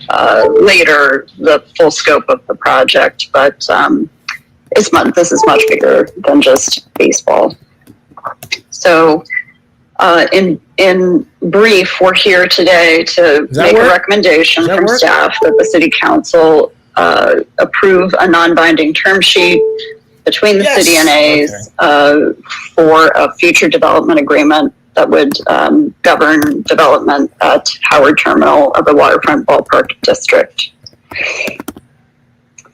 later the full scope of the project, but this is much bigger than just baseball. So in brief, we're here today to make a recommendation from staff that the City Council approve a non-binding term sheet between the city and A's for a future development agreement that would govern development at Howard Terminal of the Waterfront Ballpark District.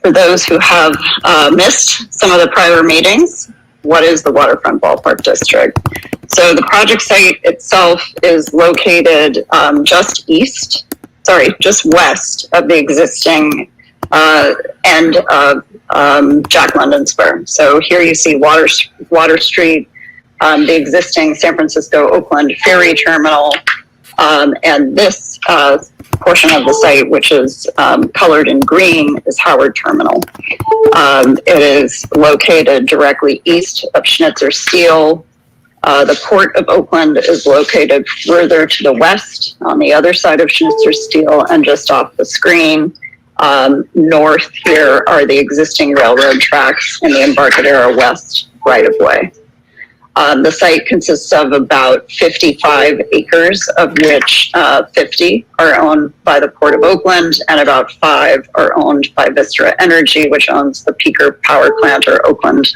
For those who have missed some of the prior meetings, what is the Waterfront Ballpark District? So the project site itself is located just west of the existing end of Jack London Square. So here you see Water Street, the existing San Francisco Oakland ferry terminal, and this portion of the site, which is colored in green, is Howard Terminal. It is located directly east of Schnitzer Steel. The Port of Oakland is located further to the west on the other side of Schnitzer Steel and just off the screen. North here are the existing railroad tracks in the Embarcadero West right-of-way. The site consists of about 55 acres, of which 50 are owned by the Port of Oakland, and about 5 are owned by Vistra Energy, which owns the Peaker Power Plant, or Oakland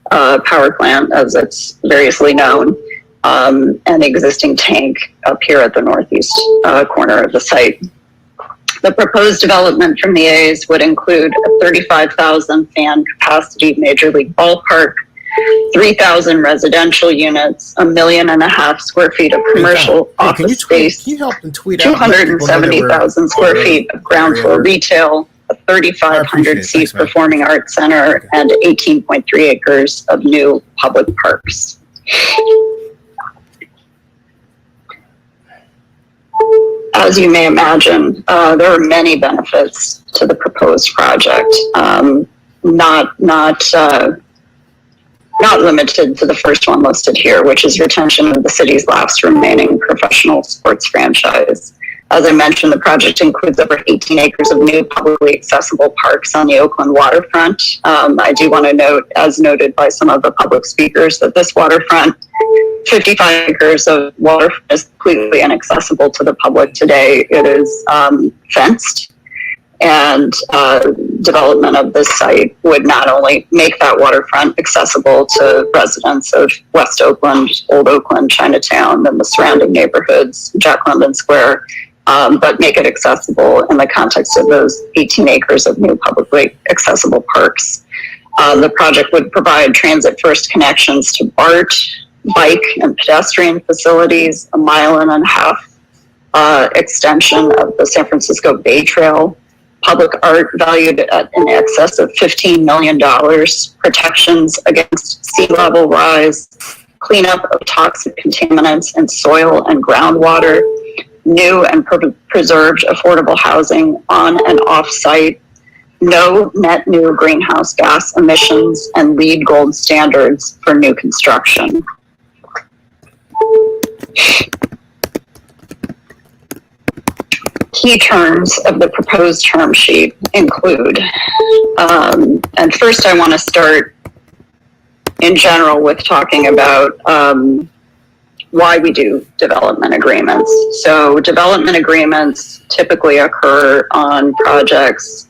Power Plant, as it's variously known, and the existing tank up here at the northeast corner of the site. The proposed development from the A's would include a 35,000 fan capacity Major League ballpark, 3,000 residential units, 1.5 million square feet of commercial office space, 270,000 square feet of ground floor retail, a 3,500 seat performing arts center, and 18.3 acres of new public parks. As you may imagine, there are many benefits to the proposed project, not limited to the first one listed here, which is retention of the city's last remaining professional sports franchise. As I mentioned, the project includes over 18 acres of new publicly accessible parks on the Oakland waterfront. I do want to note, as noted by some of the public speakers, that this waterfront, 55 acres of water, is completely inaccessible to the public today. It is fenced, and development of this site would not only make that waterfront accessible to residents of West Oakland, Old Oakland, Chinatown, and the surrounding neighborhoods, Jack London Square, but make it accessible in the context of those 18 acres of new publicly accessible parks. The project would provide transit-first connections to BART, bike and pedestrian facilities, a 1.5 mile extension of the San Francisco Bay Trail, public art valued at in excess of $15 million, protections against sea level rise, cleanup of toxic contaminants in soil and groundwater, new and preserved affordable housing on and off site, no net new greenhouse gas emissions, and LEED Gold standards for new construction. Key terms of the proposed term sheet include, and first I want to start in general with talking about why we do development agreements. So development agreements typically occur on projects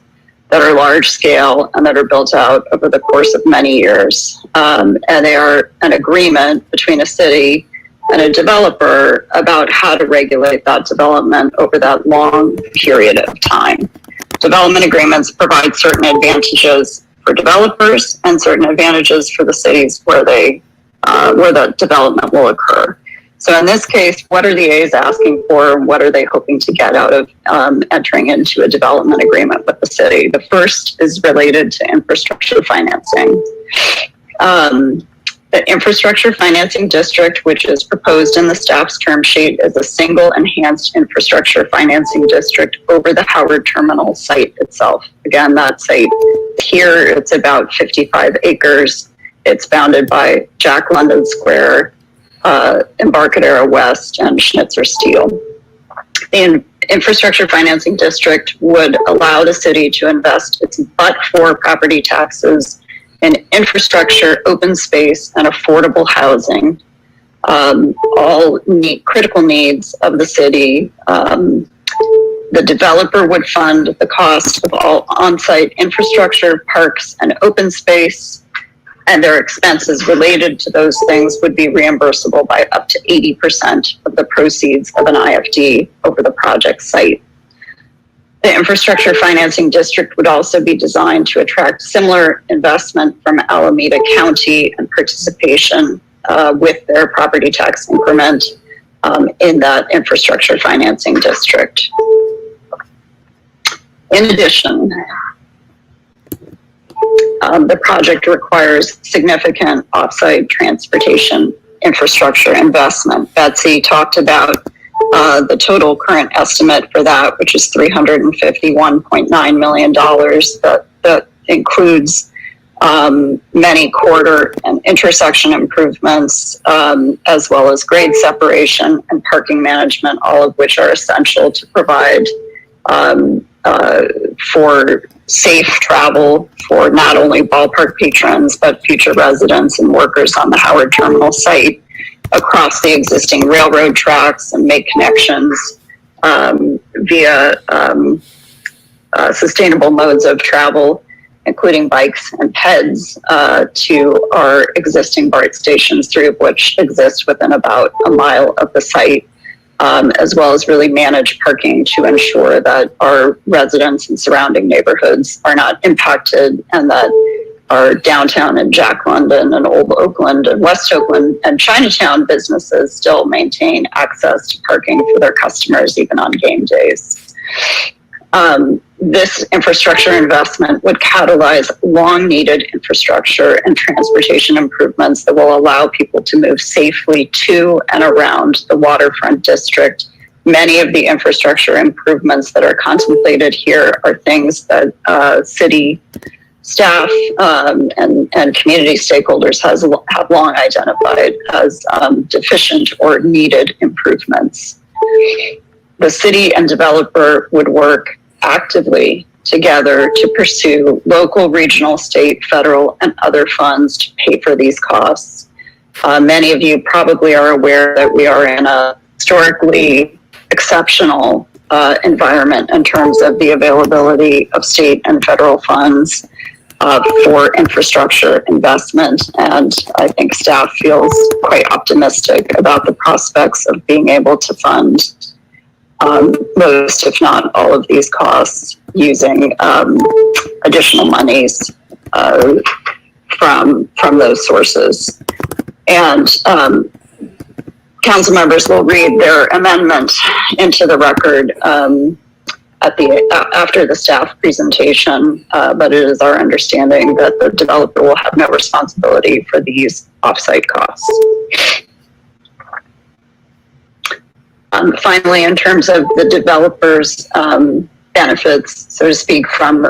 that are large scale and that are built out over the course of many years. And they are an agreement between a city and a developer about how to regulate that development over that long period of time. Development agreements provide certain advantages for developers and certain advantages for the cities where the development will occur. So in this case, what are the A's asking for? What are they hoping to get out of entering into a development agreement with the city? The first is related to infrastructure financing. The infrastructure financing district, which is proposed in the staff's term sheet, is a single enhanced infrastructure financing district over the Howard Terminal site itself. Again, that site here, it's about 55 acres. It's bounded by Jack London Square, Embarcadero West, and Schnitzer Steel. The infrastructure financing district would allow the city to invest its but-for property taxes in infrastructure, open space, and affordable housing, all critical needs of the city. The developer would fund the cost of all on-site infrastructure, parks, and open space, and their expenses related to those things would be reimbursable by up to 80% of the proceeds of an IFD over the project site. The infrastructure financing district would also be designed to attract similar investment from Alameda County and participation with their property tax increment in that infrastructure financing district. In addition, the project requires significant off-site transportation infrastructure investment. Betsy talked about the total current estimate for that, which is $351.9 million. That includes many corridor and intersection improvements, as well as grade separation and parking management, all of which are essential to provide for safe travel for not only ballpark patrons, but future residents and workers on the Howard Terminal site across the existing railroad tracks, and make connections via sustainable modes of travel, including bikes and PEDs, to our existing BART stations, 3 of which exist within about a mile of the site. As well as really manage parking to ensure that our residents and surrounding neighborhoods are not impacted, and that our downtown and Jack London and Old Oakland and West Oakland and Chinatown businesses still maintain access to parking for their customers even on game days. This infrastructure investment would catalyze long-needed infrastructure and transportation improvements that will allow people to move safely to and around the Waterfront district. Many of the infrastructure improvements that are contemplated here are things that city staff and community stakeholders have long identified as deficient or needed improvements. The city and developer would work actively together to pursue local, regional, state, federal, and other funds to pay for these costs. Many of you probably are aware that we are in a historically exceptional environment in terms of the availability of state and federal funds for infrastructure investment, and I think staff feels quite optimistic about the prospects of being able to fund most, if not all, of these costs using additional monies from those sources. And council members will read their amendment into the record after the staff presentation, but it is our understanding that the developer will have no responsibility for these offsite costs. Finally, in terms of the developer's benefits, so to speak, from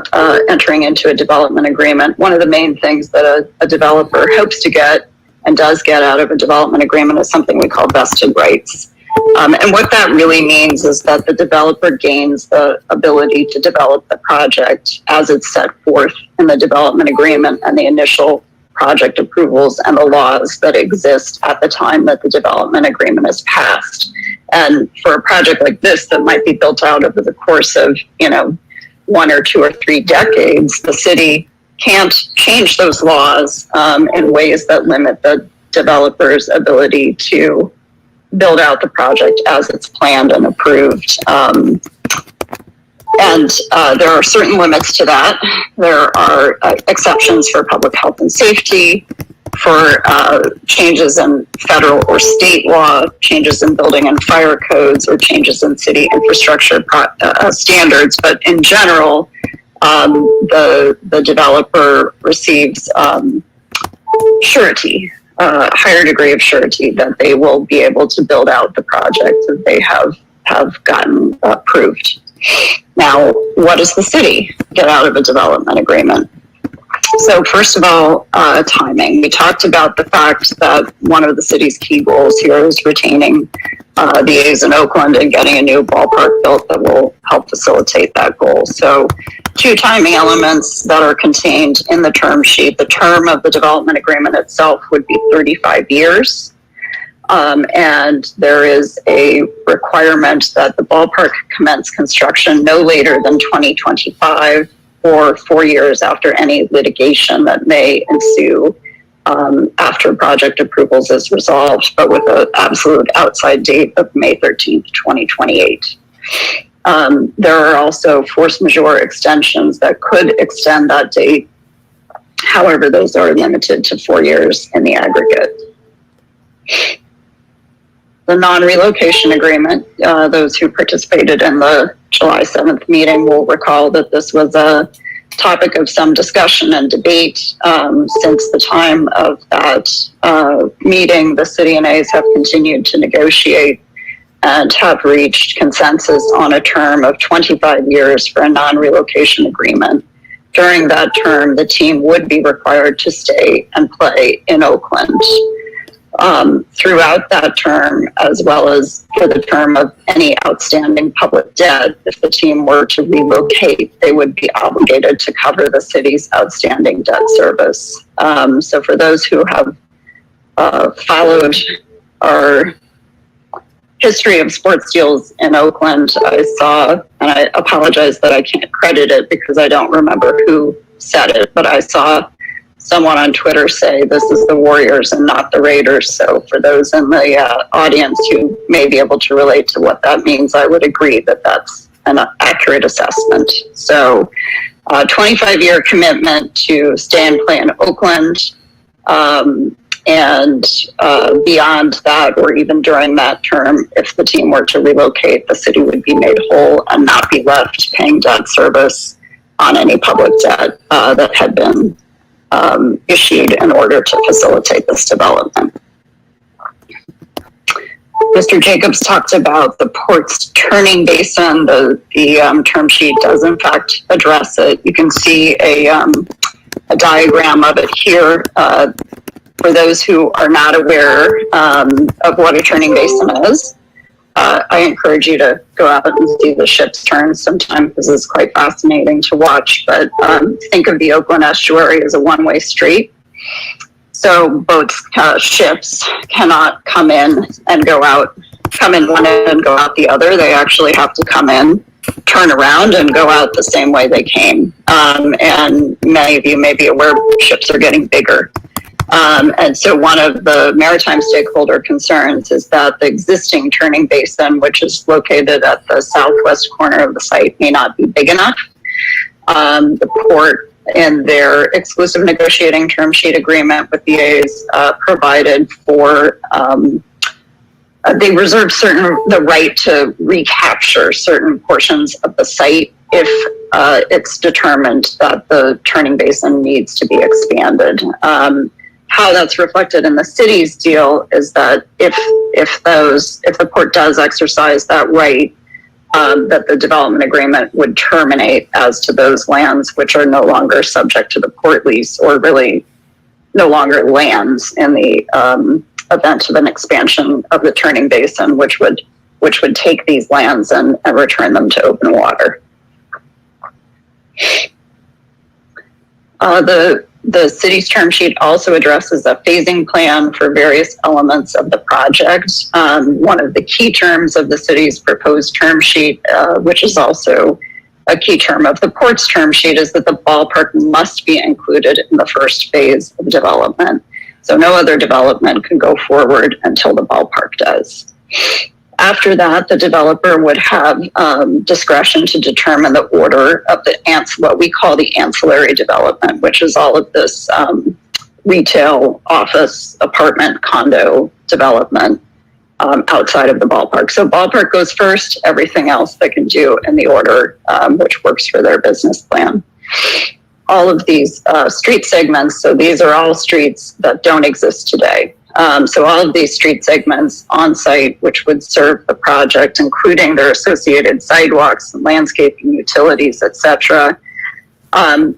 entering into a development agreement, one of the main things that a developer hopes to get and does get out of a development agreement is something we call vested rights. And what that really means is that the developer gains the ability to develop the project as it's set forth in the development agreement and the initial project approvals and the laws that exist at the time that the development agreement is passed. And for a project like this that might be built out over the course of, 1 or 2 or 3 decades, the city can't change those laws in ways that limit the developer's ability to build out the project as it's planned and approved. And there are certain limits to that. There are exceptions for public health and safety, for changes in federal or state law, changes in building and fire codes, or changes in city infrastructure standards. But in general, the developer receives surety, a higher degree of surety that they will be able to build out the project that they have gotten approved. Now, what does the city get out of a development agreement? So first of all, timing. We talked about the fact that one of the city's key goals here is retaining the A's in Oakland and getting a new ballpark built that will help facilitate that goal. So two timing elements that are contained in the term sheet. The term of the development agreement itself would be 35 years. And there is a requirement that the ballpark commence construction no later than 2025 or 4 years after any litigation that may ensue after project approvals is resolved, but with an absolute outside date of May 13th, 2028. There are also force majeure extensions that could extend that date. However, those are limited to 4 years in the aggregate. The non-relocation agreement, those who participated in the July 7th meeting will recall that this was a topic of some discussion and debate. Since the time of that meeting, the city and A's have continued to negotiate and have reached consensus on a term of 25 years for a non-relocation agreement. During that term, the team would be required to stay and play in Oakland. Throughout that term, as well as for the term of any outstanding public debt, if the team were to relocate, they would be obligated to cover the city's outstanding debt service. So for those who have followed our history of sports deals in Oakland, I saw, and I apologize that I can't credit it because I don't remember who said it, but I saw someone on Twitter say this is the Warriors and not the Raiders. So for those in the audience who may be able to relate to what that means, I would agree that that's an accurate assessment. So 25-year commitment to stay and play in Oakland. And beyond that, or even during that term, if the team were to relocate, the city would be made whole and not be left paying debt service on any public debt that had been issued in order to facilitate this development. Mr. Jacobs talked about the port's turning basin. The term sheet does in fact address it. You can see a diagram of it here. For those who are not aware of what a turning basin is, I encourage you to go out and see the ships turn sometime because it's quite fascinating to watch. But think of the Oakland estuary as a one-way street. So boats, ships cannot come in and go out, come in one end and go out the other. They actually have to come in, turn around, and go out the same way they came. And many of you may be aware ships are getting bigger. And so one of the maritime stakeholder concerns is that the existing turning basin, which is located at the southwest corner of the site, may not be big enough. The port, in their exclusive negotiating term sheet agreement with the A's, provided for, they reserve the right to recapture certain portions of the site if it's determined that the turning basin needs to be expanded. How that's reflected in the city's deal is that if the port does exercise that right, that the development agreement would terminate as to those lands which are no longer subject to the port lease, or really no longer lands in the event of an expansion of the turning basin, which would take these lands and return them to open water. The city's term sheet also addresses a phasing plan for various elements of the project. One of the key terms of the city's proposed term sheet, which is also a key term of the port's term sheet, is that the ballpark must be included in the first phase of development. So no other development can go forward until the ballpark does. After that, the developer would have discretion to determine the order of what we call the ancillary development, which is all of this retail, office, apartment, condo development outside of the ballpark. So ballpark goes first, everything else they can do in the order which works for their business plan. All of these street segments, so these are all streets that don't exist today. So all of these street segments on site, which would serve the project, including their associated sidewalks and landscaping, utilities, etc.,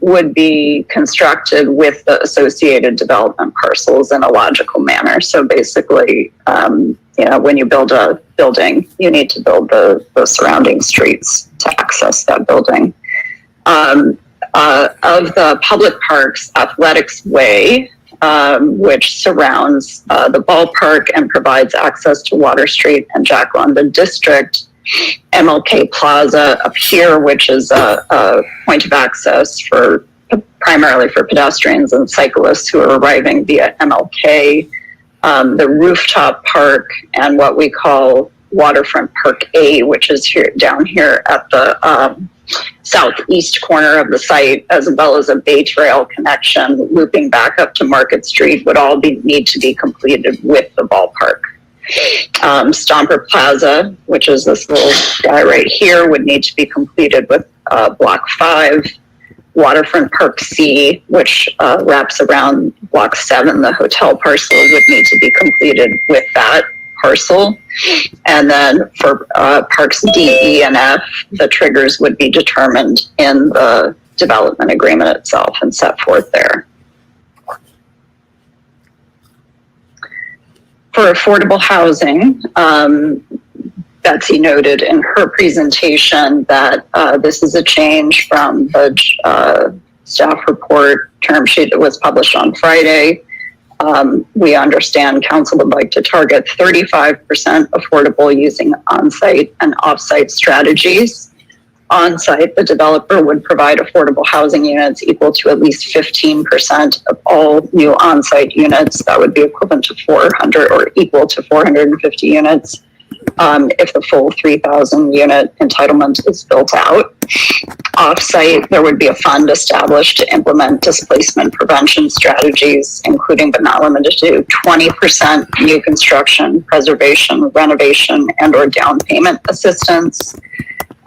would be constructed with the associated development parcels in a logical manner. So basically, when you build a building, you need to build the surrounding streets to access that building. Of the public parks, Athletics Way, which surrounds the ballpark and provides access to Water Street and Jack London District, MLK Plaza up here, which is a point of access primarily for pedestrians and cyclists who are arriving via MLK, the rooftop park, and what we call Waterfront Park A, which is down here at the southeast corner of the site, as well as a Bay Trail connection looping back up to Market Street, would all need to be completed with the ballpark. Stomper Plaza, which is this little guy right here, would need to be completed with Block 5. Waterfront Park C, which wraps around Block 7, the hotel parcel, would need to be completed with that parcel. And then for Parks D, E, and F, the triggers would be determined in the development agreement itself and set forth there. For affordable housing, Betsy noted in her presentation that this is a change from the staff report term sheet that was published on Friday. We understand council would like to target 35% affordable using on-site and off-site strategies. On-site, the developer would provide affordable housing units equal to at least 15% of all new on-site units. That would be equivalent to 400 or equal to 450 units if the full 3,000 unit entitlement is built out. Off-site, there would be a fund established to implement displacement prevention strategies, including but not limited to 20% new construction, preservation, renovation, and or down payment assistance,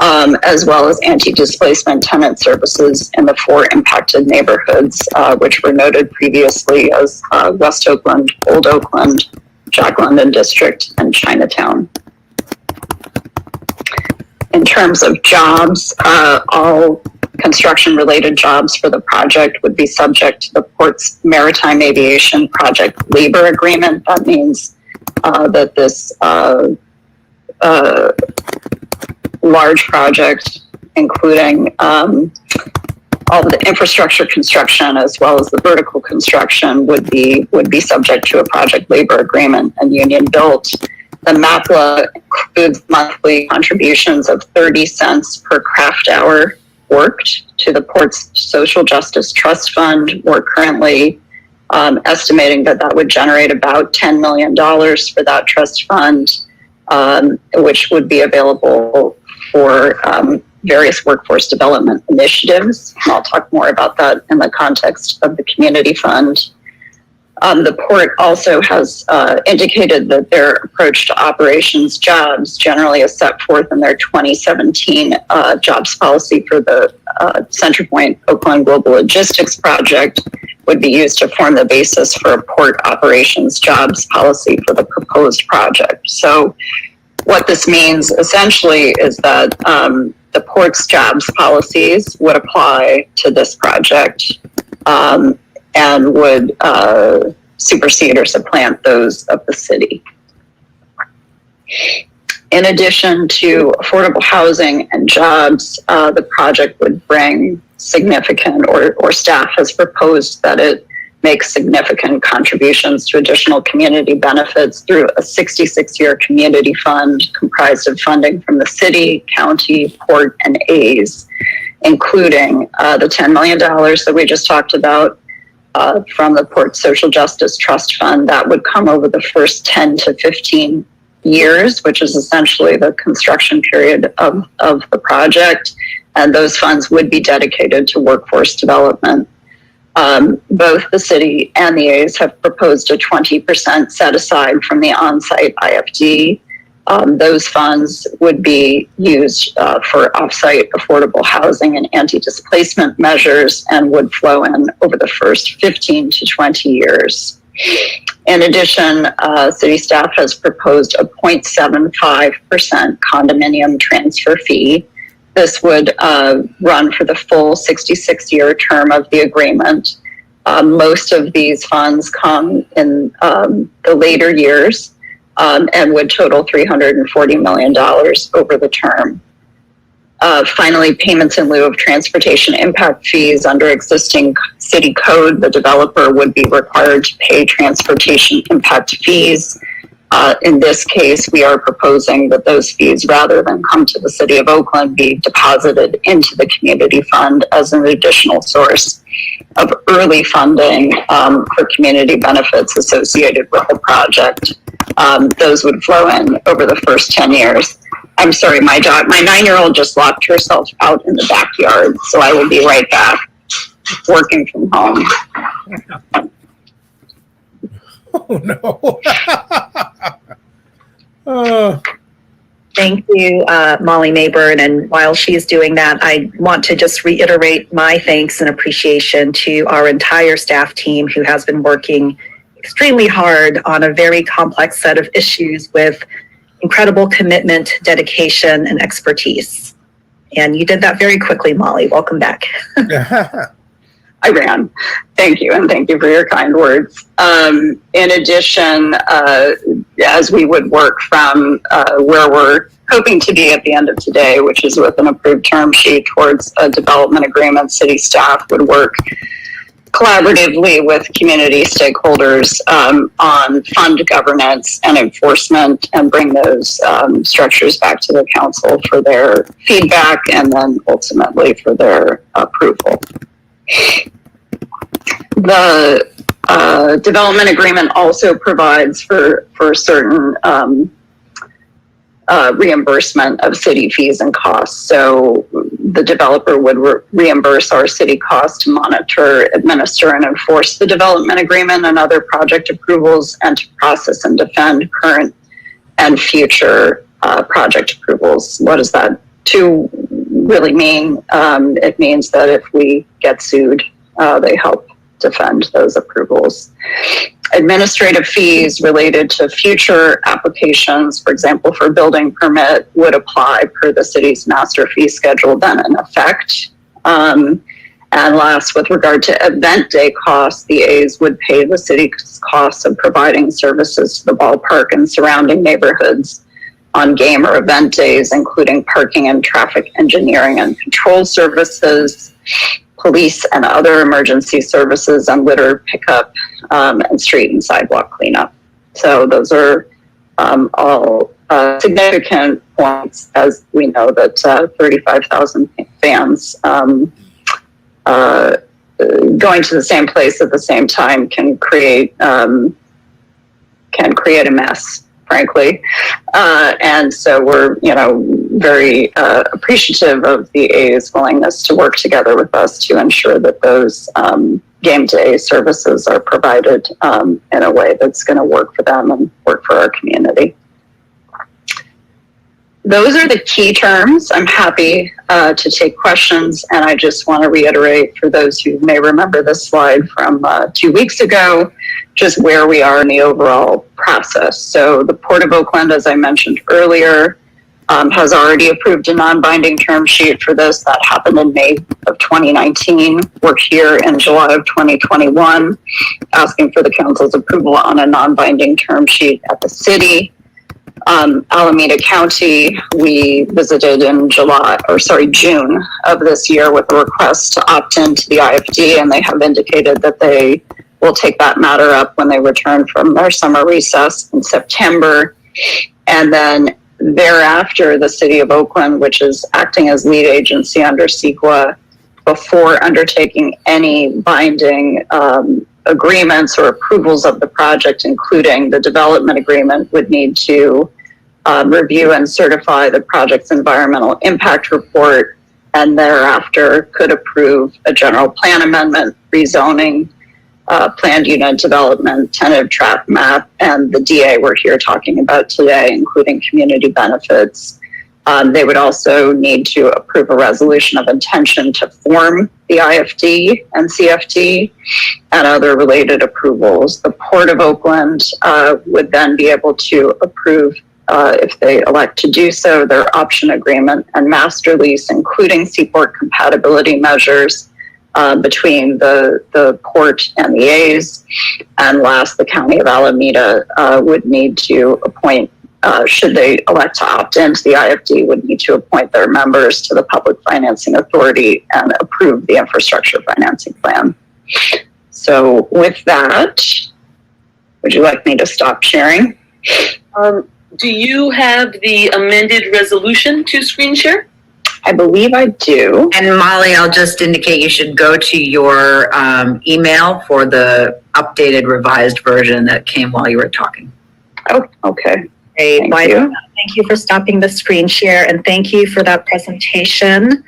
as well as anti-displacement tenant services in the 4 impacted neighborhoods, which were noted previously as West Oakland, Old Oakland, Jack London District, and Chinatown. In terms of jobs, all construction-related jobs for the project would be subject to the Port's Maritime Aviation Project Labor Agreement. That means that this large project, including all of the infrastructure construction as well as the vertical construction, would be subject to a project labor agreement and union built. The MAPLA includes monthly contributions of 30 cents per craft hour worked to the Port's Social Justice Trust Fund. We're currently estimating that would generate about $10 million for that trust fund, which would be available for various workforce development initiatives. And I'll talk more about that in the context of the community fund. The Port also has indicated that their approach to operations jobs generally is set forth in their 2017 jobs policy for the Centerpoint Oakland Global Logistics Project would be used to form the basis for a port operations jobs policy for the proposed project. So what this means essentially is that the Port's jobs policies would apply to this project and would supersede or supplant those of the city. In addition to affordable housing and jobs, the project would bring significant, or staff has proposed that it makes significant contributions to additional community benefits through a 66-year community fund comprised of funding from the city, county, port, and A's, including the $10 million that we just talked about from the Port Social Justice Trust Fund. That would come over the first 10 to 15 years, which is essentially the construction period of the project. And those funds would be dedicated to workforce development. Both the city and the A's have proposed a 20% set aside from the on-site IFD. Those funds would be used for off-site affordable housing and anti-displacement measures and would flow in over the first 15 to 20 years. In addition, city staff has proposed a 0.75% condominium transfer fee This would run for the full 66-year term of the agreement. Most of these funds come in the later years and would total $340 million over the term. Finally, payments in lieu of transportation impact fees under existing city code, the developer would be required to pay transportation impact fees. In this case, we are proposing that those fees, rather than come to the city of Oakland, be deposited into the community fund as an additional source of early funding for community benefits associated with the project. Those would flow in over the first 10 years. I'm sorry, my 9-year-old just locked herself out in the backyard, so I will be right back, working from home. Oh, no. Thank you, Molly Mayburn. And while she's doing that, I want to just reiterate my thanks and appreciation to our entire staff team who has been working extremely hard on a very complex set of issues with incredible commitment, dedication, and expertise. And you did that very quickly, Molly. Welcome back. I ran. Thank you, and thank you for your kind words. In addition, as we would work from where we're hoping to be at the end of today, which is with an approved term sheet towards a development agreement, city staff would work collaboratively with community stakeholders on fund governance and enforcement, and bring those structures back to the council for their feedback and then ultimately for their approval. The development agreement also provides for certain reimbursement of city fees and costs. So the developer would reimburse our city costs to monitor, administer, and enforce the development agreement and other project approvals, and to process and defend current and future project approvals. What does that really mean? It means that if we get sued, they help defend those approvals. Administrative fees related to future applications, for example, for building permit, would apply per the city's master fee schedule then in effect. And last, with regard to event day costs, the A's would pay the city's costs of providing services to the ballpark and surrounding neighborhoods on game or event days, including parking and traffic engineering and control services, police and other emergency services, and litter pickup and street and sidewalk cleanup. So those are all significant points, as we know that 35,000 fans going to the same place at the same time can create a mess, frankly. And so we're, very appreciative of the A's willingness to work together with us to ensure that those game day services are provided in a way that's going to work for them and work for our community. Those are the key terms. I'm happy to take questions, and I just want to reiterate for those who may remember this slide from 2 weeks ago, just where we are in the overall process. So the Port of Oakland, as I mentioned earlier, has already approved a non-binding term sheet for this. That happened in May of 2019. We're here in July of 2021, asking for the council's approval on a non-binding term sheet at the city. Alameda County, we visited in June of this year with a request to opt into the IFD, and they have indicated that they will take that matter up when they return from their summer recess in September. And then thereafter, the city of Oakland, which is acting as lead agency under CEQA, before undertaking any binding agreements or approvals of the project, including the development agreement, would need to review and certify the project's environmental impact report, and thereafter could approve a general plan amendment, rezoning, planned unit development, tentative trap map, and the DA we're here talking about today, including community benefits. They would also need to approve a resolution of intention to form the IFD and CFD and other related approvals. The Port of Oakland would then be able to approve if they elect to do so, their option agreement and master lease, including seaport compatibility measures between the port and the A's. And last, the County of Alameda would need to appoint, should they elect to opt into the IFD, would need to appoint their members to the Public Financing Authority and approve the infrastructure financing plan. So with that, would you like me to stop sharing? Do you have the amended resolution to screen share? I believe I do. And Molly, I'll just indicate you should go to your email for the updated revised version that came while you were talking. Oh, okay. Great. Thank you. Thank you for stopping the screen share, and thank you for that presentation.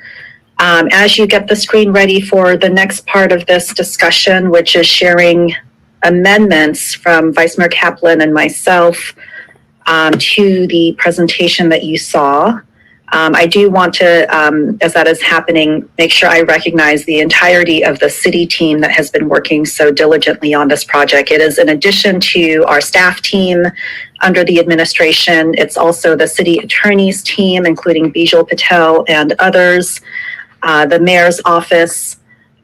As you get the screen ready for the next part of this discussion, which is sharing amendments from Vice Mayor Kaplan and myself to the presentation that you saw. I do want to, as that is happening, make sure I recognize the entirety of the city team that has been working so diligently on this project. It is in addition to our staff team under the administration. It's also the city attorney's team, including Bijal Patel and others, the mayor's office,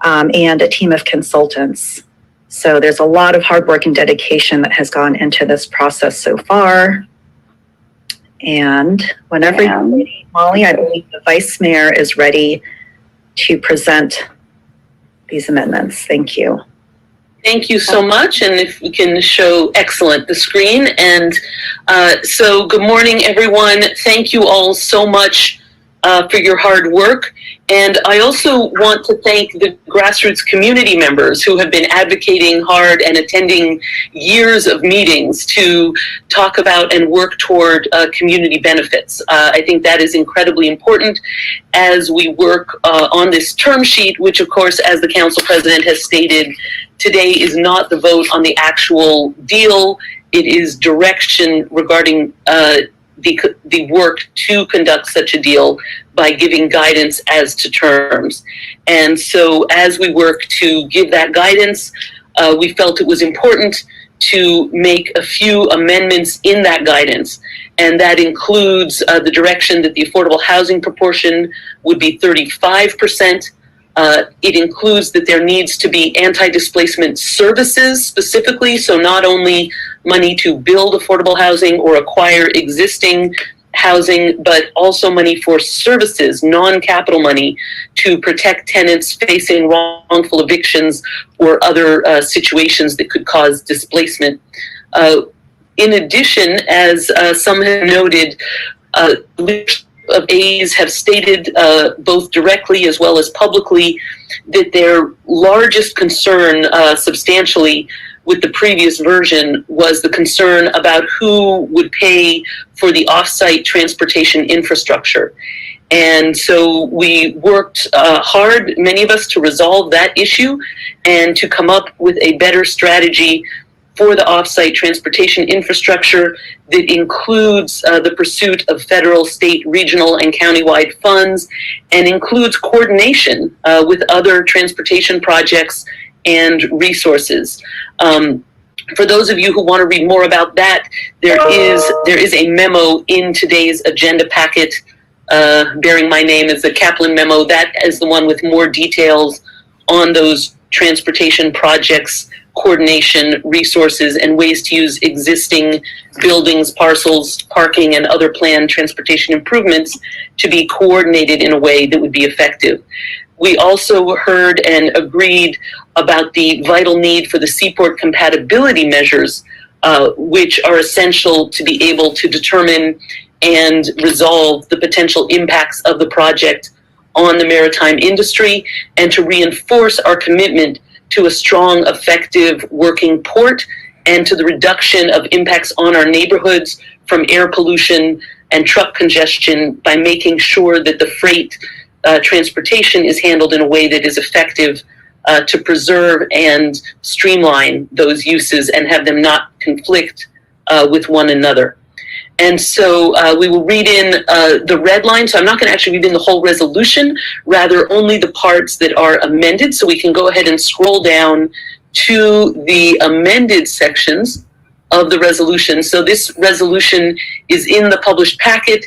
and a team of consultants. So there's a lot of hard work and dedication that has gone into this process so far. And whenever you're ready, Molly, I believe the vice mayor is ready to present these amendments. Thank you. Thank you so much. And if we can show, excellent, the screen. And so good morning, everyone. Thank you all so much for your hard work. And I also want to thank the grassroots community members who have been advocating hard and attending years of meetings to talk about and work toward community benefits. I think that is incredibly important as we work on this term sheet, which of course, as the council president has stated, today is not the vote on the actual deal. It is direction regarding the work to conduct such a deal by giving guidance as to terms. And so as we work to give that guidance, we felt it was important to make a few amendments in that guidance. And that includes the direction that the affordable housing proportion would be 35%. It includes that there needs to be anti-displacement services specifically, so not only money to build affordable housing or acquire existing housing, but also money for services, non-capital money, to protect tenants facing wrongful evictions or other situations that could cause displacement. In addition, as some have noted, leaders of A's have stated both directly as well as publicly that their largest concern substantially with the previous version was the concern about who would pay for the off-site transportation infrastructure. And so we worked hard, many of us, to resolve that issue and to come up with a better strategy for the off-site transportation infrastructure that includes the pursuit of federal, state, regional, and countywide funds, and includes coordination with other transportation projects and resources. For those of you who want to read more about that, there is a memo in today's agenda packet bearing my name as the Kaplan memo. That is the one with more details on those transportation projects, coordination, resources, and ways to use existing buildings, parcels, parking, and other planned transportation improvements to be coordinated in a way that would be effective. We also heard and agreed about the vital need for the seaport compatibility measures, which are essential to be able to determine and resolve the potential impacts of the project on the maritime industry, and to reinforce our commitment to a strong, effective working port and to the reduction of impacts on our neighborhoods from air pollution and truck congestion by making sure that the freight transportation is handled in a way that is effective to preserve and streamline those uses and have them not conflict with one another. And so we will read in the red line. So I'm not going to actually read in the whole resolution, rather only the parts that are amended. So we can go ahead and scroll down to the amended sections. of the resolution. So this resolution is in the published packet,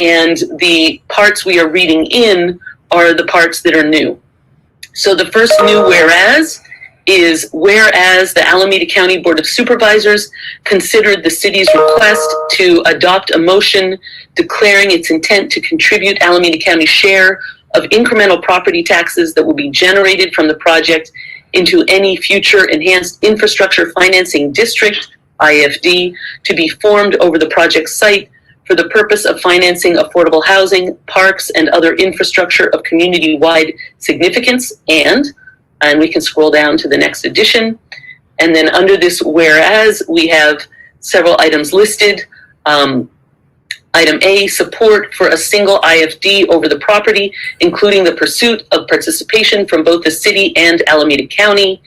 and the parts we are reading in are the parts that are new. So the first new whereas is whereas the Alameda County Board of Supervisors considered the city's request to adopt a motion declaring its intent to contribute Alameda County's share of incremental property taxes that will be generated from the project into any future enhanced infrastructure financing district, IFD, to be formed over the project site for the purpose of financing affordable housing, parks, and other infrastructure of community-wide significance. And we can scroll down to the next edition. And then under this whereas, we have several items listed. Item A, support for a single IFD over the property, including the pursuit of participation from both the city and Alameda County.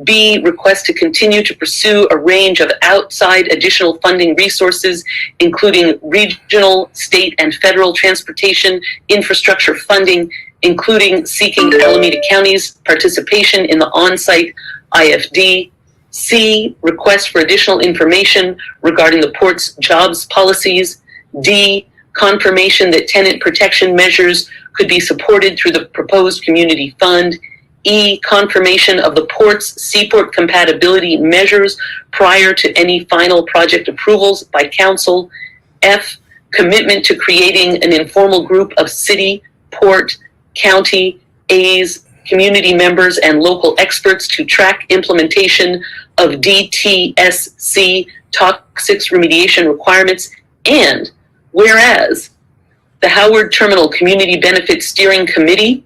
B, request to continue to pursue a range of outside additional funding resources, including regional, state, and federal transportation infrastructure funding, including seeking Alameda County's participation in the on-site IFD. C, request for additional information regarding the port's jobs policies. D, confirmation that tenant protection measures could be supported through the proposed community fund. E, confirmation of the port's seaport compatibility measures prior to any final project approvals by council. F, commitment to creating an informal group of city, port, county, A's, community members, and local experts to track implementation of DTSC toxics remediation requirements. And whereas the Howard Terminal Community Benefits Steering Committee,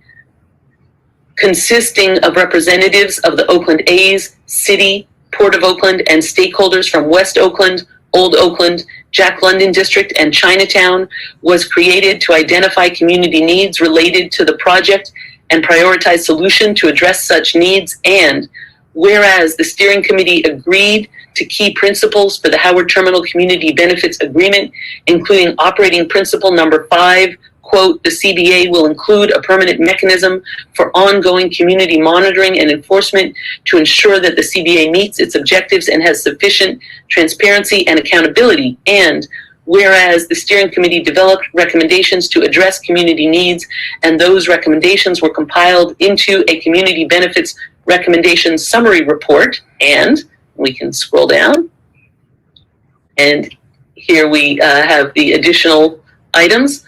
consisting of representatives of the Oakland A's, City, Port of Oakland, and stakeholders from West Oakland, Old Oakland, Jack London District, and Chinatown, was created to identify community needs related to the project and prioritize solution to address such needs. And whereas the steering committee agreed to key principles for the Howard Terminal Community Benefits Agreement, including operating principle number 5, quote, the CBA will include a permanent mechanism for ongoing community monitoring and enforcement to ensure that the CBA meets its objectives and has sufficient transparency and accountability. And whereas the steering committee developed recommendations to address community needs, and those recommendations were compiled into a community benefits recommendations summary report. And we can scroll down. And here we have the additional items.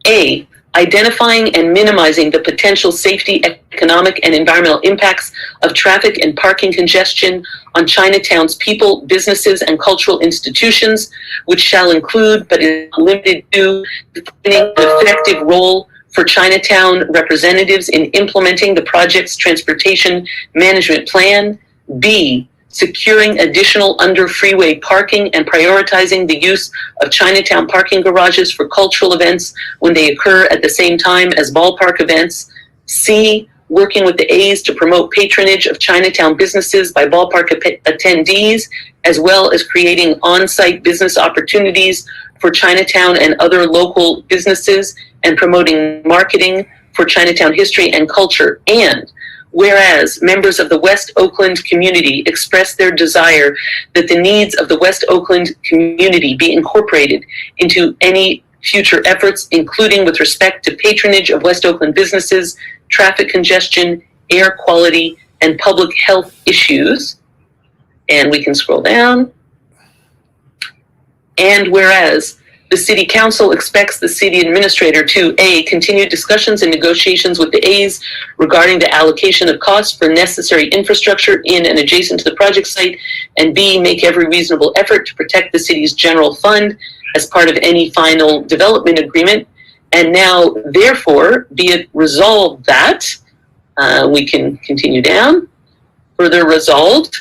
A, identifying and minimizing the potential safety, economic, and environmental impacts of traffic and parking congestion on Chinatown's people, businesses, and cultural institutions, which shall include, but is not limited to, defining an effective role for Chinatown representatives in implementing the project's transportation management plan. B, securing additional under-freeway parking and prioritizing the use of Chinatown parking garages for cultural events when they occur at the same time as ballpark events. C, working with the A's to promote patronage of Chinatown businesses by ballpark attendees, as well as creating on-site business opportunities for Chinatown and other local businesses and promoting marketing for Chinatown history and culture. And whereas members of the West Oakland community expressed their desire that the needs of the West Oakland community be incorporated into any future efforts, including with respect to patronage of West Oakland businesses, traffic congestion, air quality, and public health issues. And we can scroll down. And whereas the City Council expects the City Administrator to A, continue discussions and negotiations with the A's regarding the allocation of costs for necessary infrastructure in and adjacent to the project site, and B, make every reasonable effort to protect the city's general fund as part of any final development agreement. And now, therefore, be it resolved that, we can continue down, further resolved,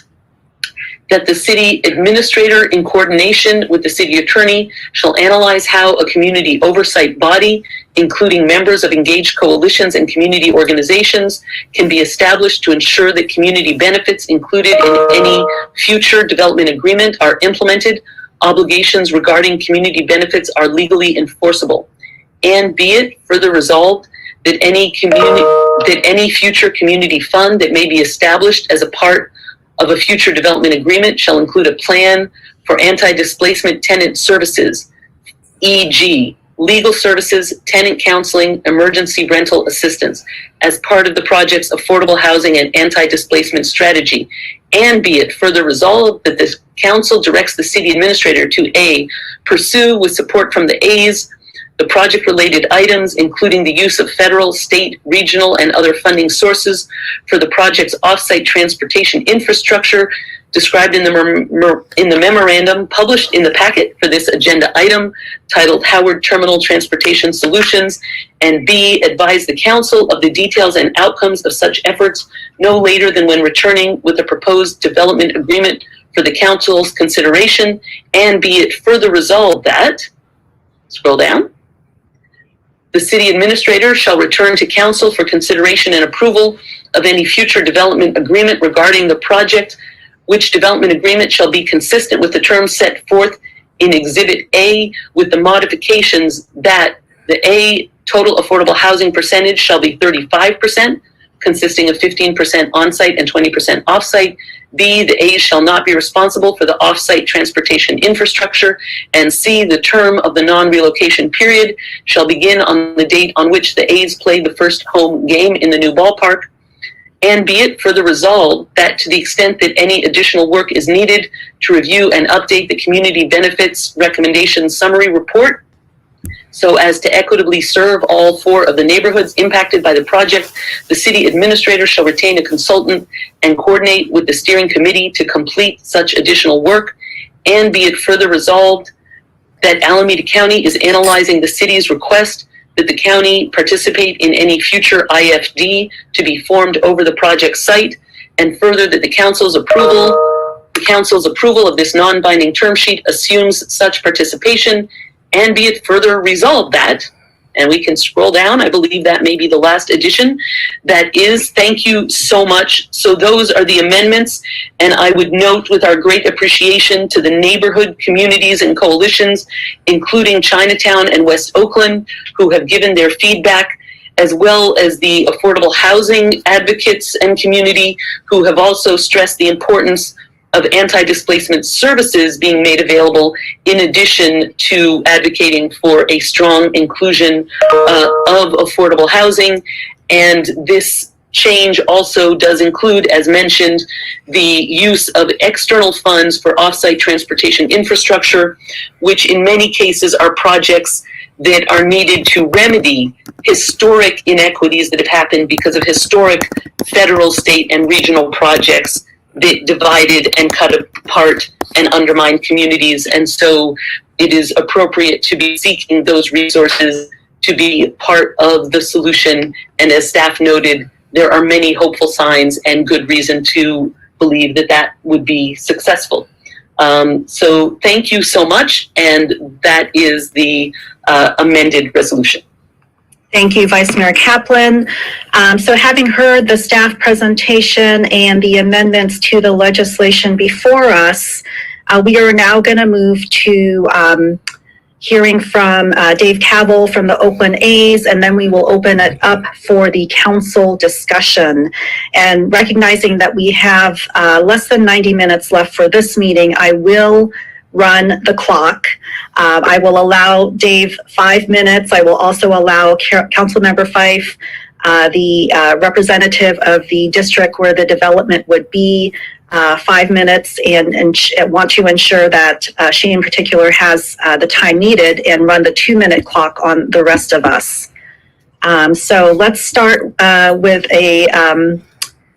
that the city administrator, in coordination with the city attorney, shall analyze how a community oversight body, including members of engaged coalitions and community organizations, can be established to ensure that community benefits included in any future development agreement are implemented, obligations regarding community benefits are legally enforceable. And be it further resolved that any future community fund that may be established as a part of a future development agreement shall include a plan for anti-displacement tenant services, e.g., legal services, tenant counseling, emergency rental assistance, as part of the project's affordable housing and anti-displacement strategy. And be it further resolved that the council directs the city administrator to A, pursue with support from the A's the project-related items, including the use of federal, state, regional, and other funding sources for the project's off-site transportation infrastructure described in the memorandum published in the packet for this agenda item titled Howard Terminal Transportation Solutions, and B, advise the council of the details and outcomes of such efforts no later than when returning with a proposed development agreement for the council's consideration, and be it further resolved that, scroll down, the city administrator shall return to council for consideration and approval of any future development agreement regarding the project, which development agreement shall be consistent with the terms set forth in Exhibit A, with the modifications that the A, total affordable housing percentage shall be 35%, consisting of 15% on-site and 20% off-site. B, the A's shall not be responsible for the off-site transportation infrastructure. And C, the term of the non-relocation period shall begin on the date on which the A's played the first home game in the new ballpark. And be it further resolved that to the extent that any additional work is needed to review and update the community benefits recommendation summary report so as to equitably serve all 4 of the neighborhoods impacted by the project, the city administrator shall retain a consultant and coordinate with the steering committee to complete such additional work. And be it further resolved that Alameda County is analyzing the city's request that the county participate in any future IFD to be formed over the project site, and further that the council's approval of this non-binding term sheet assumes such participation. And be it further resolved that, and we can scroll down, I believe that may be the last addition, that is, thank you so much. So those are the amendments, and I would note with our great appreciation to the neighborhood communities and coalitions, including Chinatown and West Oakland, who have given their feedback, as well as the affordable housing advocates and community who have also stressed the importance of anti-displacement services being made available, in addition to advocating for a strong inclusion of affordable housing. And this change also does include, as mentioned, the use of external funds for off-site transportation infrastructure, which in many cases are projects that are needed to remedy historic inequities that have happened because of historic federal, state, and regional projects that divided and cut apart and undermined communities. And so it is appropriate to be seeking those resources to be part of the solution. And as staff noted, there are many hopeful signs and good reason to believe that that would be successful. So thank you so much. And that is the amended resolution. Thank you, Vice Mayor Kaplan. So having heard the staff presentation and the amendments to the legislation before us, we are now going to move to hearing from Dave Cavell from the Oakland A's, and then we will open it up for the council discussion. And recognizing that we have less than 90 minutes left for this meeting, I will run the clock. I will allow Dave 5 minutes. I will also allow Councilmember Fife, the representative of the district where the development would be, 5 minutes, and want to ensure that she in particular has the time needed and run the 2-minute clock on the rest of us. So let's start with a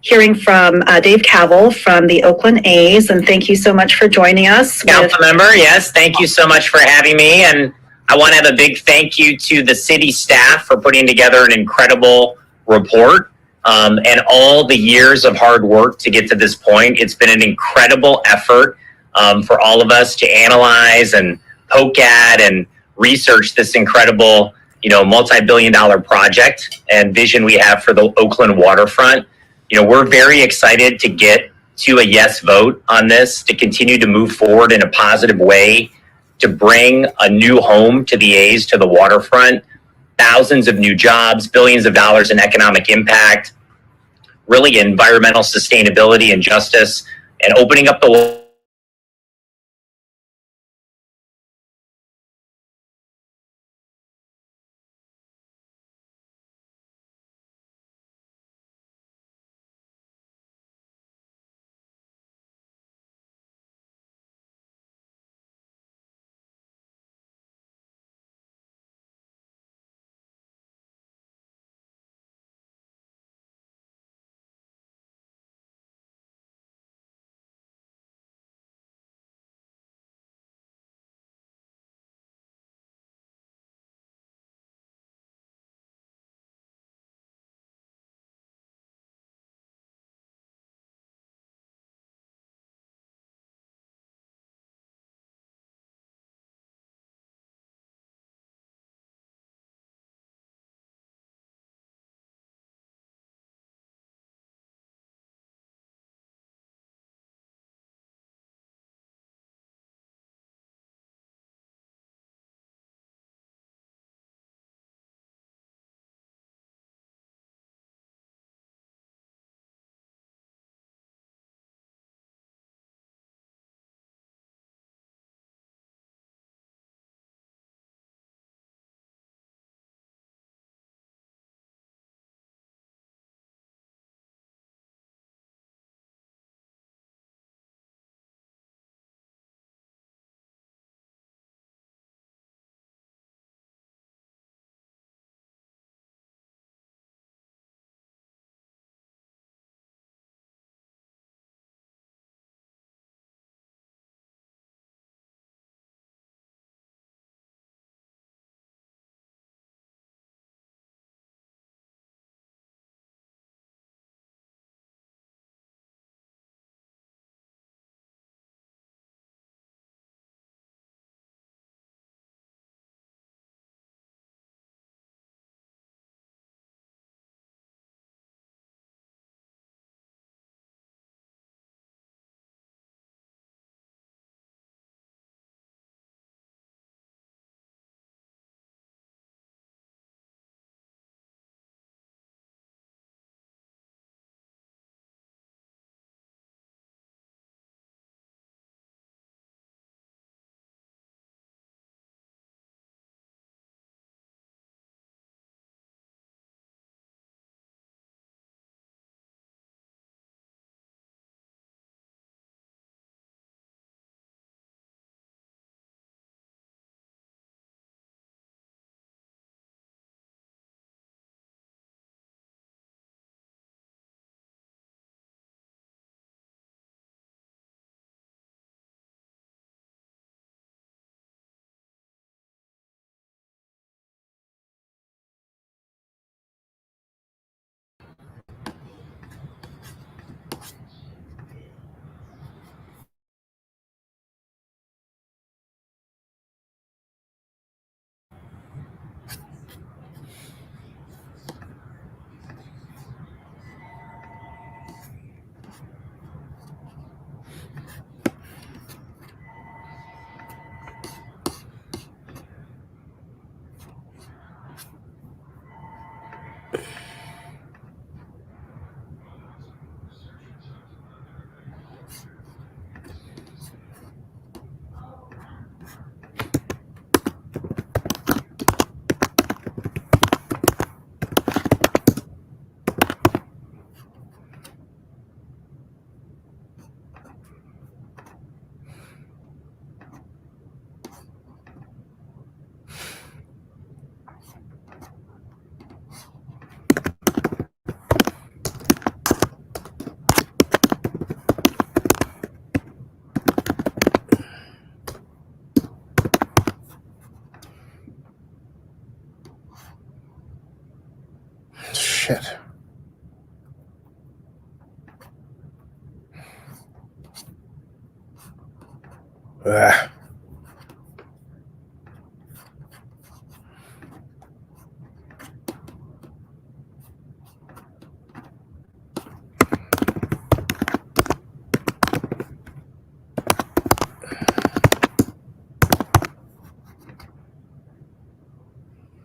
hearing from Dave Cavell from the Oakland A's, and thank you so much for joining us. Councilmember, yes, thank you so much for having me, and I want to have a big thank you to the city staff for putting together an incredible report and all the years of hard work to get to this point. It's been an incredible effort for all of us to analyze and poke at and research this incredible, multi-billion-dollar project and vision we have for the Oakland waterfront. We're very excited to get to a yes vote on this, to continue to move forward in a positive way, to bring a new home to the A's, to the waterfront, thousands of new jobs, billions of dollars in economic impact, really environmental sustainability and justice and opening up the shit. Ah.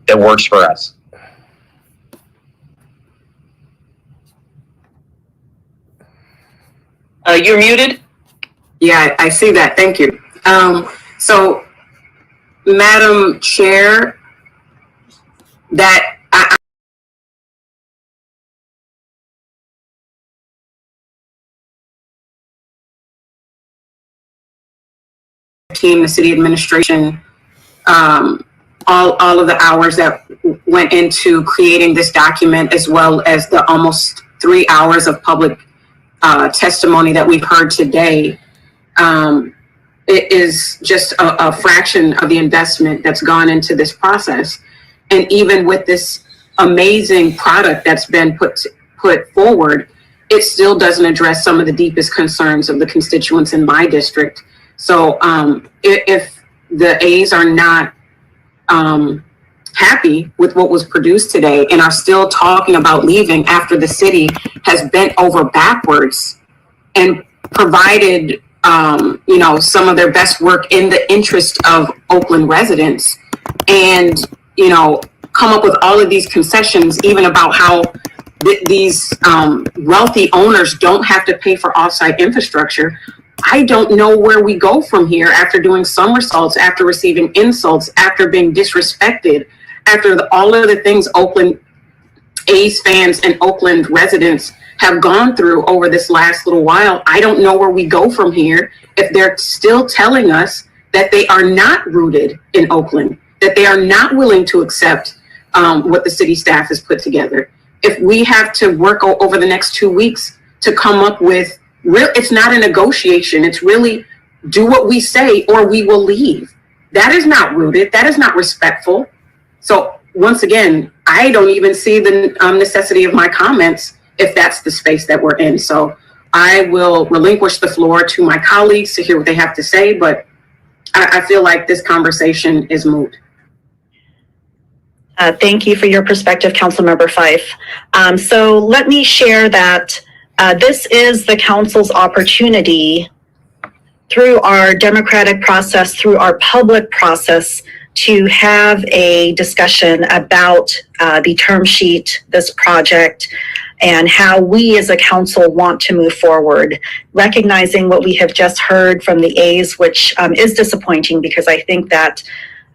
that works for us. You're muted. Yeah, I see that. Thank you. So, Madam Chair, that team, the city administration, all of the hours that went into creating this document, as well as the almost 3 hours of public testimony that we've heard today. It is just a fraction of the investment that's gone into this process. And even with this amazing product that's been put forward, it still doesn't address some of the deepest concerns of the constituents in my district. So if the A's are not happy with what was produced today and are still talking about leaving after the city has bent over backwards and provided some of their best work in the interest of Oakland residents, and come up with all of these concessions, even about how these wealthy owners don't have to pay for off-site infrastructure. I don't know where we go from here after doing somersaults, after receiving insults, after being disrespected, after all of the things Oakland A's fans and Oakland residents have gone through over this last little while. I don't know where we go from here if they're still telling us that they are not rooted in Oakland, that they are not willing to accept what the city staff has put together. If we have to work over the next 2 weeks to come up with it's not a negotiation. It's really do what we say or we will leave. That is not rooted. That is not respectful. So once again, I don't even see the necessity of my comments if that's the space that we're in. So I will relinquish the floor to my colleagues to hear what they have to say, but I feel like this conversation is moot. Thank you for your perspective, Councilmember Fife. So let me share that this is the council's opportunity through our democratic process, through our public process, to have a discussion about the term sheet, this project, and how we as a council want to move forward, recognizing what we have just heard from the A's, which is disappointing because I think that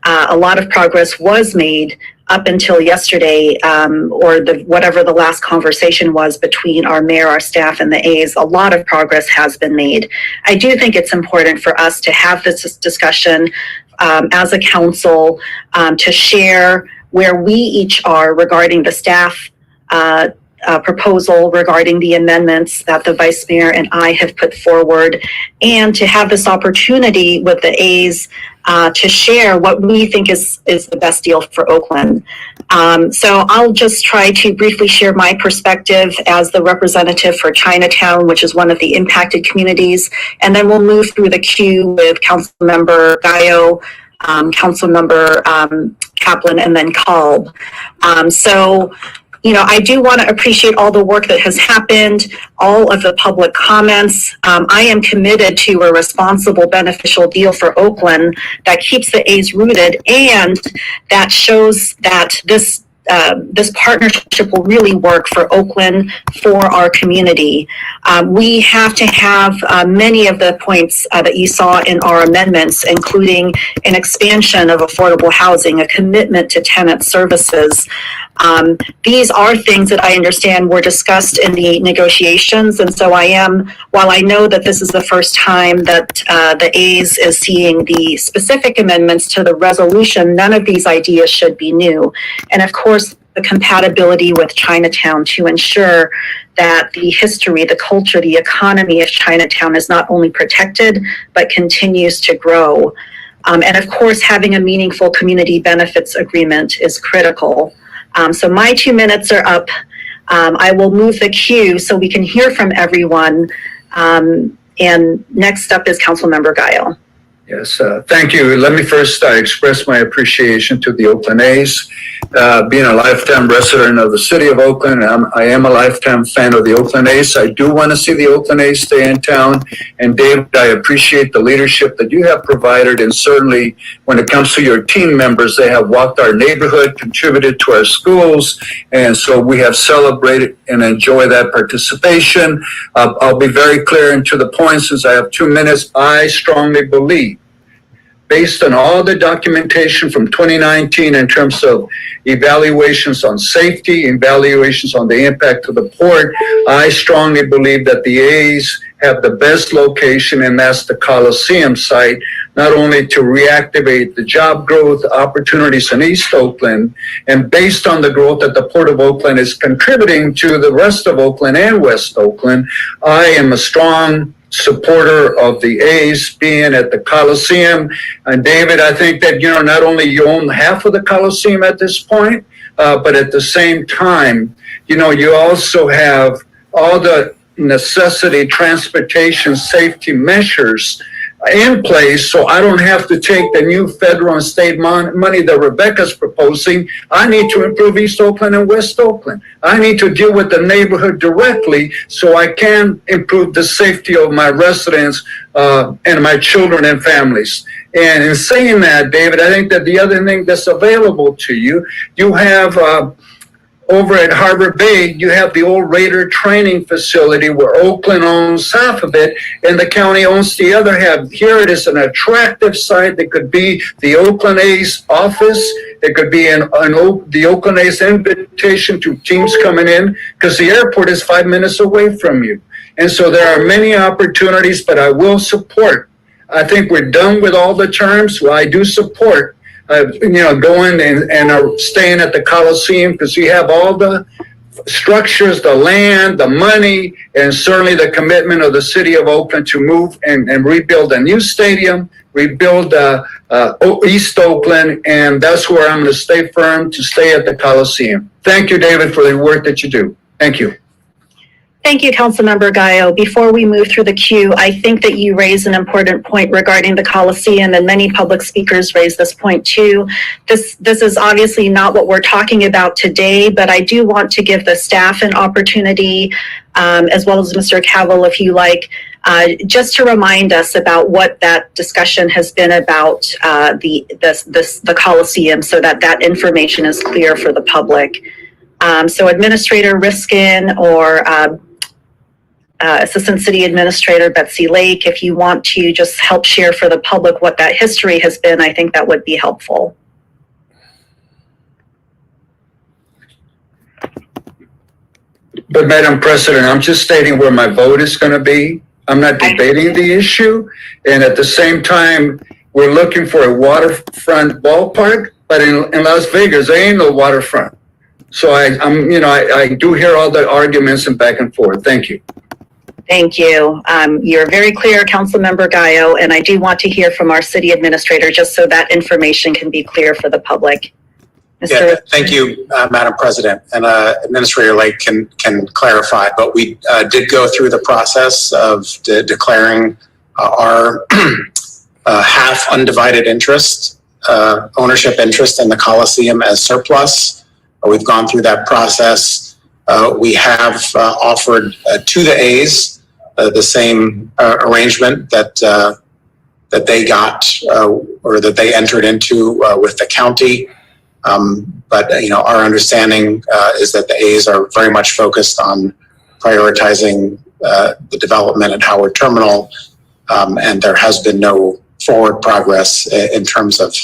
a lot of progress was made up until yesterday, or whatever the last conversation was between our mayor, our staff, and the A's. A lot of progress has been made. I do think it's important for us to have this discussion as a council, to share where we each are regarding the staff proposal, regarding the amendments that the vice mayor and I have put forward, and to have this opportunity with the A's to share what we think is the best deal for Oakland. So I'll just try to briefly share my perspective as the representative for Chinatown, which is one of the impacted communities, and then we'll move through the queue with Councilmember Gallo, Councilmember Kaplan, and then Kalb. I do want to appreciate all the work that has happened, all of the public comments. I am committed to a responsible, beneficial deal for Oakland that keeps the A's rooted and that shows that this partnership will really work for Oakland, for our community. We have to have many of the points that you saw in our amendments, including an expansion of affordable housing, a commitment to tenant services. These are things that I understand were discussed in the negotiations, and so while I know that this is the first time that the A's is seeing the specific amendments to the resolution, none of these ideas should be new. And of course, the compatibility with Chinatown to ensure that the history, the culture, the economy of Chinatown is not only protected, but continues to grow. And of course, having a meaningful community benefits agreement is critical. So my 2 minutes are up. I will move the queue so we can hear from everyone. And next up is Councilmember Gallo. Yes, thank you. Let me first express my appreciation to the Oakland A's. Being a lifetime resident of the city of Oakland, I am a lifetime fan of the Oakland A's. I do want to see the Oakland A's stay in town. And David, I appreciate the leadership that you have provided. And certainly when it comes to your team members, they have walked our neighborhood, contributed to our schools. And so we have celebrated and enjoy that participation. I'll be very clear and to the point since I have 2 minutes. I strongly believe, based on all the documentation from 2019 in terms of evaluations on safety, evaluations on the impact of the port, I strongly believe that the A's have the best location, and that's the Coliseum site, not only to reactivate the job growth opportunities in East Oakland, and based on the growth that the Port of Oakland is contributing to the rest of Oakland and West Oakland, I am a strong supporter of the A's being at the Coliseum. And David, I think that, not only you own half of the Coliseum at this point, but at the same time, you also have all the necessity transportation safety measures in place, so I don't have to take the new federal and state money that Rebecca's proposing. I need to improve East Oakland and West Oakland. I need to deal with the neighborhood directly so I can improve the safety of my residents and my children and families. And in saying that, David, I think that the other thing that's available to you, you have over at Harbor Bay, you have the old Raider training facility where Oakland owns half of it and the county owns the other half. Here it is, an attractive site that could be the Oakland A's office. It could be the Oakland A's invitation to teams coming in, because the airport is 5 minutes away from you. And so there are many opportunities, but I will support. I think we're done with all the terms. Well, I do support going and staying at the Coliseum, because you have all the structures, the land, the money, and certainly the commitment of the city of Oakland to move and rebuild a new stadium, rebuild East Oakland, and that's where I'm going to stay firm, to stay at the Coliseum. Thank you, David, for the work that you do. Thank you. Thank you, Councilmember Gallo. Before we move through the queue, I think that you raise an important point regarding the Coliseum, and many public speakers raise this point too. This is obviously not what we're talking about today, but I do want to give the staff an opportunity, as well as Mr. Cavill, if you like, just to remind us about what that discussion has been about the Coliseum, so that information is clear for the public. So Administrator Riskin or Assistant City Administrator Betsy Lake, if you want to just help share for the public what that history has been, I think that would be helpful. But Madam President, I'm just stating where my vote is going to be. I'm not debating the issue. And at the same time, we're looking for a waterfront ballpark, but in Las Vegas, there ain't no waterfront. So I do hear all the arguments and back and forth. Thank you. Thank you. You're very clear, Councilmember Gallo, and I do want to hear from our city administrator just so that information can be clear for the public. Yeah, thank you, Madam President, and Administrator Lake can clarify, but we did go through the process of declaring our half undivided interest, ownership interest in the Coliseum as surplus. We've gone through that process. We have offered to the A's the same arrangement that they got or that they entered into with the county. But our understanding is that the A's are very much focused on prioritizing the development at Howard Terminal, and there has been no forward progress in terms of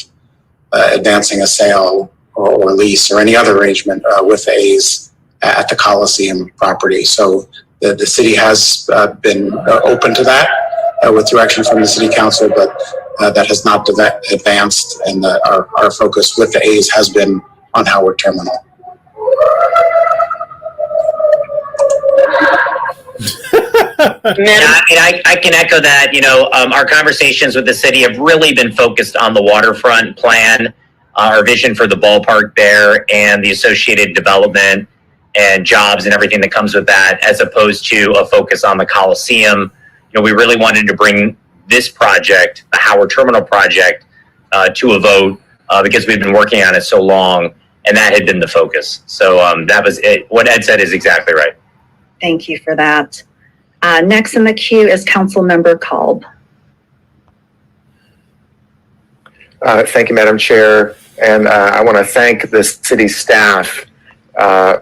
advancing a sale or lease or any other arrangement with the A's at the Coliseum property. So the city has been open to that with direction from the city council, but that has not advanced, and our focus with the A's has been on Howard Terminal. I can echo that. Our conversations with the city have really been focused on the waterfront plan, our vision for the ballpark there, and the associated development and jobs and everything that comes with that, as opposed to a focus on the Coliseum. We really wanted to bring this project, the Howard Terminal project, to a vote because we've been working on it so long, and that had been the focus. So that was it. What Ed said is exactly right. Thank you for that. Next in the queue is Councilmember Kolb. Thank you, Madam Chair. And I want to thank the city staff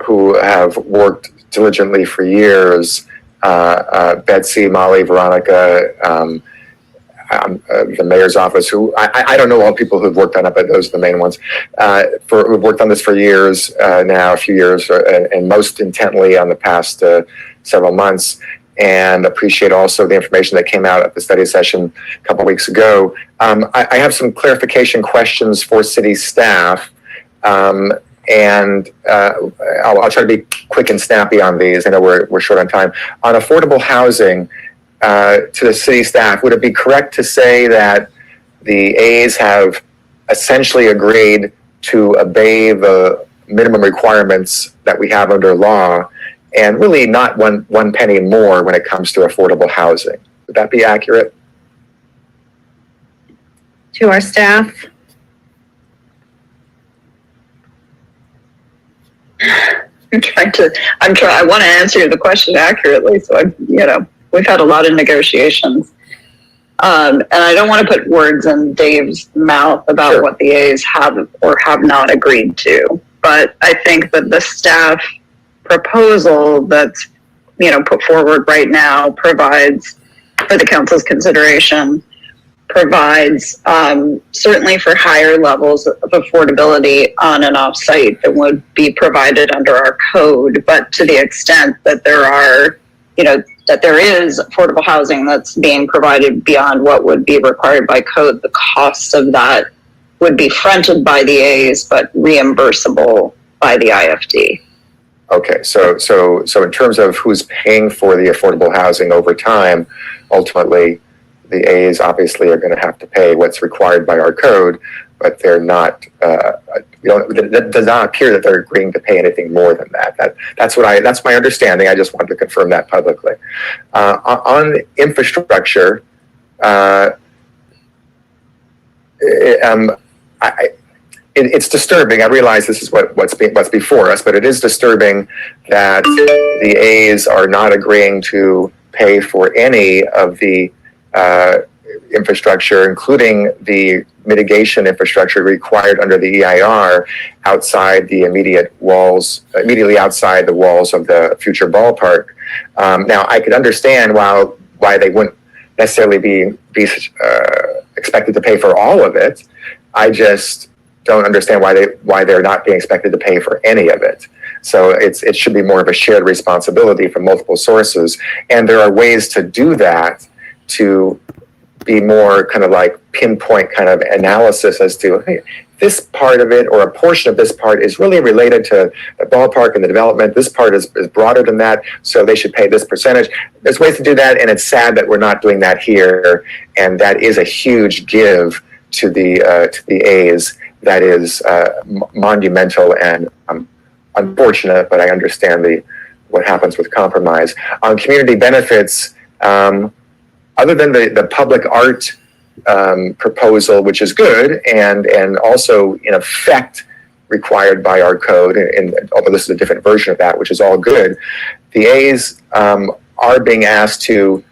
who have worked diligently for years. Betsy, Molly, Veronica, the mayor's office, who I don't know all people who've worked on it, but those are the main ones, who've worked on this for years now, a few years, and most intently on the past several months. And appreciate also the information that came out at the study session a couple of weeks ago. I have some clarification questions for city staff, and I'll try to be quick and snappy on these. I know we're short on time. On affordable housing, to the city staff, would it be correct to say that the A's have essentially agreed to obey the minimum requirements that we have under law, and really not one penny more when it comes to affordable housing? Would that be accurate? To our staff. I want to answer the question accurately. So we've had a lot of negotiations. And I don't want to put words in Dave's mouth about what the A's have or have not agreed to. But I think that the staff proposal that's, put forward right now provides, for the council's consideration, provides certainly for higher levels of affordability on and off site than would be provided under our code. But to the extent that there are, that there is affordable housing that's being provided beyond what would be required by code, the costs of that would be fronted by the A's, but reimbursable by the IFD. Okay, so in terms of who's paying for the affordable housing over time, ultimately, the A's obviously are going to have to pay what's required by our code, but they're not. It does not appear that they're agreeing to pay anything more than that. That's my understanding. I just wanted to confirm that publicly. On infrastructure, it's disturbing. I realize this is what's before us, but it is disturbing that the A's are not agreeing to pay for any of the infrastructure, including the mitigation infrastructure required under the EIR outside the immediately outside the walls of the future ballpark. Now, I could understand why they wouldn't necessarily be expected to pay for all of it. I just don't understand why they're not being expected to pay for any of it. So it should be more of a shared responsibility from multiple sources, and there are ways to do that, to be more kind of like pinpoint kind of analysis as to, hey, this part of it or a portion of this part is really related to the ballpark and the development. This part is broader than that, so they should pay this percentage. There's ways to do that, and it's sad that we're not doing that here. And that is a huge give to the A's. That is monumental and unfortunate, but I understand what happens with compromise. On community benefits, other than the public art proposal, which is good and also in effect required by our code, and although this is a different version of that, which is all good, the A's are being asked to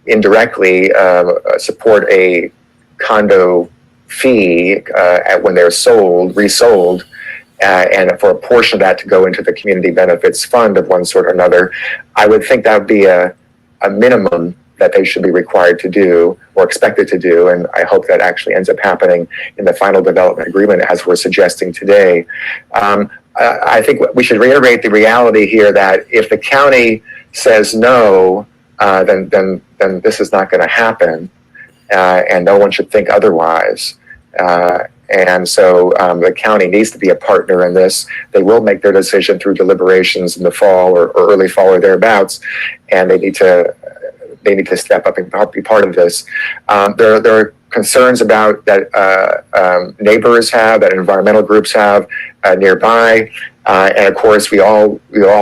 indirectly support a condo fee when they're resold, and for a portion of that to go into the community benefits fund of one sort or another. I would think that would be a minimum that they should be required to do or expected to do, and I hope that actually ends up happening in the final development agreement as we're suggesting today. I think we should reiterate the reality here that if the county says no, then this is not going to happen, and no one should think otherwise. And so the county needs to be a partner in this. They will make their decision through deliberations in the fall or early fall or thereabouts, and they need to step up and be part of this. There are concerns about that neighbors have, that environmental groups have nearby, and of course we all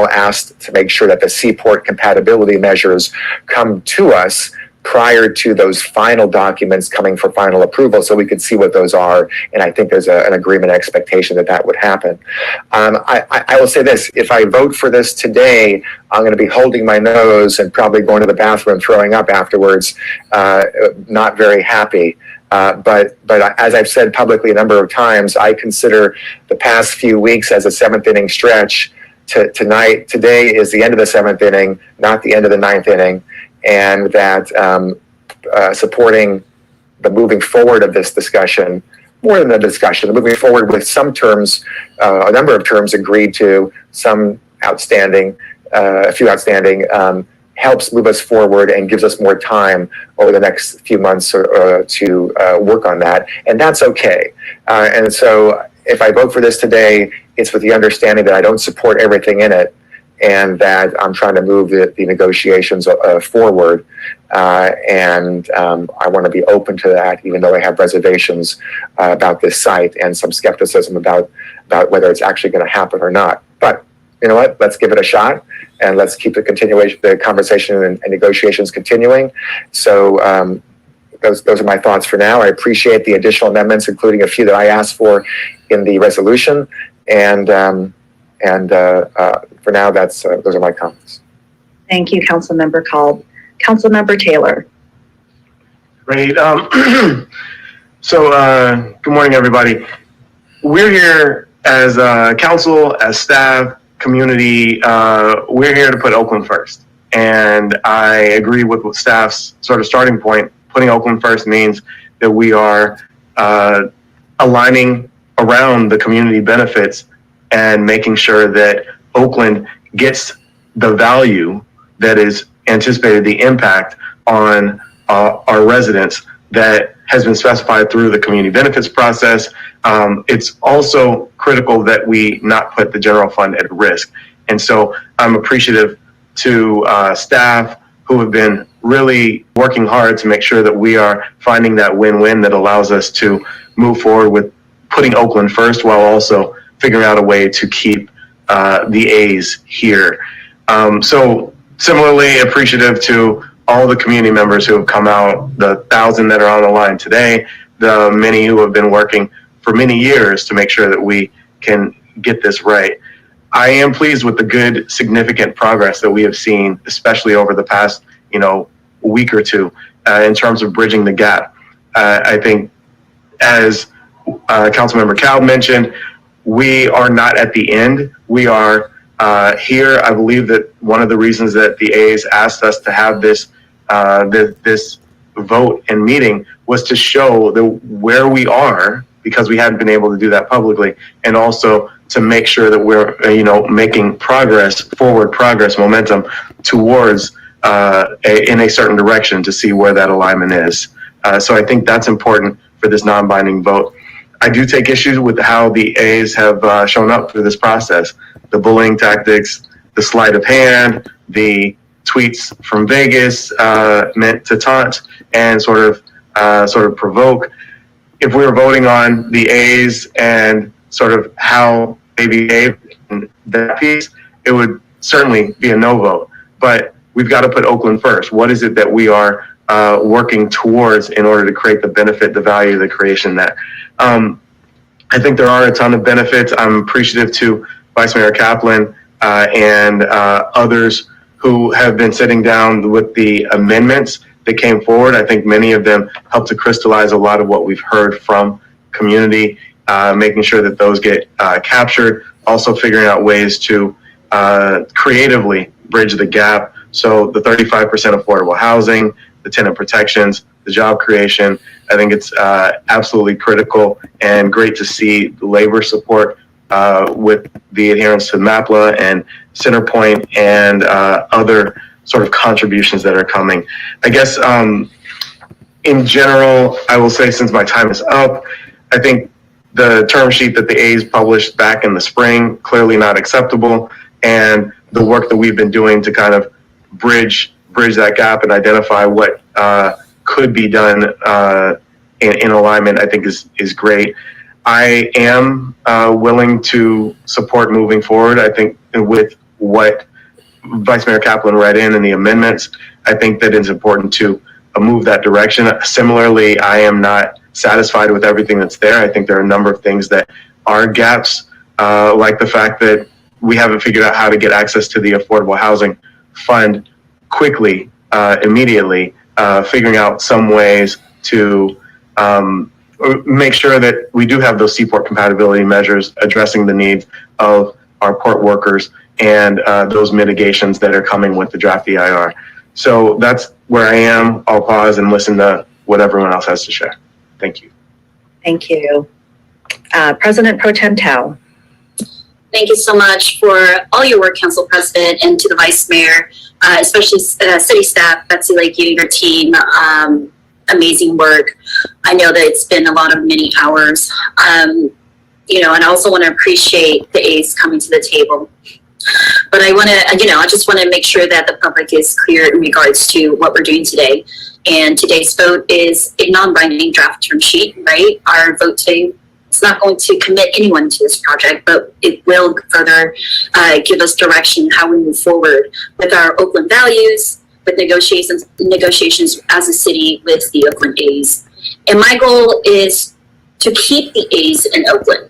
asked to make sure that the seaport compatibility measures come to us prior to those final documents coming for final approval, so we could see what those are. And I think there's an agreement expectation that would happen. I will say this: if I vote for this today, I'm going to be holding my nose and probably going to the bathroom, throwing up afterwards. Not very happy. But as I've said publicly a number of times, I consider the past few weeks as a seventh inning stretch. Today is the end of the seventh inning, not the end of the ninth inning, and that supporting the moving forward of this discussion, more than the discussion, moving forward with some terms, a number of terms agreed to, some outstanding, a few outstanding, helps move us forward and gives us more time over the next few months to work on that. And that's okay. And so if I vote for this today, it's with the understanding that I don't support everything in it and that I'm trying to move the negotiations forward. And I want to be open to that, even though I have reservations about this site and some skepticism about whether it's actually going to happen or not. But you know what? Let's give it a shot, and let's keep the conversation and negotiations continuing. So those are my thoughts for now. I appreciate the additional amendments, including a few that I asked for in the resolution. And for now, those are my comments. Thank you, Councilmember Kalb. Councilmember Taylor. Great. So good morning, everybody. We're here as council, as staff, community. We're here to put Oakland first. And I agree with staff's sort of starting point. Putting Oakland first means that we are aligning around the community benefits and making sure that Oakland gets the value that is anticipated, the impact on our residents that has been specified through the community benefits process. It's also critical that we not put the general fund at risk. And so I'm appreciative to staff who have been really working hard to make sure that we are finding that win-win that allows us to move forward with putting Oakland first while also figuring out a way to keep the A's here. So similarly appreciative to all the community members who have come out, the 1,000 that are on the line today, the many who have been working for many years to make sure that we can get this right. I am pleased with the good, significant progress that we have seen, especially over the past, week or two, in terms of bridging the gap. I think, as Councilmember Kalb mentioned, we are not at the end. We are here. I believe that one of the reasons that the A's asked us to have this this vote and meeting was to show where we are, because we hadn't been able to do that publicly, and also to make sure that we're making forward progress, momentum towards in a certain direction to see where that alignment is. So I think that's important for this non-binding vote. I do take issue with how the A's have shown up through this process. The bullying tactics, the sleight of hand, the tweets from Vegas meant to taunt and sort of provoke. If we were voting on the A's and sort of how they behave in that piece, it would certainly be a no vote. But we've got to put Oakland first. What is it that we are working towards in order to create the benefit, the value, the creation that? I think there are a ton of benefits. I'm appreciative to Vice Mayor Kaplan and others who have been sitting down with the amendments that came forward. I think many of them helped to crystallize a lot of what we've heard from community, making sure that those get captured, also figuring out ways to creatively bridge the gap. So the 35% affordable housing, the tenant protections, the job creation, I think it's absolutely critical and great to see the labor support with the adherence to MAPLA and Centerpoint and other sort of contributions that are coming. I guess in general, I will say, since my time is up, I think the term sheet that the A's published back in the spring, clearly not acceptable. And the work that we've been doing to kind of bridge that gap and identify what could be done in alignment, I think is great. I am willing to support moving forward. I think with what Vice Mayor Kaplan read in the amendments, I think that it's important to move that direction. Similarly, I am not satisfied with everything that's there. I think there are a number of things that are gaps, like the fact that we haven't figured out how to get access to the affordable housing fund quickly, immediately, figuring out some ways to make sure that we do have those seaport compatibility measures addressing the needs of our port workers and those mitigations that are coming with the draft EIR. So that's where I am. I'll pause and listen to what everyone else has to share. Thank you. Thank you. President Pro Tem Tao. Thank you so much for all your work, Council President, and to the Vice Mayor, especially city staff, Betsy Lake, you and your team. Amazing work. I know that it's been a lot of many hours. You know, and I also want to appreciate the A's coming to the table. But I want to, you know, I just want to make sure that the public is clear in regards to what we're doing today. And today's vote is a non-binding draft term sheet, right? Our vote today, it's not going to commit anyone to this project, but it will further give us direction how we move forward with our Oakland values, with negotiations as a city with the Oakland A's. And my goal is to keep the A's in Oakland.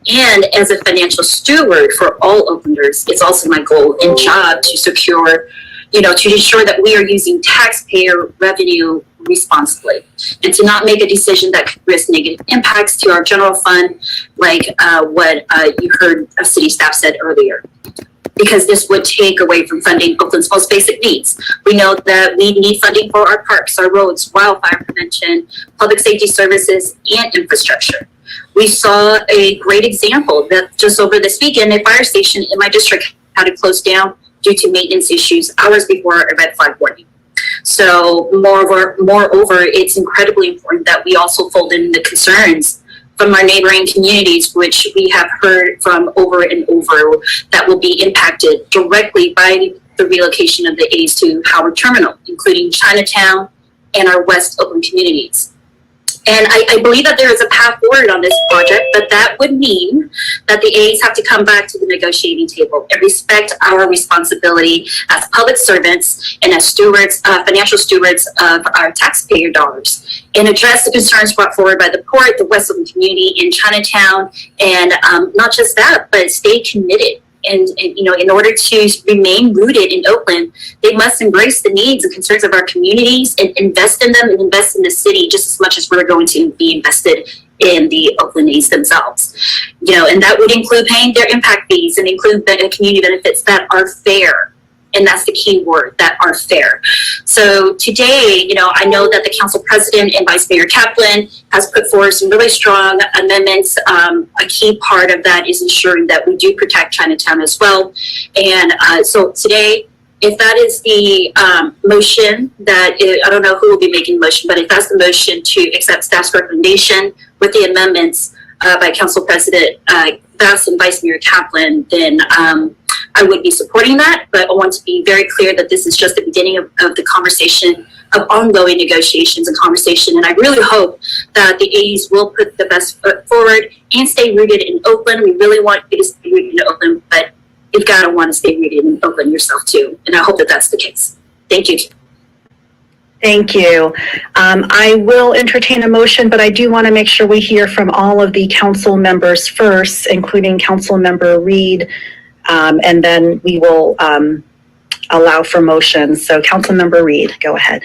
And as a financial steward for all Oaklanders, it's also my goal and job to secure, you know, to ensure that we are using taxpayer revenue responsibly and to not make a decision that could risk negative impacts to our general fund, like what you heard a city staff said earlier. Because this would take away from funding Oakland's most basic needs. We know that we need funding for our parks, our roads, wildfire prevention, public safety services, and infrastructure. We saw a great example that just over this weekend, a fire station in my district had to close down due to maintenance issues hours before a red flag warning. So moreover, it's incredibly important that we also fold in the concerns from our neighboring communities, which we have heard from over and over, that will be impacted directly by the relocation of the A's to Howard Terminal, including Chinatown and our West Oakland communities. And I believe that there is a path forward on this project, but that would mean that the A's have to come back to the negotiating table and respect our responsibility as public servants and as stewards, financial stewards of our taxpayer dollars, and address the concerns brought forward by the port, the West Oakland community in Chinatown, and not just that, but stay committed. And, you know, in order to remain rooted in Oakland, they must embrace the needs and concerns of our communities and invest in them and invest in the city just as much as we're going to be invested in the Oakland A's themselves. You know, and that would include paying their impact fees and include community benefits that are fair. And that's the key word, that are fair. So today, you know, I know that the council president and Vice Mayor Kaplan has put forward some really strong amendments. A key part of that is ensuring that we do protect Chinatown as well. And so today, if that is the motion I don't know who will be making the motion, but if that's the motion to accept staff's recommendation with the amendments by Council President Bass and Vice Mayor Kaplan, then I would be supporting that, but I want to be very clear that this is just the beginning of the conversation, of ongoing negotiations and conversation. And I really hope that the A's will put the best foot forward and stay rooted in Oakland. We really want you to stay rooted in Oakland, but you've got to want to stay rooted in Oakland yourself too. And I hope that that's the case. Thank you. Thank you. I will entertain a motion, but I do want to make sure we hear from all of the council members first, including Council Member Reed, and then we will allow for motions. So Council Member Reed, go ahead.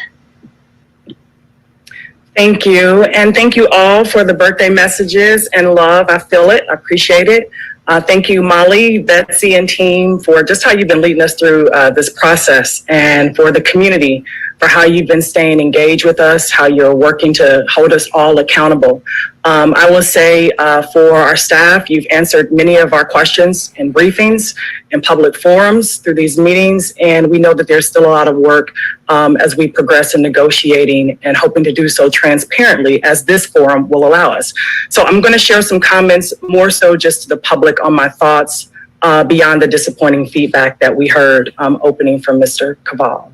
Thank you. And thank you all for the birthday messages and love. I feel it. I appreciate it. Thank you, Molly, Betsy, and team for just how you've been leading us through this process, and for the community for how you've been staying engaged with us, how you're working to hold us all accountable. I will say for our staff, you've answered many of our questions in briefings and public forums through these meetings, and we know that there's still a lot of work as we progress in negotiating and hoping to do so transparently as this forum will allow us. So I'm going to share some comments, more so just to the public, on my thoughts beyond the disappointing feedback that we heard opening from Mr. Caval.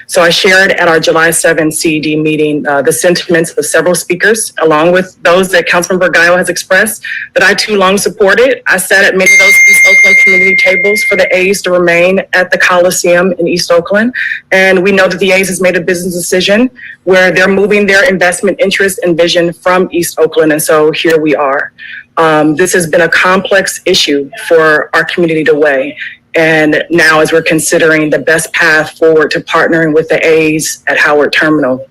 So I shared at our July 7 CED meeting the sentiments of several speakers, along with those that Councilmember Guile has expressed, that I too long supported. I sat at many of those East Oakland community tables for the A's to remain at the Coliseum in East Oakland. And we know that the A's has made a business decision where they're moving their investment interest and vision from East Oakland. And so here we are. This has been a complex issue for our community to weigh. And now as we're considering the best path forward to partnering with the A's at Howard Terminal,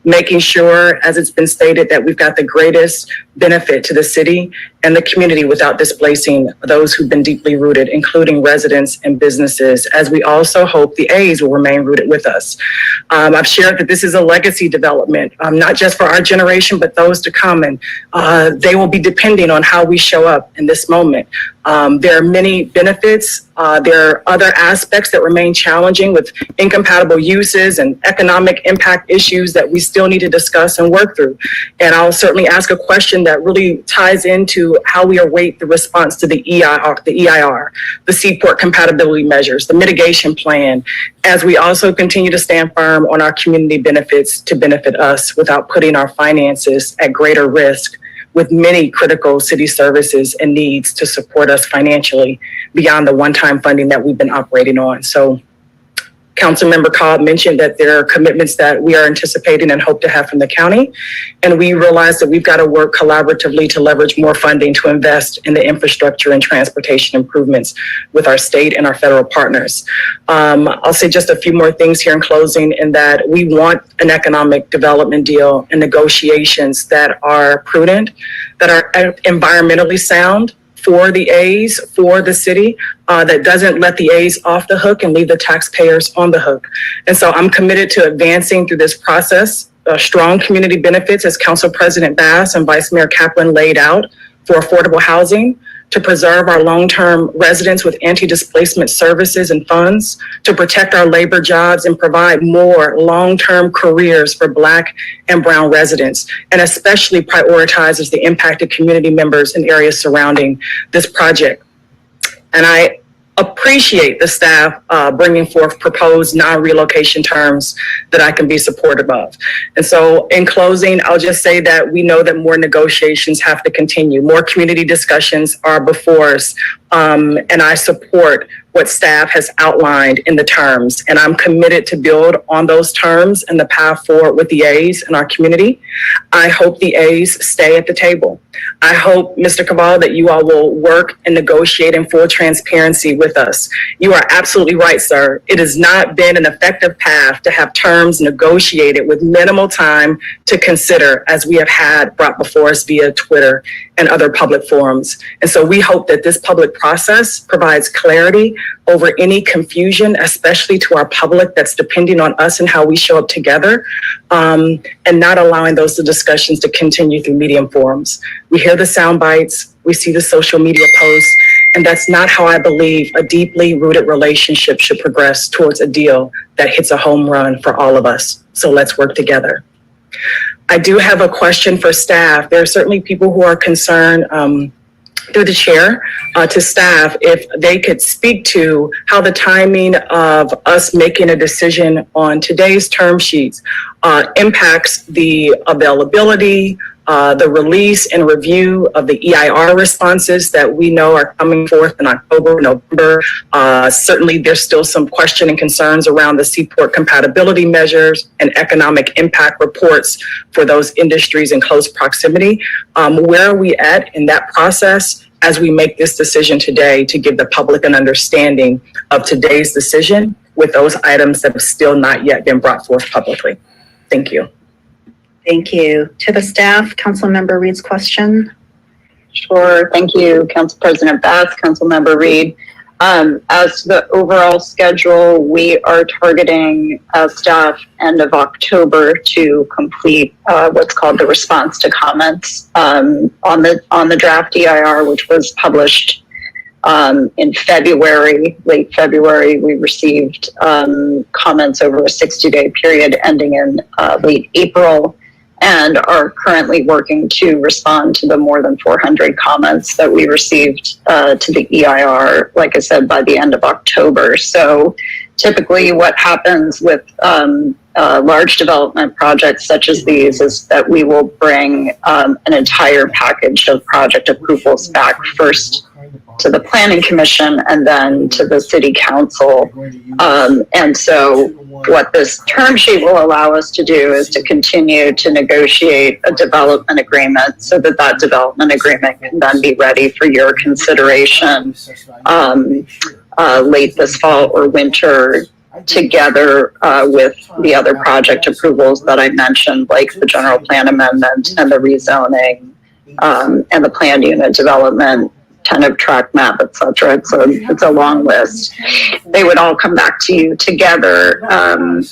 making sure, as it's been stated, that we've got the greatest benefit to the city and the community without displacing those who've been deeply rooted, including residents and businesses, as we also hope the A's will remain rooted with us. I've shared that this is a legacy development, not just for our generation, but those to come. And they will be depending on how we show up in this moment. There are many benefits. There are other aspects that remain challenging with incompatible uses and economic impact issues that we still need to discuss and work through. And I'll certainly ask a question that really ties into how we await the response to the EIR, the Seaport compatibility measures, the mitigation plan, as we also continue to stand firm on our community benefits to benefit us without putting our finances at greater risk, with many critical city services and needs to support us financially beyond the one-time funding that we've been operating on. So Councilmember Cobb mentioned that there are commitments that we are anticipating and hope to have from the county. And we realize that we've got to work collaboratively to leverage more funding to invest in the infrastructure and transportation improvements with our state and our federal partners. I'll say just a few more things here in closing, in that we want an economic development deal and negotiations that are prudent, that are environmentally sound, for the A's, for the city, that doesn't let the A's off the hook and leave the taxpayers on the hook. And so I'm committed to advancing through this process, strong community benefits as Council President Bass and Vice Mayor Kaplan laid out for affordable housing, to preserve our long-term residents with anti-displacement services and funds, to protect our labor jobs and provide more long-term careers for Black and Brown residents, and especially prioritizes the impacted community members in areas surrounding this project. And I appreciate the staff bringing forth proposed non-relocation terms that I can be supportive of. And so in closing, I'll just say that we know that more negotiations have to continue. More community discussions are before us. And I support what staff has outlined in the terms. And I'm committed to build on those terms and the path forward with the A's and our community. I hope the A's stay at the table. I hope, Mr. Caval, that you all will work and negotiate in full transparency with us. You are absolutely right, sir. It has not been an effective path to have terms negotiated with minimal time to consider, as we have had brought before us via Twitter and other public forums. And so we hope that this public process provides clarity over any confusion, especially to our public that's depending on us and how we show up together, and not allowing those discussions to continue through medium forums. We hear the sound bites, we see the social media posts, and that's not how I believe a deeply rooted relationship should progress towards a deal that hits a home run for all of us. So let's work together. I do have a question for staff. There are certainly people who are concerned through the chair to staff, if they could speak to how the timing of us making a decision on today's term sheets impacts the availability, the release and review of the EIR responses that we know are coming forth in October, November. Certainly there's still some question and concerns around the Seaport compatibility measures and economic impact reports for those industries in close proximity. Where are we at in that process as we make this decision today to give the public an understanding of today's decision with those items that have still not yet been brought forth publicly? Thank you. Thank you. To the staff, Councilmember Reed's question. Sure. Thank you, Council President Bass, Councilmember Reed. As to the overall schedule, we are targeting staff end of October to complete what's called the response to comments on the draft EIR, which was published in February, late February. We received comments over a 60-day period ending in late April. and are currently working to respond to the more than 400 comments that we received to the EIR, like I said, by the end of October. So typically what happens with large development projects such as these is that we will bring an entire package of project approvals back first to the Planning Commission and then to the City Council. And so what this term sheet will allow us to do is to continue to negotiate a development agreement so that that development agreement can then be ready for your consideration late this fall or winter, together with the other project approvals that I mentioned, like the general plan amendment and the rezoning and the planned unit development, tentative track map, et cetera. It's a long list. They would all come back to you together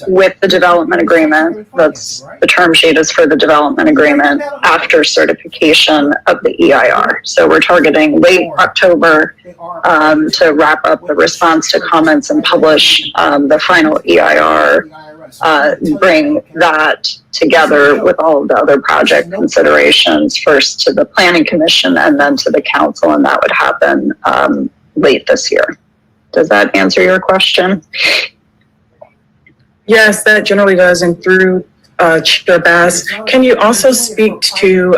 with the development agreement. That's the term sheet is for the development agreement after certification of the EIR. So we're targeting late October to wrap up the response to comments and publish the final EIR. Bring that together with all of the other project considerations, first to the Planning Commission and then to the Council, and that would happen late this year. Does that answer your question? Yes, that generally does. And through Chair Bass, can you also speak to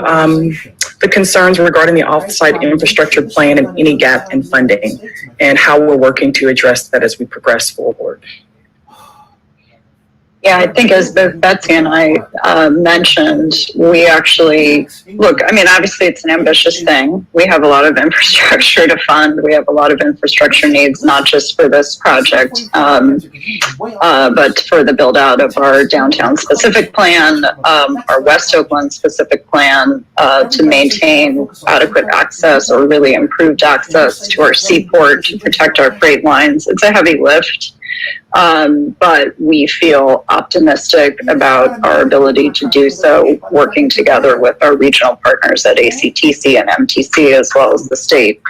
the concerns regarding the off-site infrastructure plan and any gap in funding and how we're working to address that as we progress forward? Yeah, I think as both Betsy and I mentioned, we actually, look, I mean, obviously it's an ambitious thing. We have a lot of infrastructure to fund. We have a lot of infrastructure needs, not just for this project, but for the build out of our downtown specific plan, our West Oakland specific plan to maintain adequate access or really improved access to our seaport to protect our freight lines. It's a heavy lift. But we feel optimistic about our ability to do so, working together with our regional partners at ACTC and MTC, as well as the state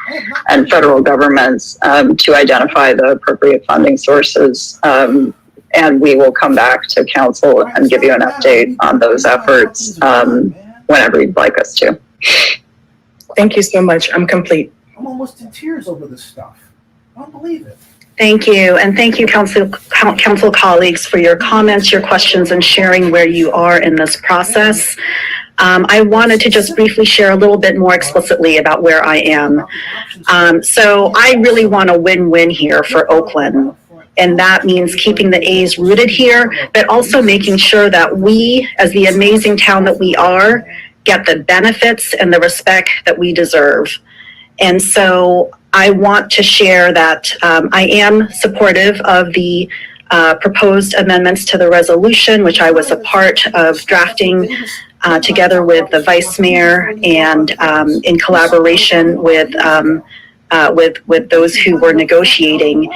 and federal governments, to identify the appropriate funding sources. And we will come back to council and give you an update on those efforts whenever you'd like us to. Thank you so much. I'm complete. I'm almost in tears over this stuff. I don't believe it. Thank you. And thank you, council colleagues, for your comments, your questions, and sharing where you are in this process. I wanted to just briefly share a little bit more explicitly about where I am. So I really want a win-win here for Oakland. And that means keeping the A's rooted here, but also making sure that we, as the amazing town that we are, get the benefits and the respect that we deserve. And so I want to share that I am supportive of the proposed amendments to the resolution, which I was a part of drafting together with the vice mayor and in collaboration with those who were negotiating.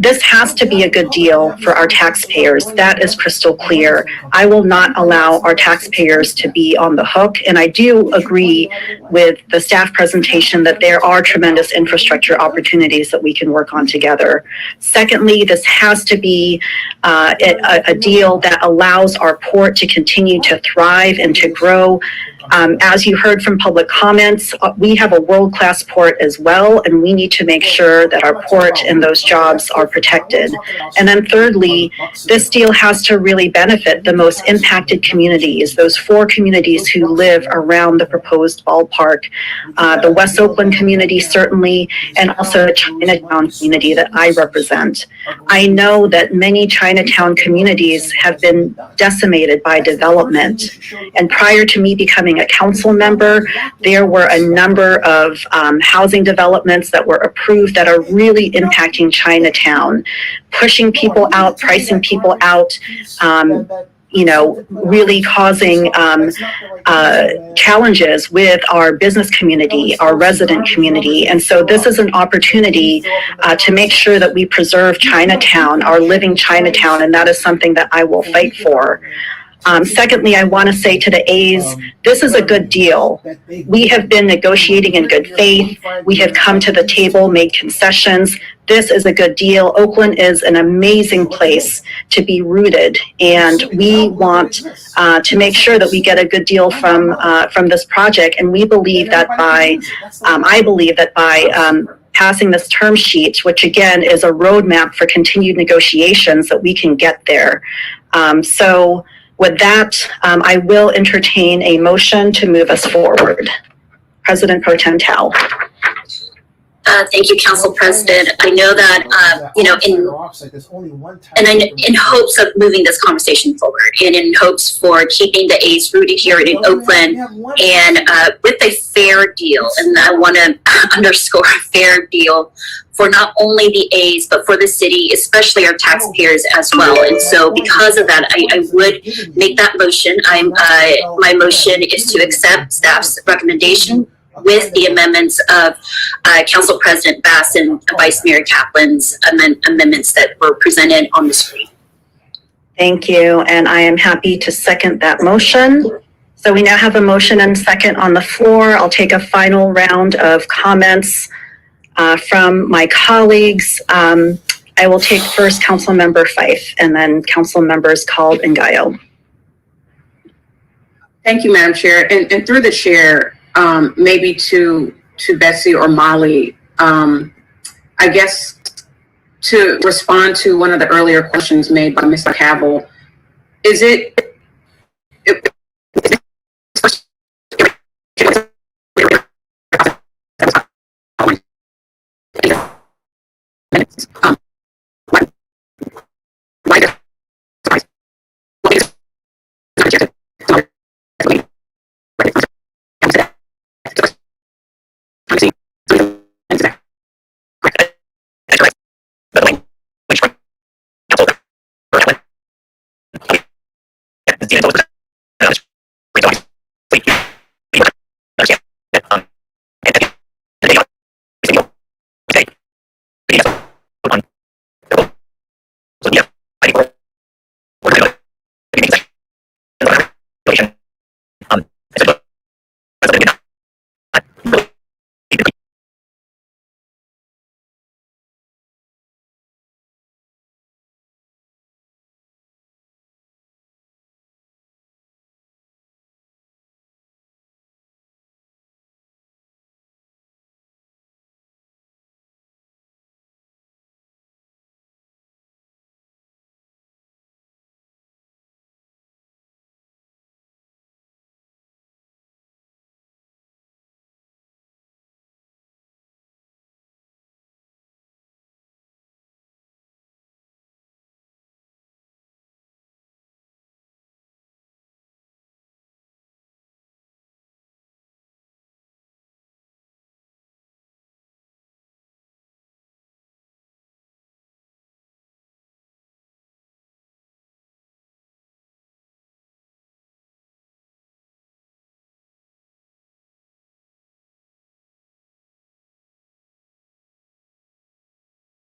This has to be a good deal for our taxpayers. That is crystal clear. I will not allow our taxpayers to be on the hook. And I do agree with the staff presentation that there are tremendous infrastructure opportunities that we can work on together. Secondly, this has to be a deal that allows our port to continue to thrive and to grow. As you heard from public comments, we have a world-class port as well, and we need to make sure that our port and those jobs are protected. And then thirdly, this deal has to really benefit the most impacted communities, those 4 communities who live around the proposed ballpark, the West Oakland community certainly, and also the Chinatown community that I represent. I know that many Chinatown communities have been decimated by development, and prior to me becoming a council member, there were a number of housing developments that were approved that are really impacting Chinatown, pushing people out, pricing people out, really causing challenges with our business community, our resident community. And so this is an opportunity to make sure that we preserve Chinatown, our living Chinatown, and that is something that I will fight for. Secondly, I want to say to the A's, this is a good deal. We have been negotiating in good faith. We have come to the table, made concessions. This is a good deal. Oakland is an amazing place to be rooted, and we want to make sure that we get a good deal from this project. And we believe that I believe that by passing this term sheet, which again is a roadmap for continued negotiations, that we can get there. So with that, I will entertain a motion to move us forward. President Pro Tem Tao. Thank you, Council President. I know that, in hopes of moving this conversation forward and in hopes for keeping the A's rooted here in Oakland and with a fair deal, and I want to underscore a fair deal for not only the A's, but for the city, especially our taxpayers as well. And so because of that, I would make that motion. My motion is to accept staff's recommendation with the amendments of Council President Bass and Vice Mayor Kaplan's amendments that were presented on the screen. Thank you, and I am happy to second that motion. So we now have a motion and second on the floor. I'll take a final round of comments from my colleagues. I will take first Council Member Fife and then Council Members Cald and Gayo. Thank you, Madam Chair. And through the chair, maybe to Betsy or Molly, I guess to respond to one of the earlier questions made by Mr. Cavill, is it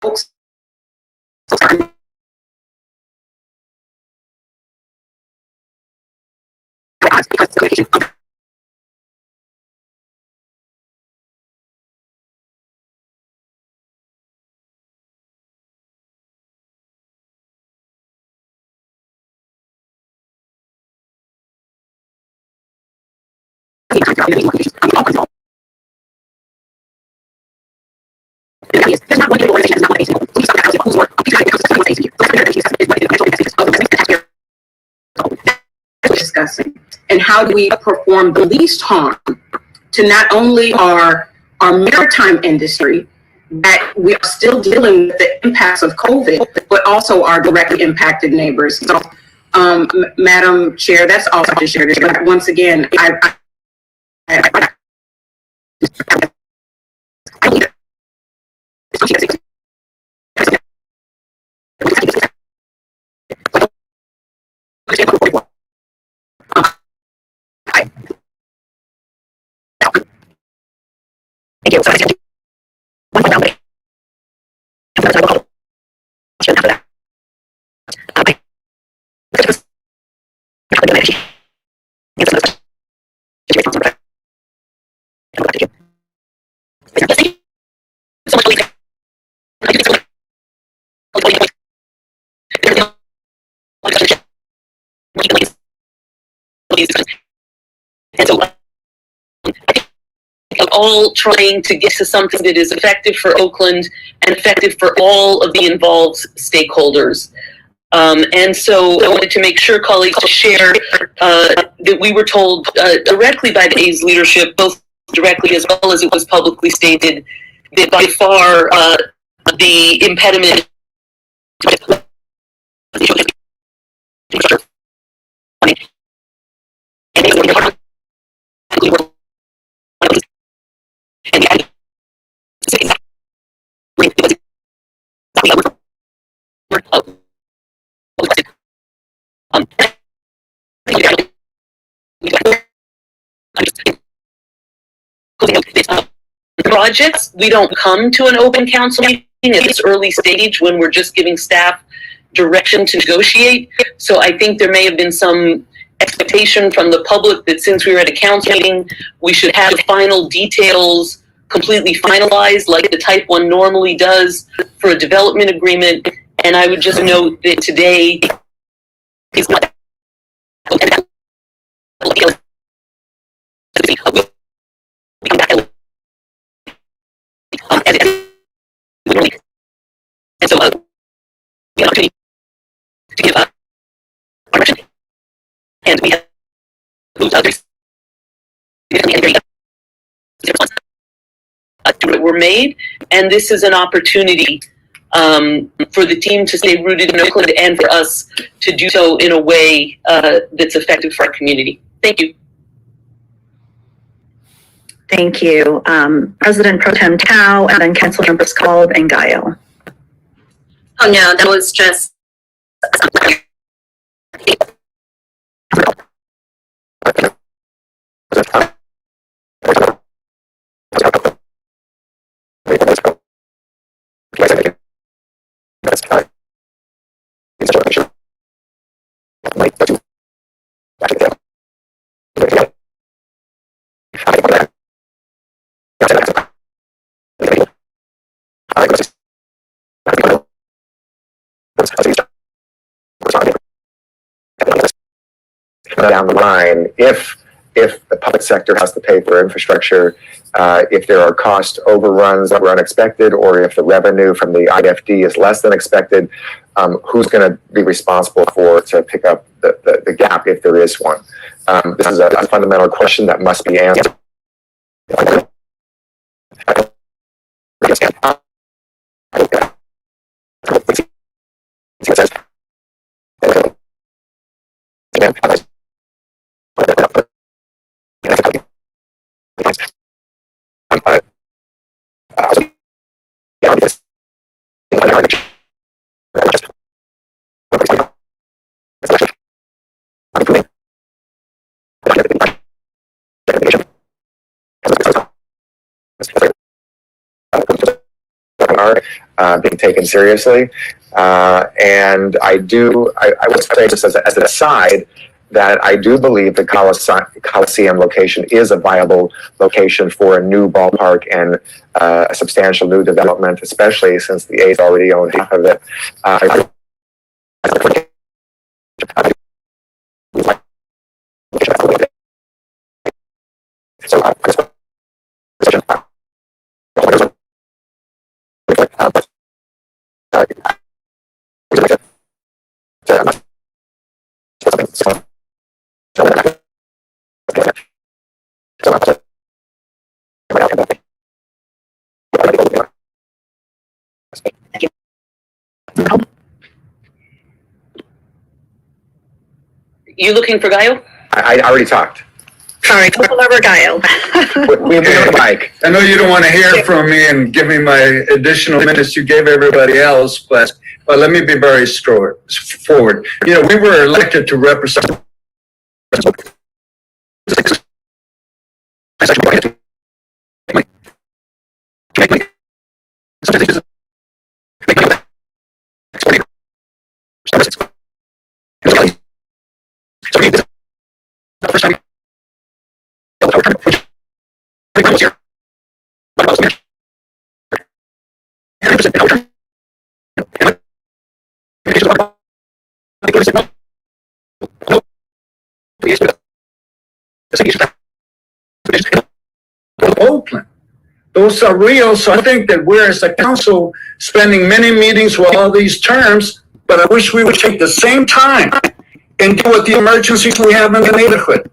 folks discussing, and how do we perform the least harm to not only our maritime industry, that we are still dealing with the impacts of COVID, but also our directly impacted neighbors. So, Madam Chair, that's all I just shared. But once again, And so all trying to get to something that is effective for Oakland and effective for all of the involved stakeholders. And so I wanted to make sure colleagues to share that we were told directly by the A's leadership, both directly as well as it was publicly stated, that by far the impediment projects, we don't come to an open council meeting at this early stage when we're just giving staff direction to negotiate. So I think there may have been some expectation from the public that since we were at a council meeting, we should have final details completely finalized like the type 1 normally does for a development agreement. And I would just note that today is not and so the opportunity to give our direction, and we have moved others were made, and this is an opportunity for the team to stay rooted in Oakland and for us to do so in a way that's effective for our community. Thank you. Thank you. President Pro Tem Tao, and then Council Members Kolb and Gaio. Oh no, that was just. Down the line, if the public sector has to pay for infrastructure, if there are cost overruns that were unexpected, or if the revenue from the IFD is less than expected, who's going to be responsible to pick up the gap if there is one? This is a fundamental question that must be answered. Being taken seriously, and I would say, just as an aside, that I do believe the Coliseum location is a viable location for a new ballpark and a substantial new development, especially since the A's already own half of it. You looking for Gaio? I already talked. Sorry, Councilmember Gaio. We know the mic. I know you don't want to hear from me and give me my additional minutes you gave everybody else, but let me be very straightforward. You know, we were elected to represent. Oakland. Those are real, so I think that we're as a council spending many meetings with all these terms, but I wish we would take the same time and deal with the emergencies we have in the neighborhood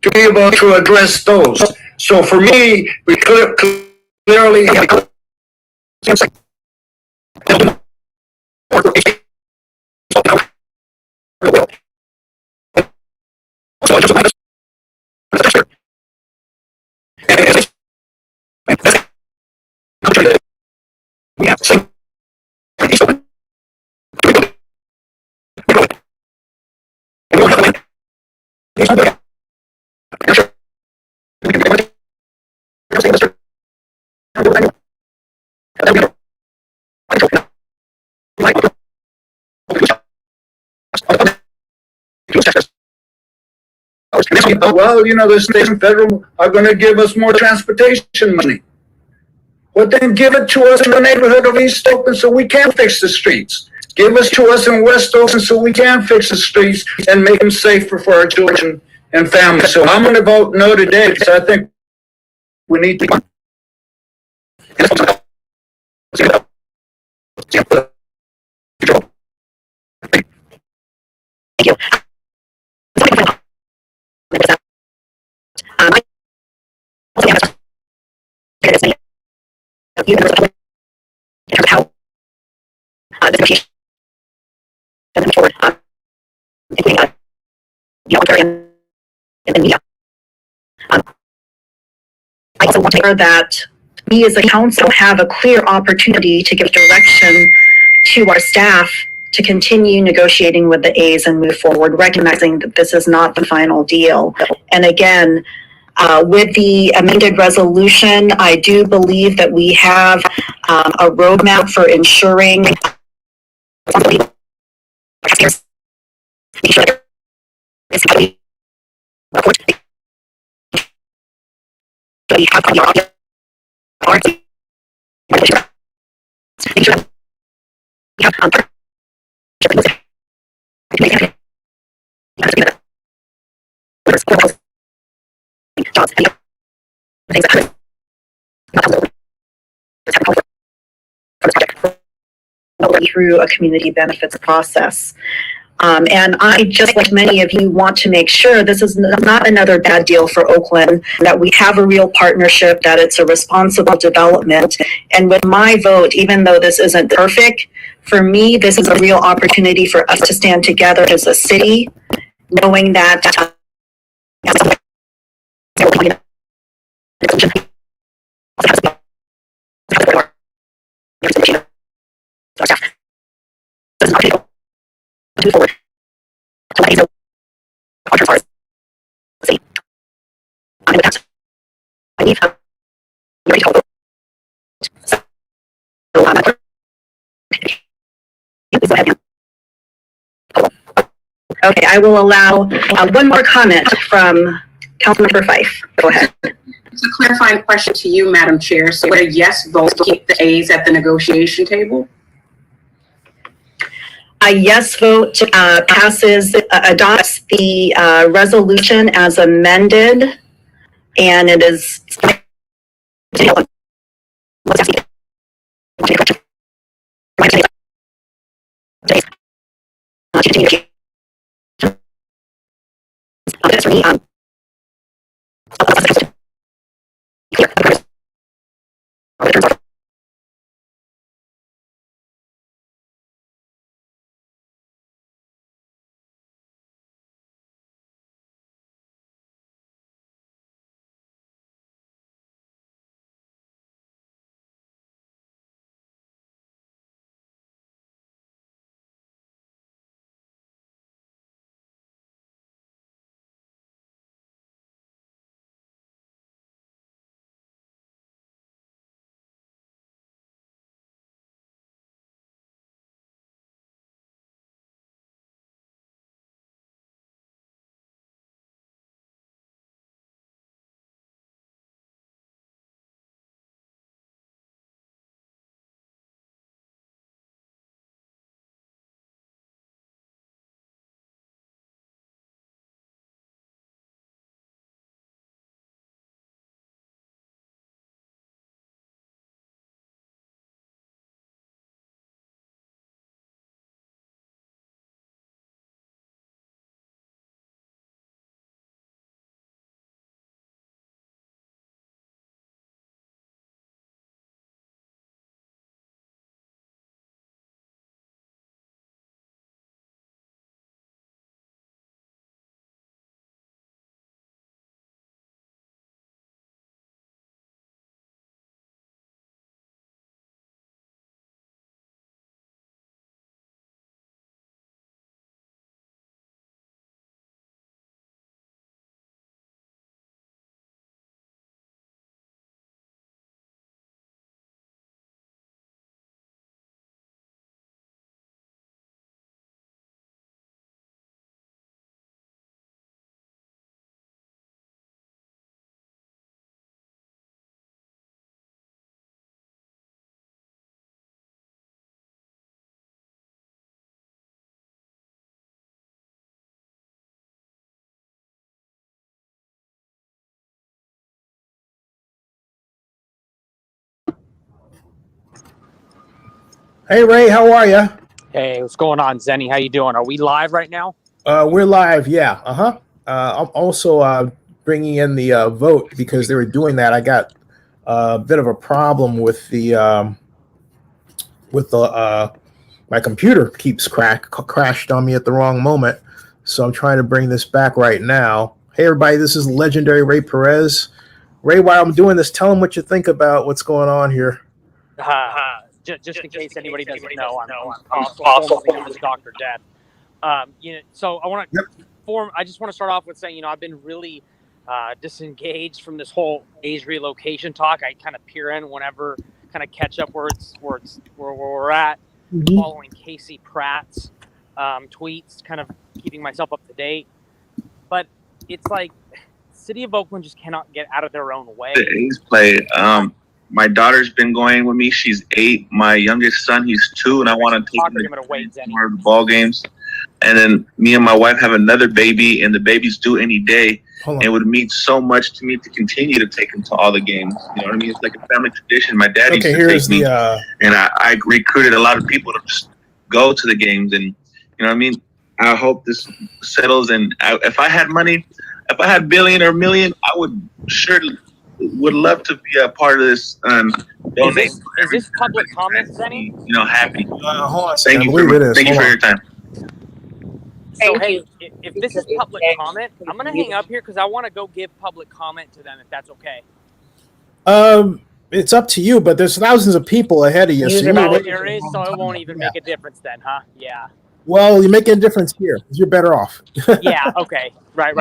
to be able to address those. So for me, we clearly have well, the state and federal are going to give us more transportation money. Well, then give it to us in the neighborhood of East Oakland so we can fix the streets. Give us to us in West Oakland so we can fix the streets and make them safer for our children and families. So I'm going to vote no today because I think we need to. Thank you. How this negotiation moving forward, including and the media. I also want to hear that we as a council have a clear opportunity to give direction to our staff to continue negotiating with the A's and move forward, recognizing that this is not the final deal. And again, with the amended resolution, I do believe that we have a roadmap for ensuring through a community benefits process. And I, just like many of you, want to make sure this is not another bad deal for Oakland, that we have a real partnership, that it's a responsible development. And with my vote, even though this isn't perfect, for me, this is a real opportunity for us to stand together as a city, knowing that forward. Okay, I will allow one more comment from Councilmember Fife. Go ahead. It's a clarifying question to you, Madam Chair. So would a yes vote to keep the A's at the negotiation table? A yes vote adopts the resolution as amended, and it is Hey Ray, how are you? Hey, what's going on, Zenny? How you doing? Are we live right now? We're live, yeah. I'm also bringing in the vote because they were doing that. I got a bit of a problem with the my computer keeps crashed on me at the wrong moment, so I'm trying to bring this back right now. Hey everybody, this is legendary Ray Perez. Ray, while I'm doing this, tell them what you think about what's going on here. Just in case anybody doesn't know, I'm also formerly known as Dr. Death. So I want to I just want to start off with saying, I've been really disengaged from this whole age relocation talk. I kind of peer in whenever, kind of catch up where we're at, following Casey Pratt's tweets, kind of keeping myself up to date. But it's like, City of Oakland just cannot get out of their own way. The A's play. My daughter's been going with me. She's 8. My youngest son, he's 2, and I want to take him to more of the ball games. And then me and my wife have another baby, and the baby's due any day. And it would mean so much to me to continue to take him to all the games. You know what I mean? It's like a family tradition. My dad used to take me, and I recruited a lot of people to just go to the games. And you know what I mean? I hope this settles. And if I had money, if I had $1 billion or $1 million, I would love to be a part of this. Is this public comment, Zenny? Happy. Hold on a Thank second. you for your time. So, hey, if this is public comment, I'm going to hang up here because I want to go give public comment to them, if that's okay. It's up to you, but there's thousands of people ahead of you. So There is, so it won't even make a difference then, huh? Yeah. Well, you're making a difference here. You're better off. Yeah, okay. Right.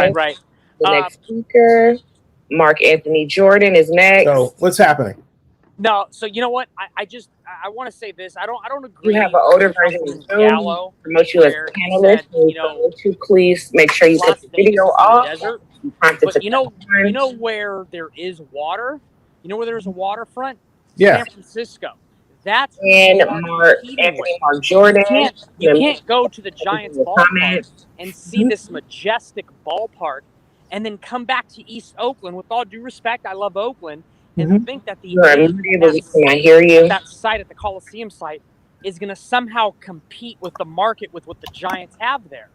The next speaker, Mark Anthony Jordan, is next. So, what's happening? No, so you know what? I want to say this. I don't agree. You have an older version of Zoom. Promote you as a panelist. To please make sure you put the video off. Desert, but you know where there is water? You know where there's a waterfront? Yeah. San Francisco. That's and Mark Jordan. You can't go to the Giants ballpark and see this majestic ballpark and then come back to East Oakland. With all due respect, I love Oakland. And think that that site at the Coliseum site is going to somehow compete with the market with what the Giants have there.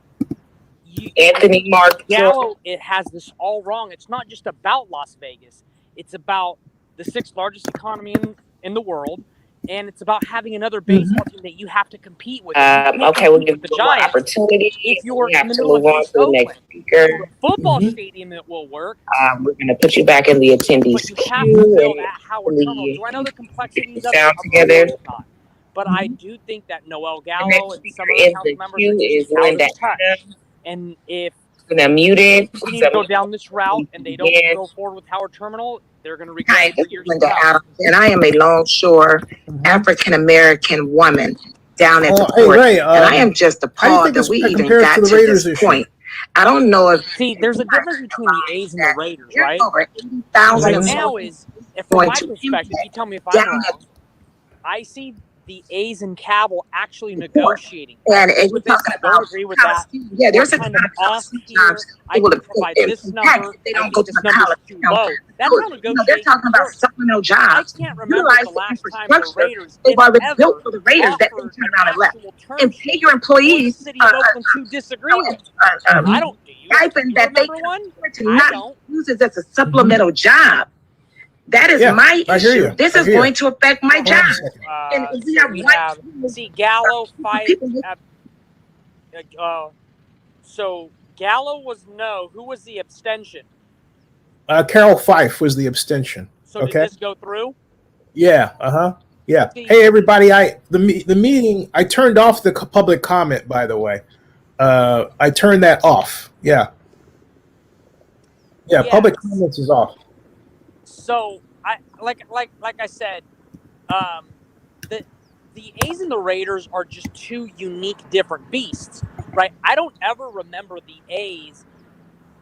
Anthony Mark Gallo, it has this all wrong. It's not just about Las Vegas. It's about the 6th largest economy in the world, and it's about having another baseball team that you have to compete with. Okay, we'll give the Giants opportunity. If you're we have in the to middle move of on East to the Oakland, next speaker. Football stadium, it will work. We're going to put you back in the attendees But you have to build at Howard Terminal. Do I know the complexities of it? together. But I do think that Noel Gallo and some of the council members are just out of touch. And if they're muted, we need to go down this route and they don't go forward with Howard Terminal, they're going to regret it for years to Linda come. Adams, and I am a longshore African American woman down at the hey, port, Ray, and I am just appalled that we even got to this point. I don't know if there's a difference between the A's and the Raiders, right? Over 80,000 Right now is, from my perspective, you tell me if I'm wrong, I see the A's and Cabell actually negotiating. And you're with this, talking I don't about agree with that. yeah, there's a kind kind of of off here. I can provide this number. they I don't go think to this the number's college. too low. That's how negotiating They're talking about works. supplemental jobs. I can't remember the last time the Raiders they've already built for the Raiders that they turn around and left. And pay your employees City of Oakland to disagree with. I don't. Do you? stipend that they one? to not use it as a supplemental job. That is my I hear issue. you. This I is hear you. going to affect my job. And we have see Gallo fight. So Gallo was no. Who was the abstention? Carol Fife was the abstention. So did this go through? Yeah. Yeah. Hey, everybody! The meeting. I turned off the public comment. By the way, I turned that off. Yeah. Public comments is off. So I like I said, the A's and the Raiders are just two unique, different beasts, right? I don't ever remember the A's,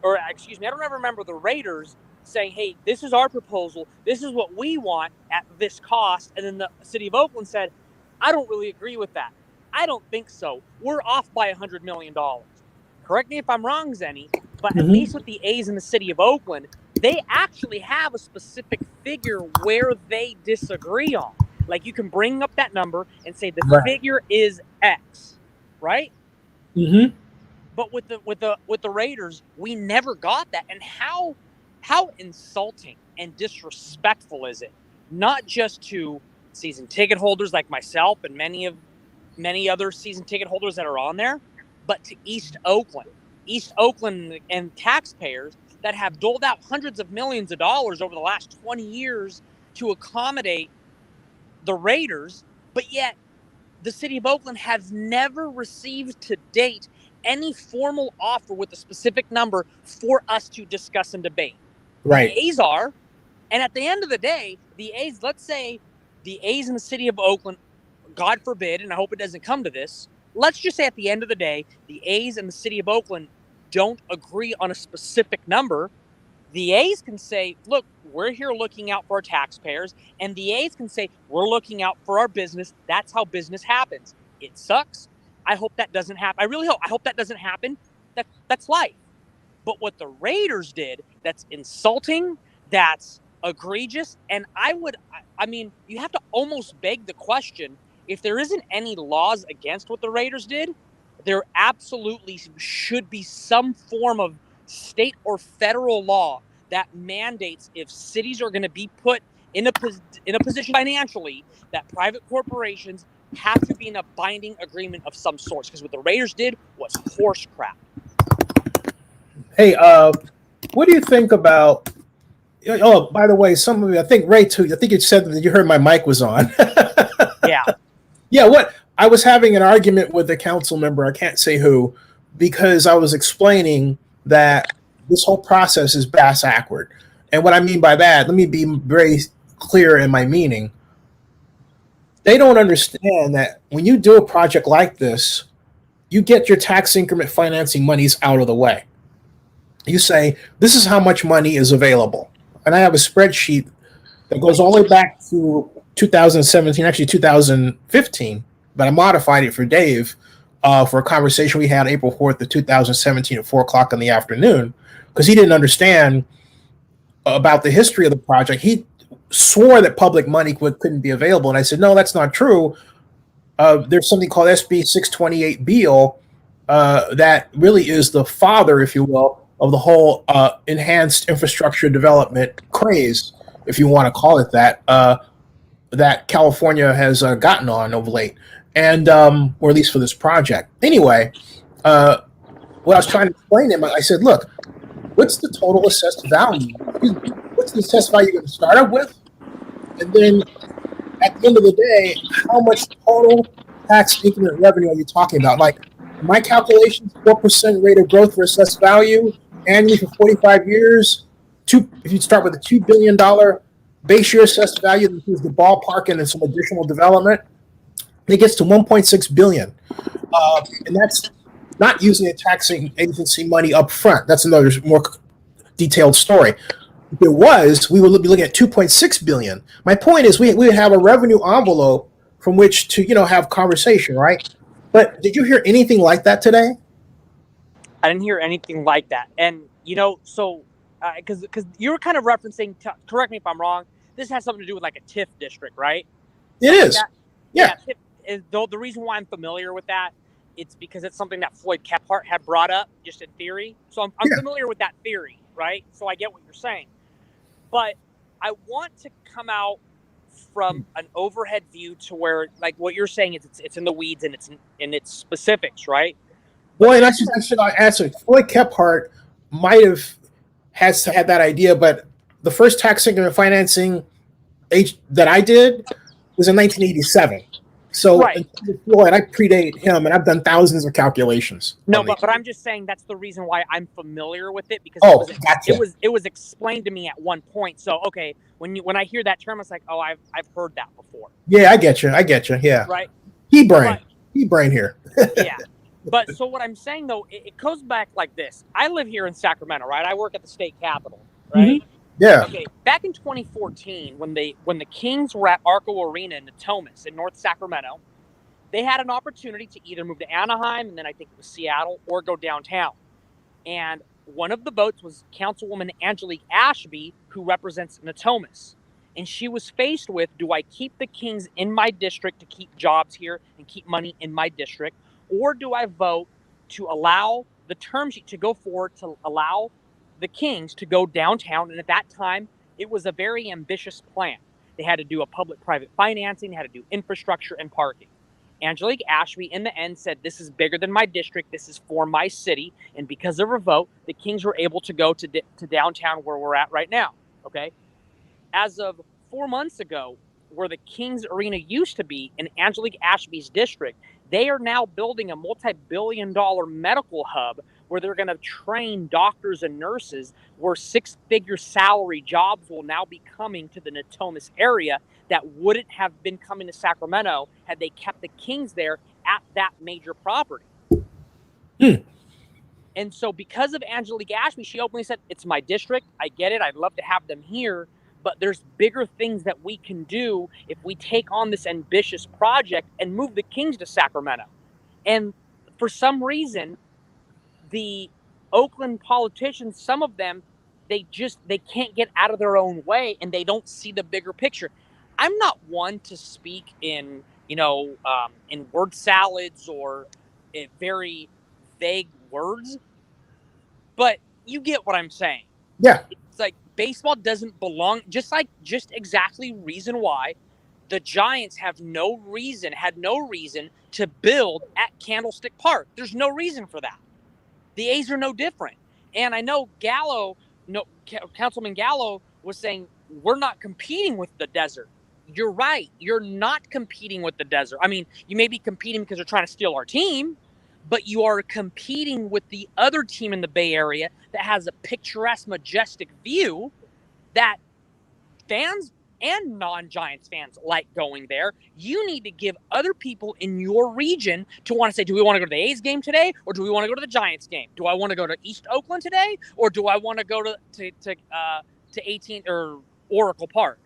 or excuse me, I don't ever remember the Raiders saying, "Hey, this is our proposal. This is what we want at this cost," and then the City of Oakland said, "I don't really agree with that. I don't think so. We're off by $100 million." Correct me if I'm wrong, Zenny, but at least with the A's in the City of Oakland, they actually have a specific figure where they disagree on. Like you can bring up that number and say the Right. figure is X, right? Mm-hmm. But with the Raiders, we never got that. And how insulting and disrespectful is it? Not just to season ticket holders like myself and many other season ticket holders that are on there, but to East Oakland and taxpayers that have doled out hundreds of millions of dollars over the last 20 years to accommodate the Raiders, but yet the city of Oakland has never received to date any formal offer with a specific number for us to discuss and debate. Right. The A's are, and at the end of the day, the A's, let's say the A's in the city of Oakland, God forbid, and I hope it doesn't come to this, let's just say at the end of the day, the A's and the city of Oakland don't agree on a specific number. The A's can say, look, we're here looking out for our taxpayers, and the A's can say, we're looking out for our business. That's how business happens. It sucks. I hope that doesn't happen. I really hope. I hope that doesn't happen. That's life. But what the Raiders did, that's insulting, that's egregious, and I mean, you have to almost beg the question, if there isn't any laws against what the Raiders did, there absolutely should be some form of state or federal law that mandates if cities are going to be put in a position financially that private corporations have to be in a binding agreement of some sort. Because what the Raiders did was horse crap. Hey, what do you think about? Oh, by the way, some of you, I think Ray too. I think you said that you heard my mic was on. Yeah. Yeah. What I was having an argument with a council member. I can't say who, because I was explaining that this whole process is bass-backward. And what I mean by that, let me be very clear in my meaning. They don't understand that when you do a project like this, you get your tax increment financing monies out of the way. You say, this is how much money is available. And I have a spreadsheet that goes all the way back to 2017, actually 2015, but I modified it for Dave for a conversation we had April 4th of 2017 at 4 o'clock in the afternoon, because he didn't understand about the history of the project. He swore that public money couldn't be available. And I said, no, that's not true. There's something called SB 628 Beal that really is the father, if you will, of the whole enhanced infrastructure development craze, if you want to call it that, that California has gotten on of late, and or at least for this project. Anyway, what I was trying to explain to him, I said, look, what's the total assessed value? What's the assessed value you're going to start up with? And then at the end of the day, how much total tax increment revenue are you talking about? Like, my calculations, 4% rate of growth for assessed value annually for 45 years. If you start with a $2 billion base year assessed value, that includes the ballpark and then some additional development, it gets to $1.6 billion. And that's not using a taxing agency money up front. That's another more detailed story. If it was, we would be looking at $2.6 billion. My point is we would have a revenue envelope from which to, have conversation, right? But did you hear anything like that today? I didn't hear anything like that. And, so because you were kind of referencing, correct me if I'm wrong, this has something to do with like a TIF district, right? It is. Like yeah. TIF is, though the reason why I'm familiar with that, it's because it's something that Floyd Kephart had brought up just in theory. So I'm familiar with that theory, right? So I get what you're saying. But I want to come out from an overhead view to where, like what you're saying is it's in the weeds and it's in its specifics, right? Well, and I should answer. Floyd Kephart might have had that idea, but the first tax increment financing that I did was in 1987. So right. Floyd, I predate him, and I've done thousands of calculations. No, but I'm just saying that's the reason why I'm familiar with it, because gotcha. it was explained to me at one point. So okay, when I hear that term, it's like, oh, I've heard that before. Yeah, I get you. Yeah. Right. He brain here. Yeah. But so what I'm saying though, it goes back like this. I live here in Sacramento, right? I work at the state capitol, right? Mm-hmm. Yeah. Okay. Back in 2014, when the Kings were at Arco Arena in Natomas in North Sacramento, they had an opportunity to either move to Anaheim, and then I think it was Seattle, or go downtown. And one of the votes was Councilwoman Angelique Ashby, who represents Natomas. And she was faced with, do I keep the Kings in my district to keep jobs here and keep money in my district? Or do I vote to allow the term sheet to go forward to allow the Kings to go downtown? And at that time, it was a very ambitious plan. They had to do a public-private financing, they had to do infrastructure and parking. Angelique Ashby, in the end, said, this is bigger than my district, this is for my city. And because of her vote, the Kings were able to go to downtown where we're at right now, okay? As of 4 months ago, where the Kings Arena used to be in Angelique Ashby's district, they are now building a multi-billion-dollar medical hub where they're going to train doctors and nurses, where six-figure salary jobs will now be coming to the Natomas area that wouldn't have been coming to Sacramento had they kept the Kings there at that major property. And so because of Angelique Ashby, she openly said, it's my district, I get it, I'd love to have them here, but there's bigger things that we can do if we take on this ambitious project and move the Kings to Sacramento. And for some reason, the Oakland politicians, some of them, they can't get out of their own way, and they don't see the bigger picture. I'm not one to speak in, in word salads or in very vague words, but you get what I'm saying. Yeah. It's like baseball doesn't belong, just exactly reason why the Giants had no reason to build at Candlestick Park. There's no reason for that. The A's are no different. And I know Councilman Gallo was saying, we're not competing with the desert. You're right. You're not competing with the desert. I mean, you may be competing because they're trying to steal our team, but you are competing with the other team in the Bay Area that has a picturesque, majestic view that fans and non-Giants fans like going there. You need to give other people in your region to want to say, do we want to go to the A's game today, or do we want to go to the Giants game? Do I want to go to East Oakland today, or do I want to go to 18 or Oracle Park?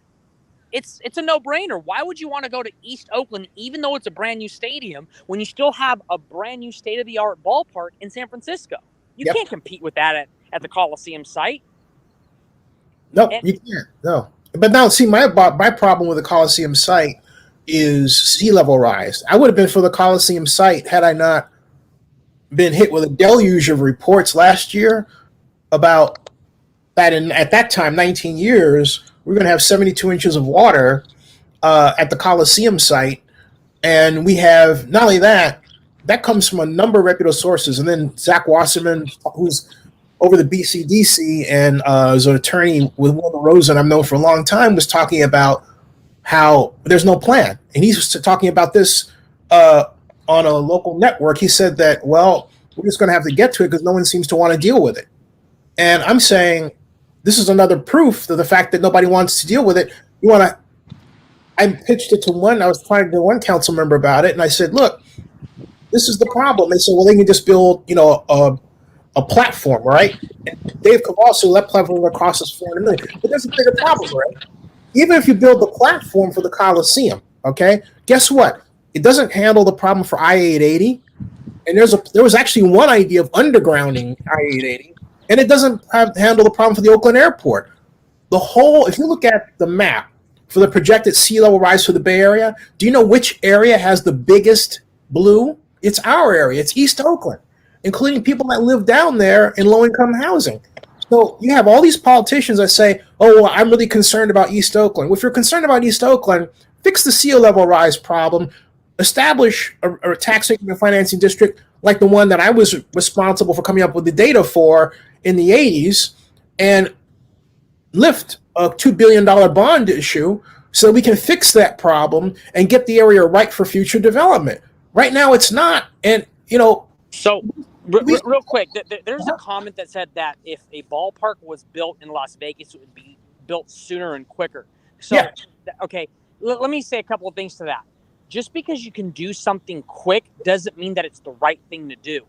It's a no-brainer. Why would you want to go to East Oakland, even though it's a brand new stadium, when you still have a brand new state-of-the-art ballpark in San Francisco? You can't compete with that at the Coliseum site. No, you can't. No. But now, see, my problem with the Coliseum site is sea level rise. I would have been for the Coliseum site had I not been hit with a deluge of reports last year about that at that time, 19 years, we're going to have 72 inches of water at the Coliseum site. And we have, not only that comes from a number of reputable sources. And then Zach Wasserman, who's over the BCDC and is an attorney with Wilma Rosen, I've known for a long time, was talking about how there's no plan. And he's talking about this on a local network. He said that, well, we're just going to have to get to it because no one seems to want to deal with it. And I'm saying this is another proof of the fact that nobody wants to deal with it. I pitched it to I was talking to one council member about it, and I said, look, this is the problem. They said, well, they can just build, a platform, right? And Dave Cavasso, that platform will cost us $400 million. But there's a bigger problem, right? Even if you build the platform for the Coliseum, okay, guess what? It doesn't handle the problem for I-880. And there was actually one idea of undergrounding I-880, and it doesn't handle the problem for the Oakland airport. If you look at the map for the projected sea level rise for the Bay Area, do you know which area has the biggest blue? It's our area. It's East Oakland, including people that live down there in low-income housing. So you have all these politicians that say, oh, well, I'm really concerned about East Oakland. Well, if you're concerned about East Oakland, fix the sea level rise problem, establish a tax increment financing district like the one that I was responsible for coming up with the data for in the 80s, and lift a $2 billion bond issue so we can fix that problem and get the area right for future development. Right now, it's not. And, So, real quick, there's a comment that said that if a ballpark was built in Las Vegas, it would be built sooner and quicker. So, okay, let me say a couple of things to that. Just because you can do something quick doesn't mean that it's the right thing to do.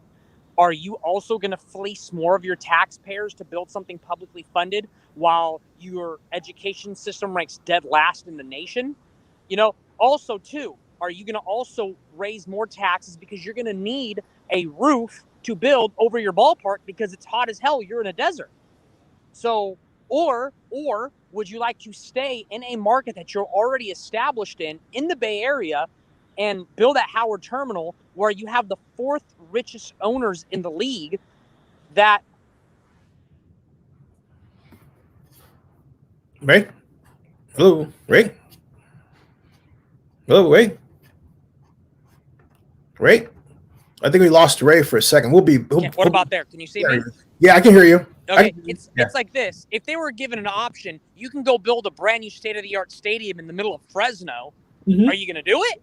Are you also going to fleece more of your taxpayers to build something publicly funded while your education system ranks dead last in the nation? Also, too, are you going to also raise more taxes because you're going to need a roof to build over your ballpark because it's hot as hell, you're in a desert? So, or would you like to stay in a market that you're already established in the Bay Area, and build at Howard Terminal, where you have the 4th richest owners in the league that... Ray? Hello, Ray? Hello, Ray? Ray? I think we lost Ray for a second. What about there? Can you see me? Yeah, I can hear you. Okay, it's like this. If they were given an option, you can go build a brand new state-of-the-art stadium in the middle of Fresno. Mhm. Are you going to do it?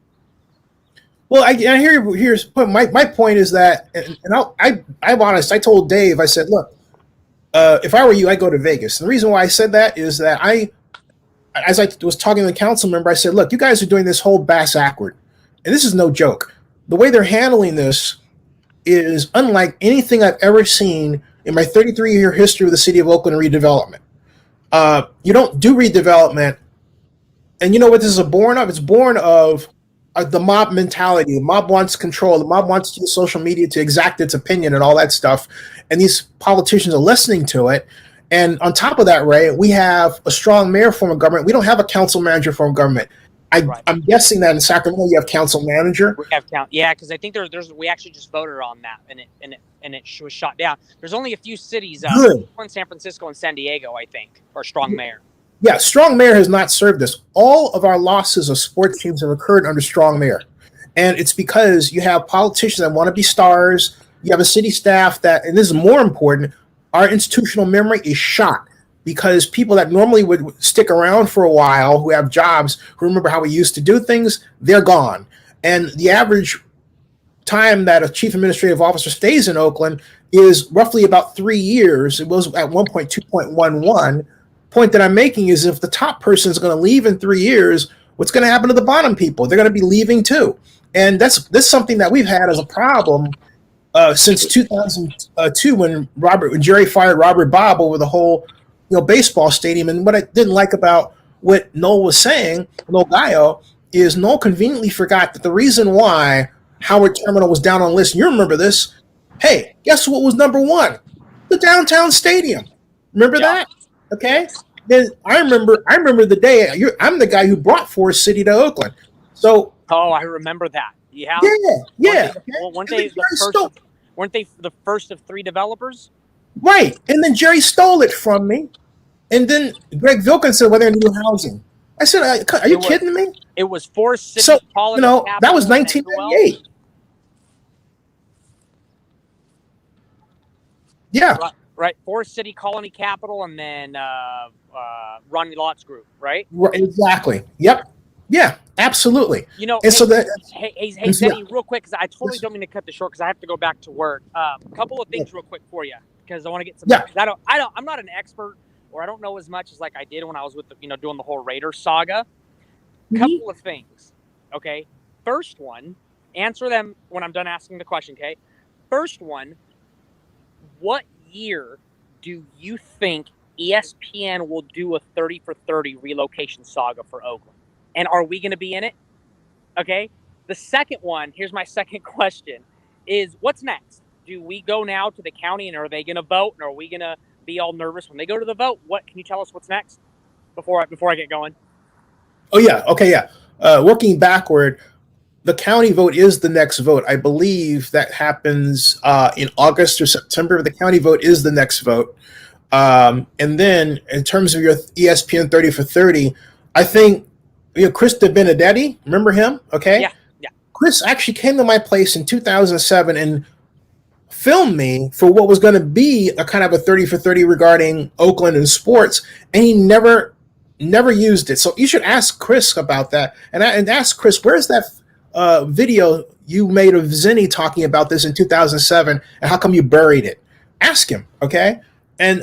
Well, I hear here's my point is that, and I'm honest. I told Dave, I said, look, if I were you, I'd go to Vegas. And the reason why I said that is that as I was talking to the council member, I said, look, you guys are doing this whole bass backward, and this is no joke. The way they're handling this is unlike anything I've ever seen in my 33-year history of the city of Oakland redevelopment. You don't do redevelopment, and you know what this is born of? It's born of the mob mentality. The mob wants control. The mob wants to use social media to exact its opinion and all that stuff. And these politicians are listening to it. And on top of that, Ray, we have a strong mayor form of government. We don't have a council manager form of government. I'm guessing that in Sacramento you have council manager. We have because I think we actually just voted on that, and it was shot down. There's only a few cities, one San Francisco and San Diego, I think, are strong mayor. Yeah, strong mayor has not served us. All of our losses of sports teams have occurred under strong mayor. And it's because you have politicians that want to be stars. You have a city staff that, and this is more important, our institutional memory is shot because people that normally would stick around for a while, who have jobs, who remember how we used to do things, they're gone. And the average time that a chief administrative officer stays in Oakland is roughly about 3 years. It was at 2.11. Point that I'm making is if the top person is going to leave in 3 years, what's going to happen to the bottom people? They're going to be leaving too. And that's something that we've had as a problem since 2002 when Jerry fired Robert Bob over the whole baseball stadium. And what I didn't like about what Noel was saying, Noel Gallo, is Noel conveniently forgot that the reason why Howard Terminal was down on the list, and you remember this, hey, guess what was number one? The downtown stadium. Remember that? Okay. Then I remember the day I'm the guy who brought Forest City to Oakland. So I remember that. Yeah. Yeah. Weren't they the first of 3 developers? Right. And then Jerry stole it from me. And then Greg Vilkin said, well, they're new housing. I said, are you kidding me? It was Forest City. So, that was 1998. Yeah. Right, Forest City Colony Capital, and then Ronnie Lott's group, right? Exactly. Yep. Yeah. Absolutely. And so hey, Denny, real quick, because I totally don't mean to cut this short, because I have to go back to work. A couple of things real quick for you, because I want to get some. Yeah. I'm not an expert, or I don't know as much as like I did when I was with doing the whole Raiders saga. Couple of things. Okay. First one, answer them when I'm done asking the question. Okay. First one, what year do you think ESPN will do a 30 for 30 relocation saga for Oakland? And are we going to be in it? Okay. The second one, here's my second question, is what's next? Do we go now to the county and are they going to vote? And are we going to be all nervous when they go to the vote? What can you tell us what's next before I get going? Oh, yeah. Okay. Yeah. Working backward, the county vote is the next vote. I believe that happens in August or September. The county vote is the next vote. And then in terms of your ESPN 30 for 30, I think Chris DeBenedetti, remember him? Okay. Yeah. Chris actually came to my place in 2007 and filmed me for what was going to be a kind of a 30 for 30 regarding Oakland and sports. And he never used it. So you should ask Chris about that and ask Chris, where's that video you made of Zinni talking about this in 2007 and how come you buried it? Ask him, okay? And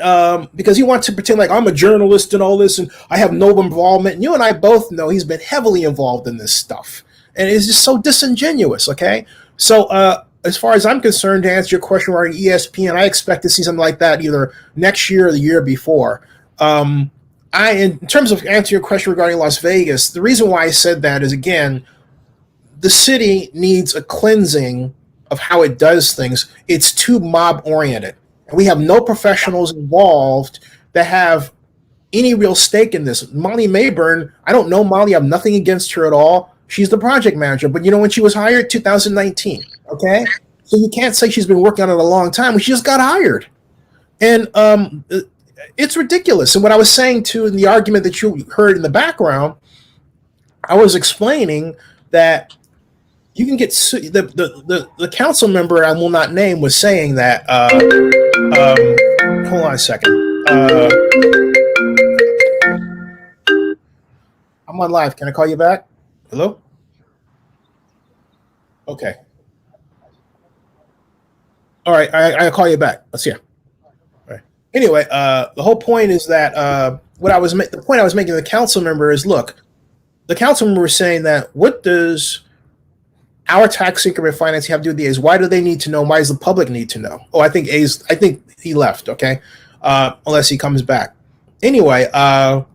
because he wants to pretend like I'm a journalist and all this and I have no involvement. And you and I both know he's been heavily involved in this stuff. And it's just so disingenuous, okay? So as far as I'm concerned, to answer your question regarding ESPN, I expect to see something like that either next year or the year before. In terms of answering your question regarding Las Vegas, the reason why I said that is, again, the city needs a cleansing of how it does things. It's too mob-oriented. And we have no professionals involved that have any real stake in this. Molly Mayburn, I don't know Molly. I have nothing against her at all. She's the project manager, but you know when she was hired, 2019. Okay, so you can't say she's been working on it a long time. She just got hired, and it's ridiculous. And what I was saying too in the argument that you heard in the background, I was explaining that you can get the council member I will not name was saying that. Hold on a second. I'm on live. Can I call you back? Hello? Okay. All right. I'll call you back. Let's see. All right. Anyway, the whole point is that the point I was making to the council member is, look, the council member was saying that what does our tax increment financing have to do with the A's? Why do they need to know? Why does the public need to know? Oh, I think he left. Okay. Unless he comes back. Anyway, the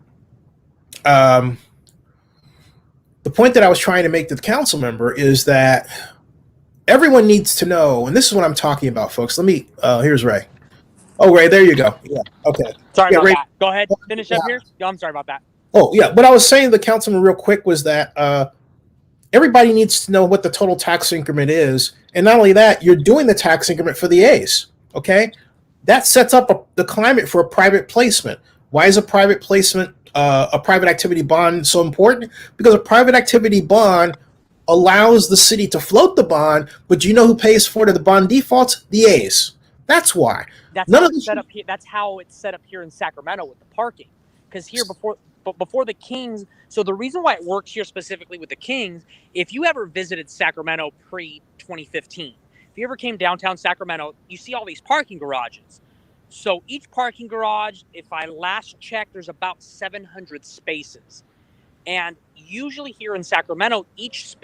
point that I was trying to make to the council member is that everyone needs to know, and this is what I'm talking about, folks. Here's Ray. Oh, Ray, there you go. Yeah, okay. Sorry about Ray, that. Go ahead. Finish up here. Yeah, I'm sorry about that. Oh, yeah. What I was saying to the councilman real quick was that everybody needs to know what the total tax increment is. And not only that, you're doing the tax increment for the A's, okay? That sets up the climate for a private placement. Why is a private placement, a private activity bond so important? Because a private activity bond allows the city to float the bond, but do you know who pays for it if the bond defaults? The A's. That's why. That's how it's set up here in Sacramento with the parking. Because here before the Kings, so the reason why it works here specifically with the Kings, if you ever visited Sacramento pre-2015, if you ever came downtown Sacramento, you see all these parking garages. So each parking garage, if I last checked, there's about 700 spaces. And usually here in Sacramento, each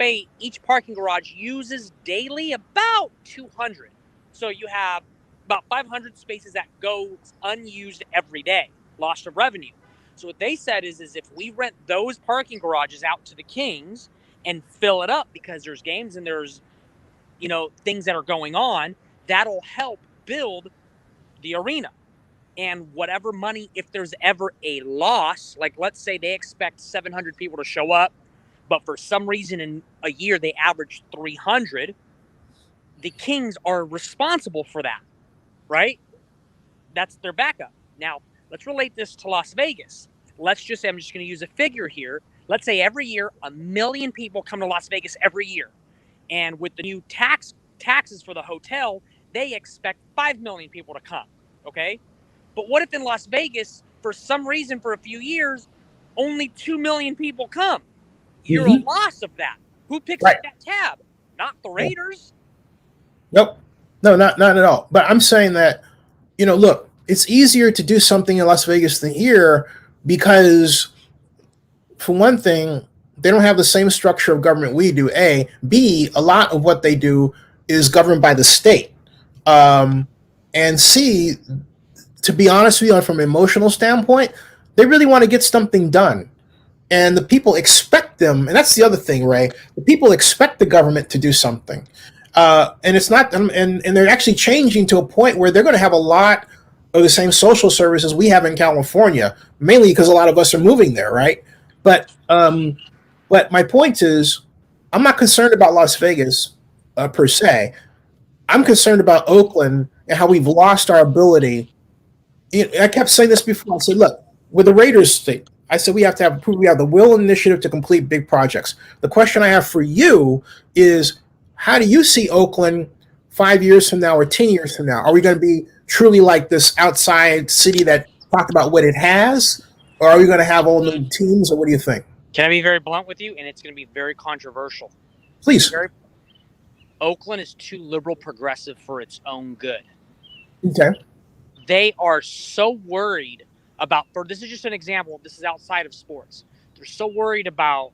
parking garage uses daily about 200. So you have about 500 spaces that go unused every day, loss of revenue. So what they said is if we rent those parking garages out to the Kings and fill it up because there's games and there's, things that are going on, that'll help build the arena. And whatever money, if there's ever a loss, like let's say they expect 700 people to show up, but for some reason in a year they average 300, the Kings are responsible for that, right? That's their backup. Now, let's relate this to Las Vegas. Let's just say, I'm just going to use a figure here. Let's say every year, 1 million people come to Las Vegas every year. And with the new taxes for the hotel, they expect 5 million people to come, okay? But what if in Las Vegas, for some reason, for a few years, only 2 million people come? You're a loss of that. Who picks up that tab? Not the Raiders. Nope. No, not at all. But I'm saying that, look, it's easier to do something in Las Vegas than here because, for one thing, they don't have the same structure of government we do, A. B, a lot of what they do is governed by the state. And C, to be honest with you, from an emotional standpoint, they really want to get something done. And the people expect them, and that's the other thing, Ray, the people expect the government to do something. And it's not, and they're actually changing to a point where they're going to have a lot of the same social services we have in California, mainly because a lot of us are moving there, right? But my point is, I'm not concerned about Las Vegas per se. I'm concerned about Oakland and how we've lost our ability. I kept saying this before. I said, look, with the Raiders state, I said we have the will and initiative to complete big projects. The question I have for you is, how do you see Oakland 5 years from now or 10 years from now? Are we going to be truly like this outside city that talked about what it has? Or are we going to have all new teams, or what do you think? Can I be very blunt with you? And it's going to be very controversial. Please. Oakland is too liberal progressive for its own good. Okay. They are so worried about, this is just an example, this is outside of sports. They're so worried about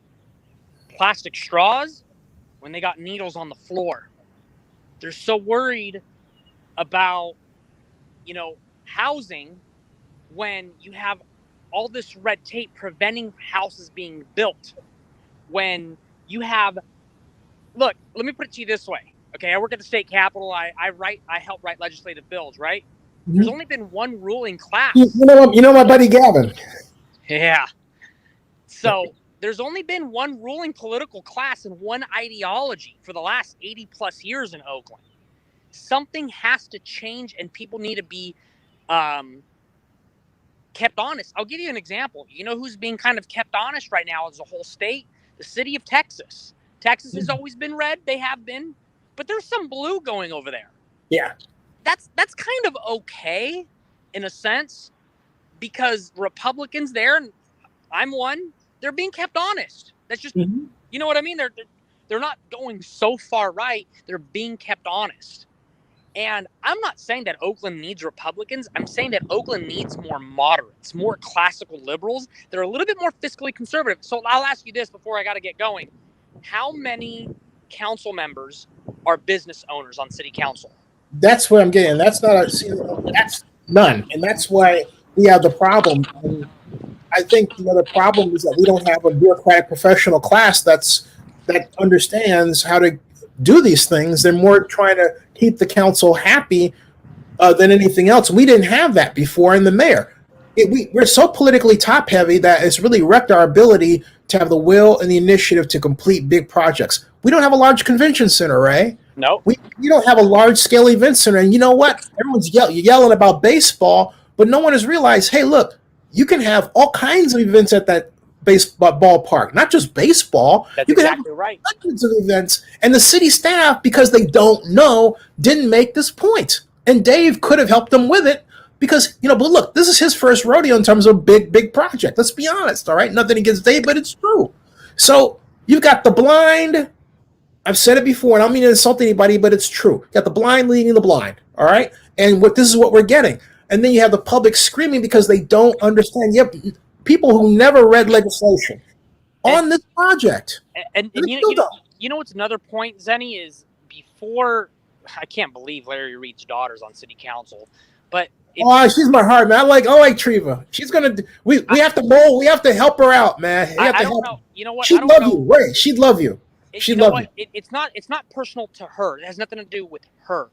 plastic straws when they got needles on the floor. They're so worried about, housing when you have all this red tape preventing houses being built. When you have, look, let me put it to you this way. Okay, I work at the state capitol. I help write legislative bills, right? There's only been one ruling class. You know my buddy Gavin. Yeah. So there's only been one ruling political class and one ideology for the last 80 plus years in Oakland. Something has to change, and people need to be kept honest. I'll give you an example. You know who's being kind of kept honest right now as a whole state? The city of Texas. Texas has always been red. They have been. But there's some blue going over there. Yeah. That's kind of okay in a sense, because Republicans there, and I'm one, they're being kept honest. That's just, you know what I mean? They're not going so far right. They're being kept honest. And I'm not saying that Oakland needs Republicans. I'm saying that Oakland needs more moderates, more classical liberals that are a little bit more fiscally conservative. So I'll ask you this before I got to get going. How many council members are business owners on city council? That's what I'm getting. That's none. And that's why we have the problem. And I think the problem is that we don't have a bureaucratic professional class that understands how to do these things. They're more trying to keep the council happy than anything else. We didn't have that before in the mayor. We're so politically top heavy that it's really wrecked our ability to have the will and the initiative to complete big projects. We don't have a large convention center, Ray. No. We don't have a large scale event center. And you know what? Everyone's yelling about baseball, but no one has realized, hey, look, you can have all kinds of events at that ballpark, not just baseball. That's you can exactly have right. hundreds of events. And the city staff, because they don't know, didn't make this point. And Dave could have helped them with it because, but look, this is his first rodeo in terms of big project. Let's be honest, all right? Nothing against Dave, but it's true. So you've got the blind. I've said it before, and I don't mean to insult anybody, but it's true. You got the blind leading the blind, all right? And this is what we're getting. And then you have the public screaming because they don't understand. You have people who never read legislation on this project. And you know what's another point, Zenny, is before, I can't believe Larry Reed's daughter's on city council, but she's my heart, man. I like Treva. She's gonna. We have to mold. We have to help her out, man. I don't know. You know what? She'd love you, Ray. She'd love you. She'd love you. It's not personal to her. It has nothing to do with her,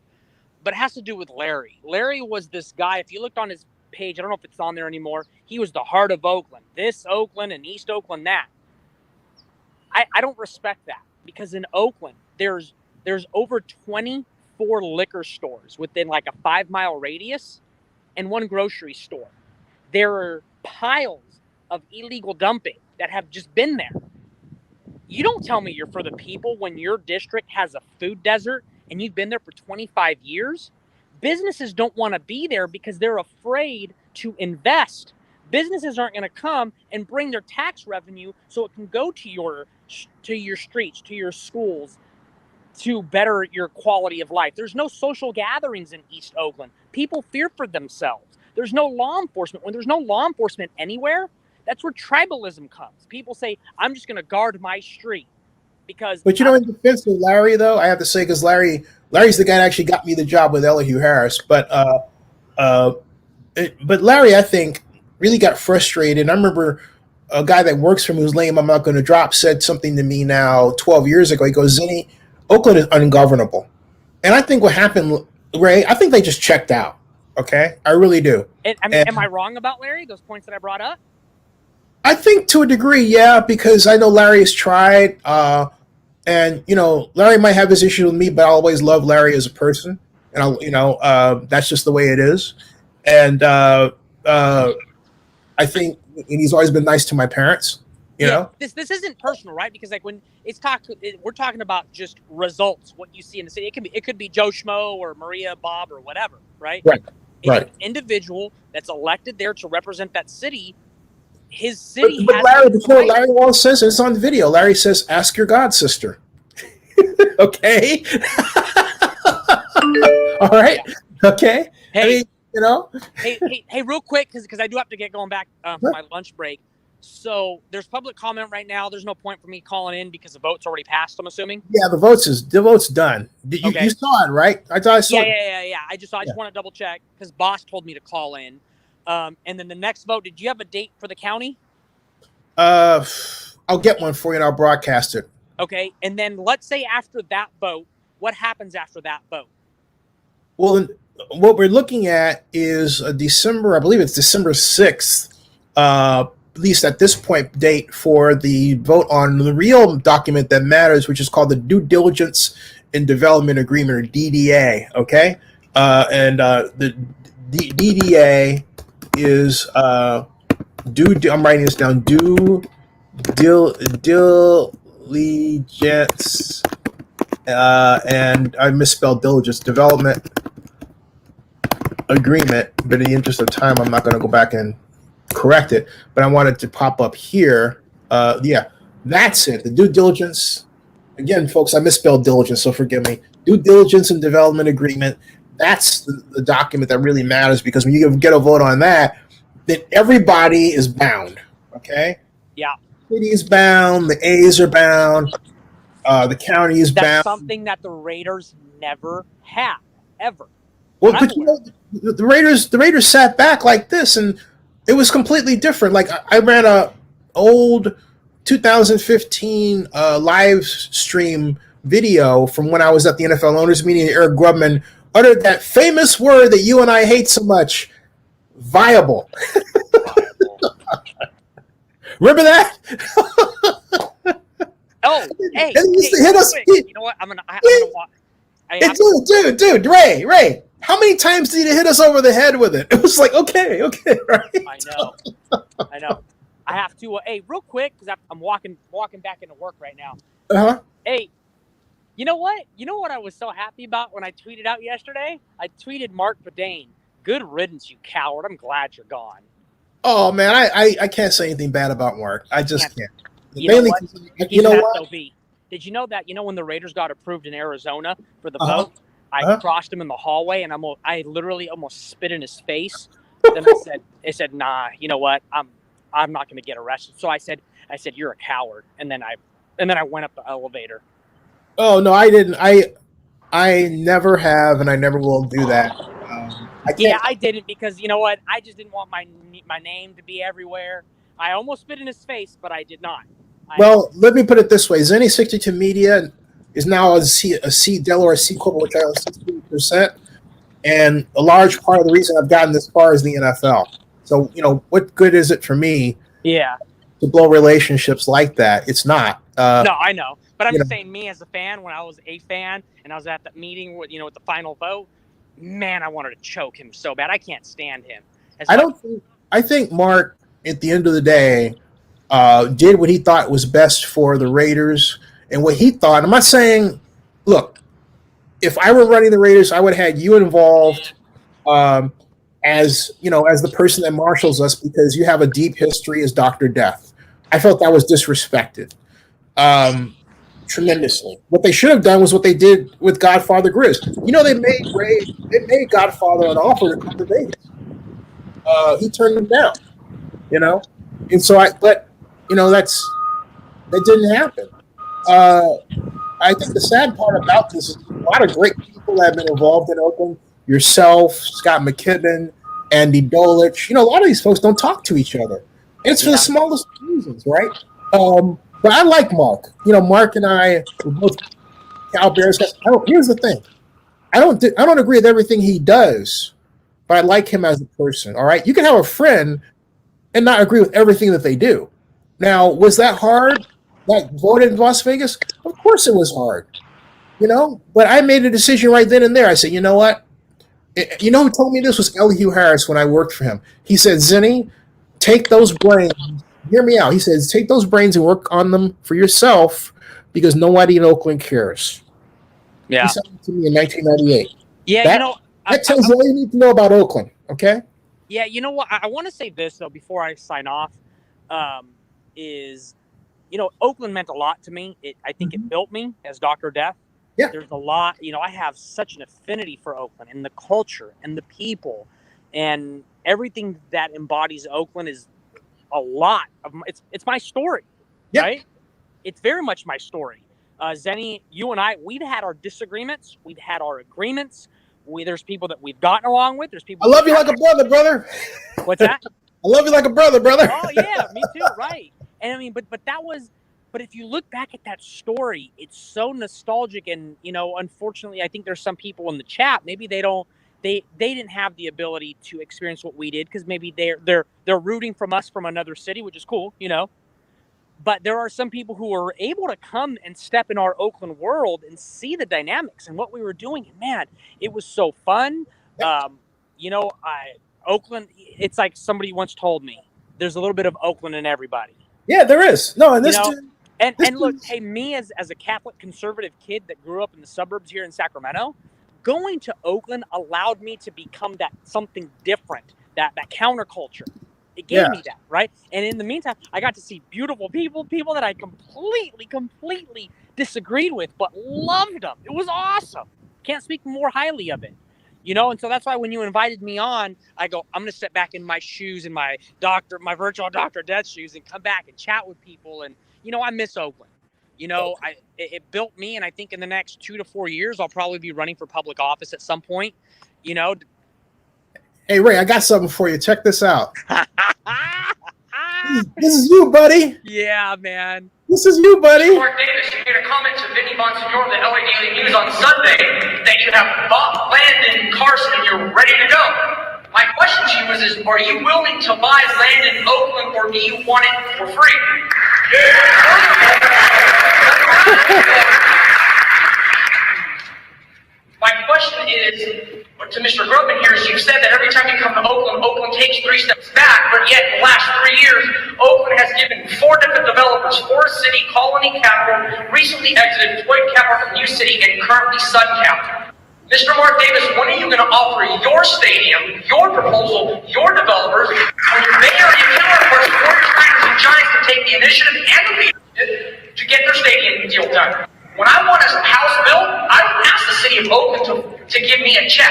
but it has to do with Larry. Larry was this guy. If you looked on his page, I don't know if it's on there anymore. He was the heart of Oakland. This Oakland and East Oakland that. I don't respect that because in Oakland there's over 24 liquor stores within like a 5-mile radius and one grocery store. There are piles of illegal dumping that have just been there. You don't tell me you're for the people when your district has a food desert and you've been there for 25 years. Businesses don't want to be there because they're afraid to invest. Businesses aren't going to come and bring their tax revenue so it can go to your streets, to your schools, to better your quality of life. There's no social gatherings in East Oakland. People fear for themselves. There's no law enforcement. When there's no law enforcement anywhere, that's where tribalism comes. People say, I'm just going to guard my street because. But in defense of Larry, though, I have to say, because Larry's the guy that actually got me the job with Elihu Harris. But Larry, I think, really got frustrated. I remember a guy that works for me whose name I'm not going to drop said something to me now 12 years ago. He goes, Zinni, Oakland is ungovernable. And I think what happened, Ray, I think they just checked out. Okay? I really do. Am I wrong about Larry, those points that I brought up? I think to a degree, yeah, because I know Larry has tried. And, Larry might have his issue with me, but I always love Larry as a person. And, that's just the way it is. And I think he's always been nice to my parents. You know, this isn't personal, right? Because when we're talking about just results, what you see in the city. It could be Joe Schmo or Maria, Bob, or whatever, right? Right. An individual that's elected there to represent that city. His city. But Larry, before Larry once says it's on video. Larry says, "Ask your god sister." Okay. All right. Okay. Hey, hey, real quick, because I do have to get going back for my lunch break. So there's public comment right now. There's no point for me calling in because the vote's already passed, I'm assuming. Yeah, the vote's done. You saw it, right? I thought I saw it. Yeah. I just want to double check because Boss told me to call in. And then the next vote, did you have a date for the county? I'll get one for you and I'll broadcast it. Okay. And then let's say after that vote, what happens after that vote? Well, what we're looking at is December 6th. least at this point, date for the vote on the real document that matters, which is called the Due Diligence and Development Agreement, or DDA. Okay, the DDA is I'm writing this down. Due diligence, and I misspelled diligence. Development agreement, but in the interest of time, I'm not going to go back and correct it. But I wanted to pop up here. Yeah, that's it. The due diligence. Again, folks, I misspelled diligence, so forgive me. Due diligence and development agreement. That's the document that really matters, because when you get a vote on that, then everybody is bound. Okay. Yeah. The city is bound. The A's are bound. The county is bound. That's something that the Raiders never have, ever. Well, but you know, the Raiders sat back like this, and it was completely different. Like, I ran a old 2015 live stream video from when I was at the NFL owners meeting, and Eric Grubman uttered that famous word that you and I hate so much, viable. Remember that? Oh, hey, and he hit us. You know what? I'm gonna watch. Dude, Ray, how many times did he hit us over the head with it? It was like, okay, right? I know. I have to. Hey, real quick, because I'm walking back into work right now. Hey, you know what? You know what I was so happy about when I tweeted out yesterday? I tweeted Mark Bedane. Good riddance, you coward. I'm glad you're gone. Oh man, I can't say anything bad about Mark. I just can't. You know what? Did you know that? You know when the Raiders got approved in Arizona for the vote, I crossed him in the hallway and I literally almost spit in his face. Then I said, nah. You know what? I'm not going to get arrested. So I said, you're a coward. And then I went up the elevator. Oh no, I didn't. I never have, and I never will do that. I didn't, because you know what? I just didn't want my name to be everywhere. I almost spit in his face, but I did not. Well, let me put it this way: Zenny 62 Media is now a Delaware C Corp, which I own 60%, and a large part of the reason I've gotten this far is the NFL. So, you know, what good is it for me? Yeah. To blow relationships like that? It's not. No, I know, but I'm just saying, me as a fan, when I was a fan and I was at that meeting with the final vote, man, I wanted to choke him so bad. I can't stand him. I think Mark, at the end of the day, did what he thought was best for the Raiders and what he thought. I'm not saying, look, if I were running the Raiders, I would have had you involved as the person that marshals us, because you have a deep history as Dr. Death. I felt that was disrespected tremendously. What they should have done was what they did with Godfather Grizz. They made Godfather an offer to come to Vegas. He turned them down. And so that didn't happen. I think the sad part about this is a lot of great people have been involved in Oakland. Yourself, Scott McKibben, Andy Dolich. A lot of these folks don't talk to each other. And it's for the smallest reasons, right? But I like Mark. Mark and I were both Cal Bears guys. Here's the thing. I don't agree with everything he does, but I like him as a person, all right? You can have a friend and not agree with everything that they do. Now, was that hard? Like voted in Las Vegas? Of course it was hard. But I made a decision right then and there. I said, you know what? You know who told me this was Elihu Harris when I worked for him. He said, Zenny, take those brains. Hear me out. He says, take those brains and work on them for yourself, because nobody in Oakland cares. Yeah. He said it to me in 1998. Yeah, that tells you all you need to know about Oakland, okay? Yeah, you know what? I want to say this, though, before I sign off, is, Oakland meant a lot to me. I think it built me as Dr. Death. Yeah. There's a lot, I have such an affinity for Oakland and the culture and the people, and everything that embodies Oakland is a lot of it's my story, right? It's very much my story. Zenny, you and I, we've had our disagreements, we've had our agreements. There's people that we've gotten along with. There's people. I love you like a brother. What's that? I love you like a brother. Oh yeah, me too. Right. And I mean, but if you look back at that story, it's so nostalgic, and unfortunately, I think there's some people in the chat, maybe they don't they didn't have the ability to experience what we did because maybe they're rooting from us from another city, which is cool, you know. But there are some people who are able to come and step in our Oakland world and see the dynamics and what we were doing. And man, it was so fun. You know, Oakland, it's like somebody once told me, there's a little bit of Oakland in everybody. Yeah, there is. No, and this, you know? And look, hey, me as a Catholic conservative kid that grew up in the suburbs here in Sacramento, going to Oakland allowed me to become that something different, that counterculture. It gave me that, right? And in the meantime, I got to see beautiful people that I completely disagreed with, but loved them. It was awesome. Can't speak more highly of it. You know, and so that's why when you invited me on, I go, I'm going to step back in my shoes, in my virtual Dr. Death shoes, and come back and chat with people. And, you know, I miss Oakland. You know, it built me, and I think in the next 2 to 4 years, I'll probably be running for public office at some point, you know. Hey, Ray, I got something for you. Check this out. This is you, buddy. Yeah, man. This is you, buddy. Mark Davis, you made a comment to Vinny Bonsignor of the LA Daily News on Sunday that you have bought land in Carson and you're ready to go. My question to you is are you willing to buy land in Oakland or do you want it for free? My question is, to Mr. Grobman here, is you've said that every time you come to Oakland, Oakland takes 3 steps back, but yet in the last 3 years, Oakland has given 4 different developers, Forest City, Colony Capital, recently exited Floyd Capital from New City, and currently Sun Capital. Mr. Mark Davis, when are you going to offer your stadium, your proposal, your developers, when your mayor and your counterparts, Warriors, Tigers, and Giants to take the initiative and the leadership to get their stadium deal done? When I want a house built, I don't ask the city of Oakland to give me a check.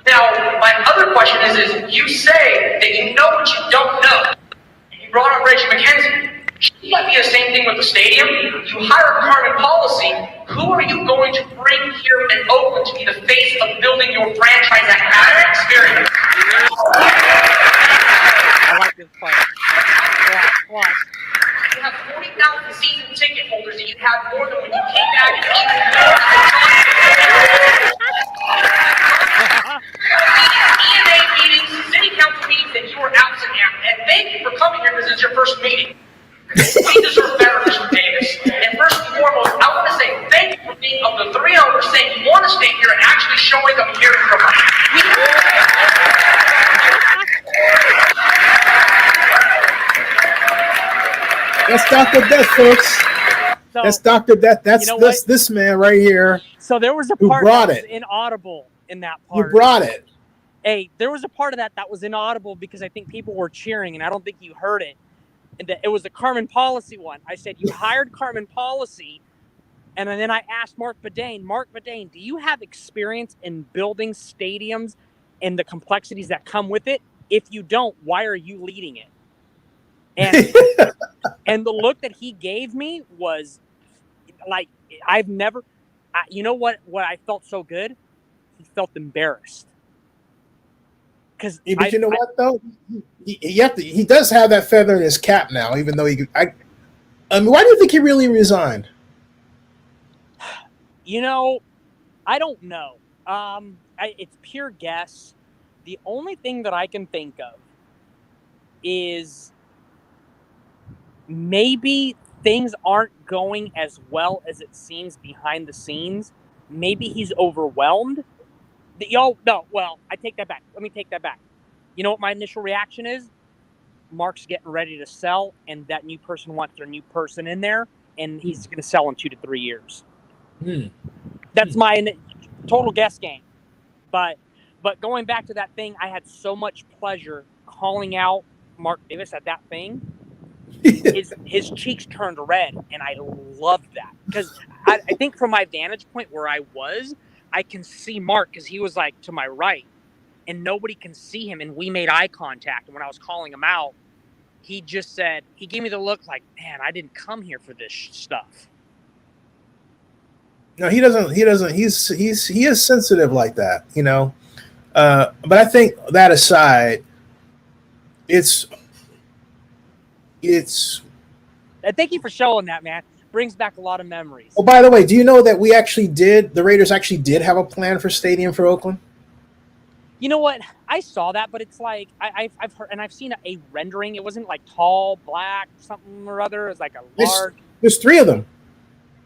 Now, my other question is you say that you know what you don't know. You brought up Reggie McKenzie. It might be the same thing with the stadium. You hire Carmen Policy. Who are you going to bring here in Oakland to be the face of building your franchise at that experience? I like this part. Watch. You have 40,000 season ticket holders and you had more than when you came back and even EMA meetings, city council meetings that you were absent at. And thank you for coming here because it's your first meeting. We deserve better, Mr. Davis. And first and foremost, I want to say thank you for being of the 3 owners saying you want to stay here and actually showing up here from us. That's Dr. Death, folks. That's Dr. Death. That's this man right here. So there was a part that was inaudible in that part. You brought it. Hey, there was a part of that was inaudible because I think people were cheering, and I don't think you heard it. And it was the Carmen Policy one. I said, you hired Carmen Policy, and then I asked Mark Bedane, do you have experience in building stadiums and the complexities that come with it? If you don't, why are you leading it? And and the look that he gave me was like, I've never, you know what I felt so good? He felt embarrassed. But you know what though? He does have that feather in his cap now, even though I mean, why do you think he really resigned? You know, I don't know. It's pure guess. The only thing that I can think of is maybe things aren't going as well as it seems behind the scenes. Maybe he's overwhelmed. I take that back. Let me take that back. You know what my initial reaction is? Mark's getting ready to sell, and that new person wants their new person in there, and he's going to sell in 2 to 3 years. That's my total guess game. But going back to that thing, I had so much pleasure calling out Mark Davis at that thing. His cheeks turned red, and I loved that because I think from my vantage point where I was, I can see Mark because he was like to my right, and nobody can see him. And we made eye contact. And when I was calling him out, he just said, he gave me the look like, man, I didn't come here for this stuff. No, he doesn't. He is sensitive like that, you know. But I think that aside, it's. Thank you for showing that, man. Brings back a lot of memories. Oh, by the way, do you know that the Raiders actually did have a plan for stadium for Oakland? You know what? I saw that, but it's like I've heard and I've seen a rendering. It wasn't like tall, black, something or other. It was like a large. There's three of them.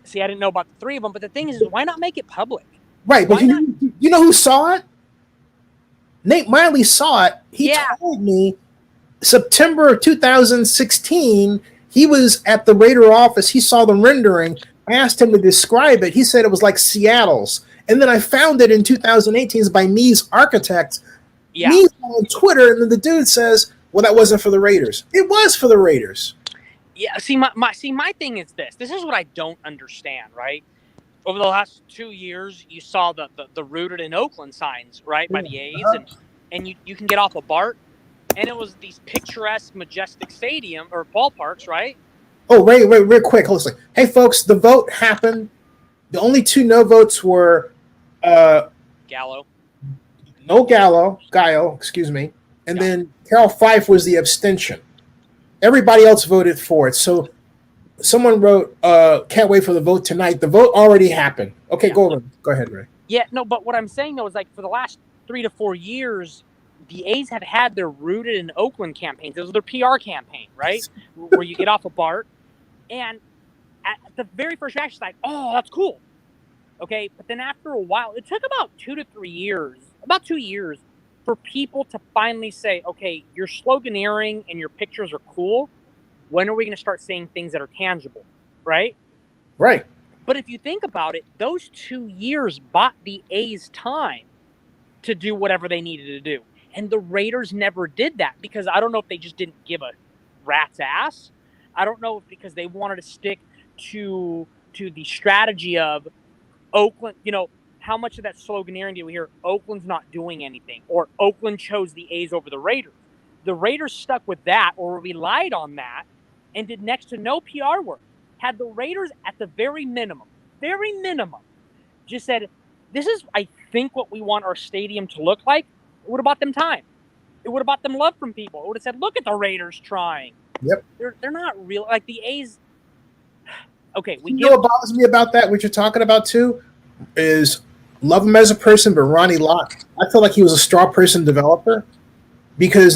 See, I didn't know about the three of them, but the thing is why not make it public? Right, but you know who saw it? Nate Miley saw it. He told me September of 2016, he was at the Raider office. He saw the rendering. I asked him to describe it. He said it was like Seattle's. And then I found it in 2018 is by Me's Architect. Yeah. Me's on Twitter, and then the dude says, well, that wasn't for the Raiders. It was for the Raiders. Yeah, see, my thing is this. This is what I don't understand, right? Over the last 2 years, you saw the rooted in Oakland signs, right, by the A's, and you can get off of BART, and it was these picturesque, majestic stadium or ballparks, right? Oh, Ray, real quick, hold on a second. Hey, folks, the vote happened. The only two no votes were Gallo, excuse me, and then Carol Fife was the abstention. Everybody else voted for it. So someone wrote, can't wait for the vote tonight. The vote already happened. Okay, go ahead, Ray. Yeah, no, but what I'm saying, though, is like for the last 3 to 4 years, the A's have had their rooted in Oakland campaigns. It was their PR campaign, right? Where you get off of BART. And at the very first reaction, it's like, oh, that's cool. Okay, but then after a while, it took about 2 to 3 years, about 2 years, for people to finally say, okay, your sloganeering and your pictures are cool. When are we going to start saying things that are tangible, right? Right. But if you think about it, those 2 years bought the A's time to do whatever they needed to do. And the Raiders never did that because I don't know if they just didn't give a rat's ass. I don't know if because they wanted to stick to the strategy of Oakland, you know, how much of that sloganeering do we hear? Oakland's not doing anything, or Oakland chose the A's over the Raiders. The Raiders stuck with that or relied on that and did next to no PR work. Had the Raiders at the very minimum, just said, this is, I think, what we want our stadium to look like, it would have bought them time. It would have bought them love from people. It would have said, look at the Raiders trying. Yep. They're not real. Like the A's. Okay. You know what bothers me about that, what you're talking about too, is love him as a person, but Ronnie Lott, I feel like he was a straw person developer because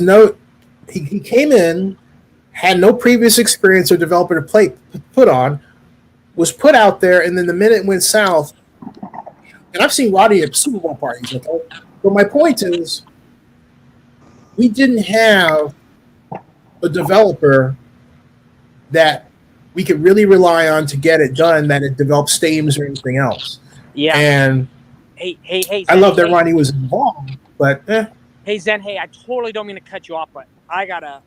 he came in, had no previous experience or developer to put on, was put out there, and then the minute it went south, and I've seen Roddy at Super Bowl parties, okay? But my point is, we didn't have a developer that we could really rely on to get it done, that it develops stadiums or anything else. Yeah. And hey, Zen, I love that Ronnie was involved, but Hey, Zen, hey, I totally don't mean to cut you off, but I gotta,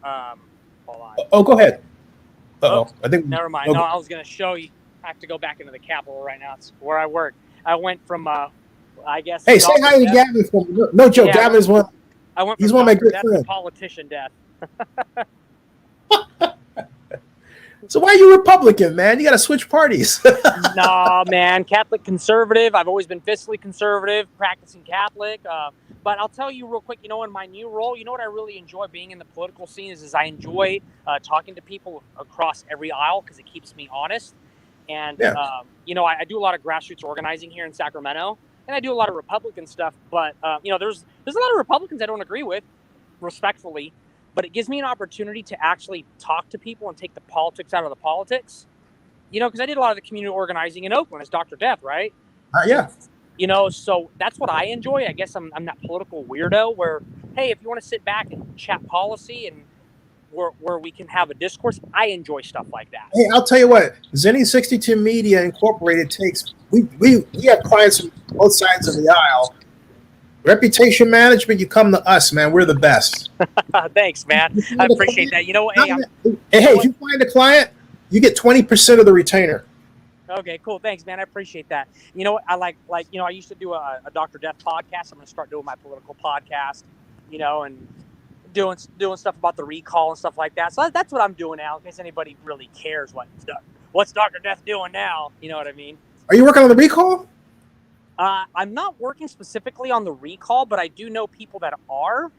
hold on. Oh, go ahead. I think. Never mind. No, I was gonna show you. I have to go back into the Capitol right now. It's where I work. I went from, I guess. Hey, say hi to Gavin for me. No joke. Yeah, Gavin's one. I went from He's one of my good death to friends. politician death. So why are you Republican, man? You got to switch parties. Nah, man. Catholic conservative. I've always been fiscally conservative, practicing Catholic. But I'll tell you real quick, you know, in my new role, you know what I really enjoy being in the political scene is I enjoy talking to people across every aisle because it keeps me honest. And, you know, I do a lot of grassroots organizing here in Sacramento, and I do a lot of Republican stuff. But, you know, there's a lot of Republicans I don't agree with, respectfully. But it gives me an opportunity to actually talk to people and take the politics out of the politics. You know, because I did a lot of the community organizing in Oakland as Dr. Death, right? Yeah. You know, so that's what I enjoy. I guess I'm that political weirdo where, hey, if you want to sit back and chat policy and where we can have a discourse, I enjoy stuff like that. Hey, I'll tell you what, Zenny 62 Media Incorporated takes, we have clients on both sides of the aisle. Reputation management, you come to us, man. We're the best. Thanks, man. I appreciate that. You know what? Hey, if you find a client, you get 20% of the retainer. Okay, cool. Thanks, man. I appreciate that. You know what? I like, you know, I used to do a Dr. Death podcast. I'm going to start doing my political podcast, you know, and doing stuff about the recall and stuff like that. So that's what I'm doing now, in case anybody really cares what's Dr. Death doing now. You know what I mean? Are you working on the recall? I'm not working specifically on the recall, but I do know people that are.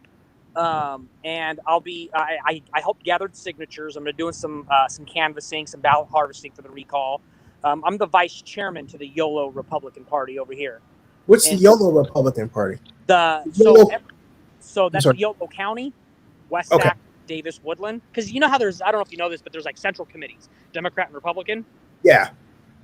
And I helped gather the signatures. I'm doing some canvassing, some ballot harvesting for the recall. I'm the vice chairman to the YOLO Republican Party over here. What's the YOLO Republican Party? So that's sorry. Yolo County, West Okay. Sac, Davis, Woodland. Because you know how there's, I don't know if you know this, but there's like central committees, Democrat and Republican. Yeah.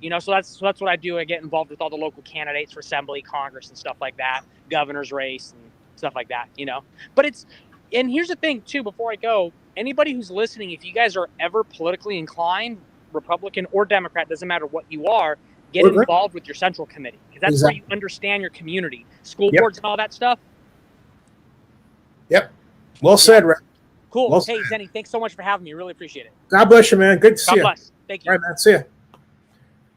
You know, so that's what I do. I get involved with all the local candidates for Assembly, Congress, and stuff like that, governor's race and stuff like that, you know. But and here's the thing, too, before I go, anybody who's listening, if you guys are ever politically inclined, Republican or Democrat, doesn't matter what you are, get involved with your central committee, because that's where you understand your community, school boards and all that stuff. Yep. Well said, Ray. Cool. Well hey, Zenny, thanks so much for having me. Really appreciate it. God bless you, man. Good to see you. God bless. Thank you. All right, man. See you.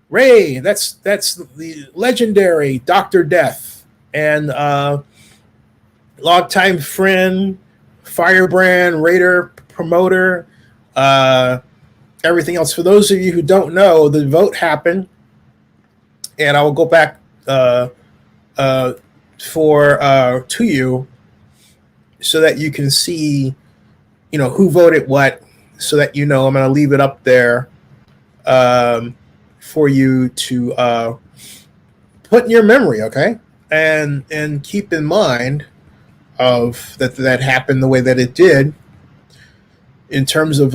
Ray, that's the legendary Dr. Death and longtime friend, firebrand, raider, promoter, everything else. For those of you who don't know, the vote happened, and I will go back to you so that you can see, who voted what, so that I'm going to leave it up there for you to put in your memory, okay? And keep in mind of that happened the way that it did in terms of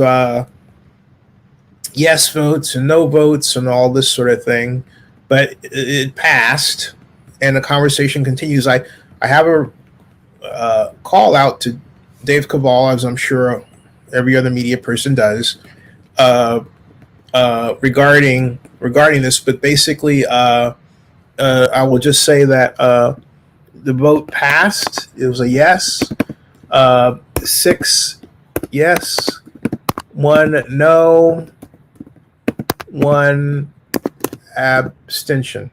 yes votes and no votes and all this sort of thing. But it passed, and the conversation continues. I have a call out to Dave Cavall, as I'm sure every other media person does, regarding this. But basically, I will just say that the vote passed. It was a yes, 6 yes, 1 no, 1 abstention.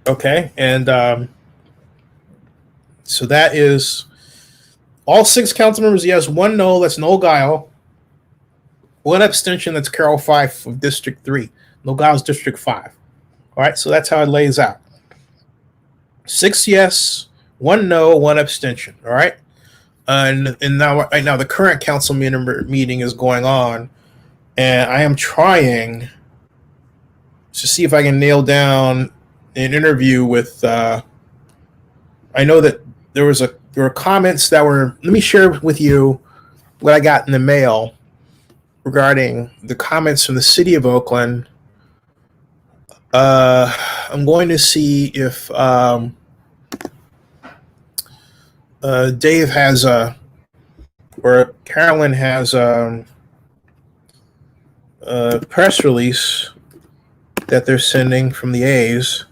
Okay, and so that is all 6 council members yes, 1 no, that's Noel Guile, 1 abstention, that's Carol Fife of District 3. Noel Guile's District 5. All right, so that's how it lays out. 6 yes, 1 no, 1 abstention. All right, and now right now the current council meeting is going on, and I am trying to see if I can nail down an interview with. I know that there were comments that were. Let me share with you what I got in the mail regarding the comments from the city of Oakland. I'm going to see if Dave has or Carolyn has a press release that they're sending from the A's.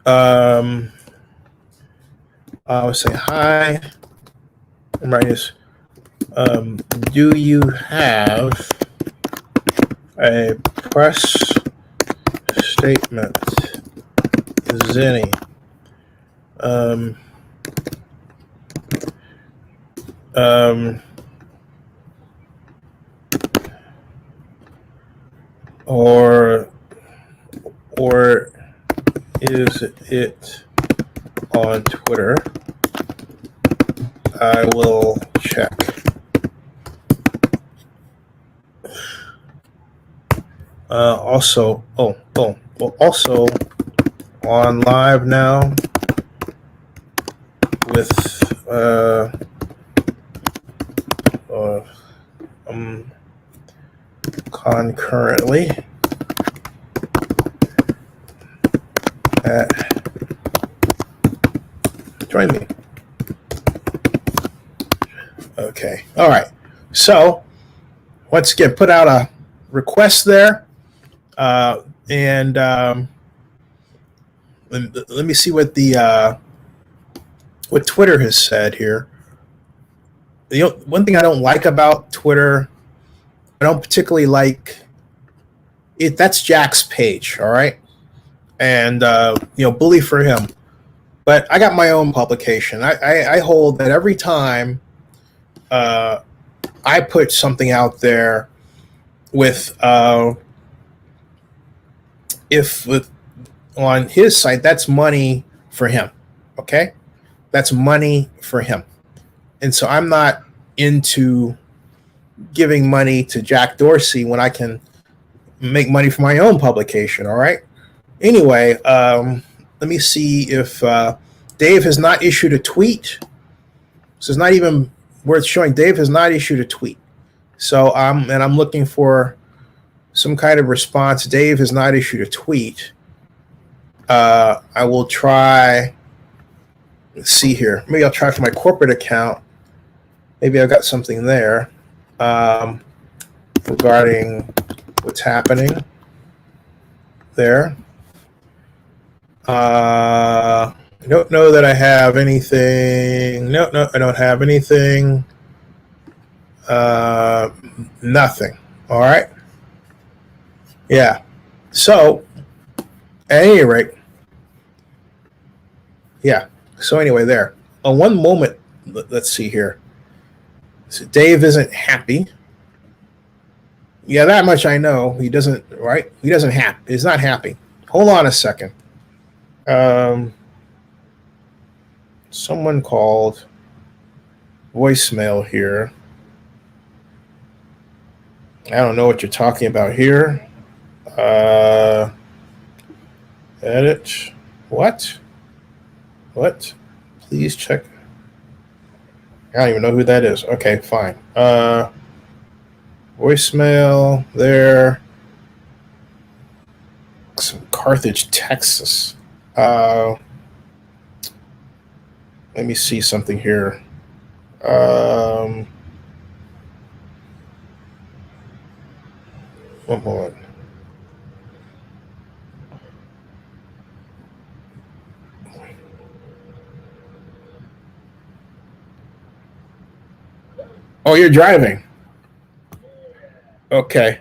I would say hi. I'm writing this. Do you have a press statement, Zenny? Or is it on Twitter? I will check. Also on live now with concurrently join me. Okay. All right. So once again, put out a request there, and let me see what what Twitter has said here. One thing I don't like about Twitter, I don't particularly like it. That's Jack's page, all right, and bully for him. But I got my own publication. I hold that every time I put something out there with on his site, that's money for him. Okay, that's money for him, and so I'm not into giving money to Jack Dorsey when I can make money for my own publication. All right. Anyway, let me see if Dave has not issued a tweet. So it's not even worth showing. Dave has not issued a tweet. So I'm looking for some kind of response. Dave has not issued a tweet. I will try. Let's see here. Maybe I'll try for my corporate account. Maybe I've got something there regarding what's happening there. I don't know that I have anything. No, I don't have anything. Nothing. All right. Yeah. So, at any rate, yeah. So anyway, there. On one moment, let's see here. So Dave isn't happy. Yeah, that much I know. He doesn't. Right? He doesn't happy. He's not happy. Hold on a second. Someone called voicemail here. I don't know what you're talking about here. Edit. What? Please check. I don't even know who that is. Okay, fine. Voicemail there. Some Carthage, Texas. Let me see something here. One moment. Oh, you're driving. Okay.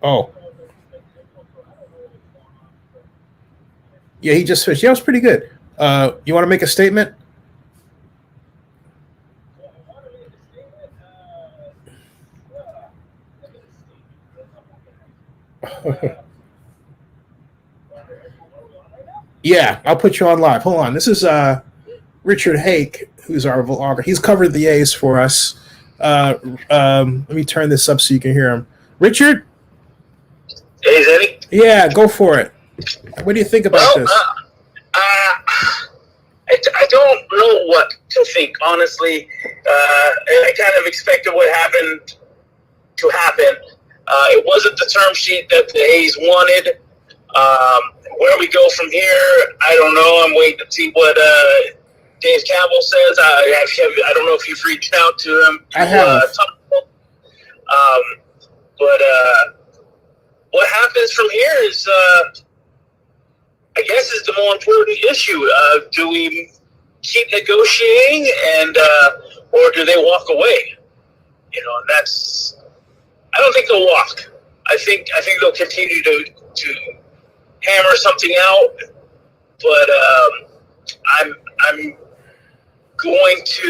Oh. Yeah, he just switched. Yeah, it was pretty good. You want to make a statement? Yeah, I'll put you on live. Hold on. This is Richard Hake, who's our vlogger. He's covered the A's for us. Let me turn this up so you can hear him. Richard? Hey, Zeddy? Yeah, go for it. What do you think about this? I don't know what to think, honestly. I kind of expected what happened to happen. It wasn't the term sheet that the A's wanted. Where we go from here, I don't know. I'm waiting to see what Dave Campbell says. I don't know if you've reached out to him. I have. But what happens from here is, I guess, is the more important issue. Do we keep negotiating, or do they walk away? You know, that's. I don't think they'll walk. I think they'll continue to hammer something out, but I'm going to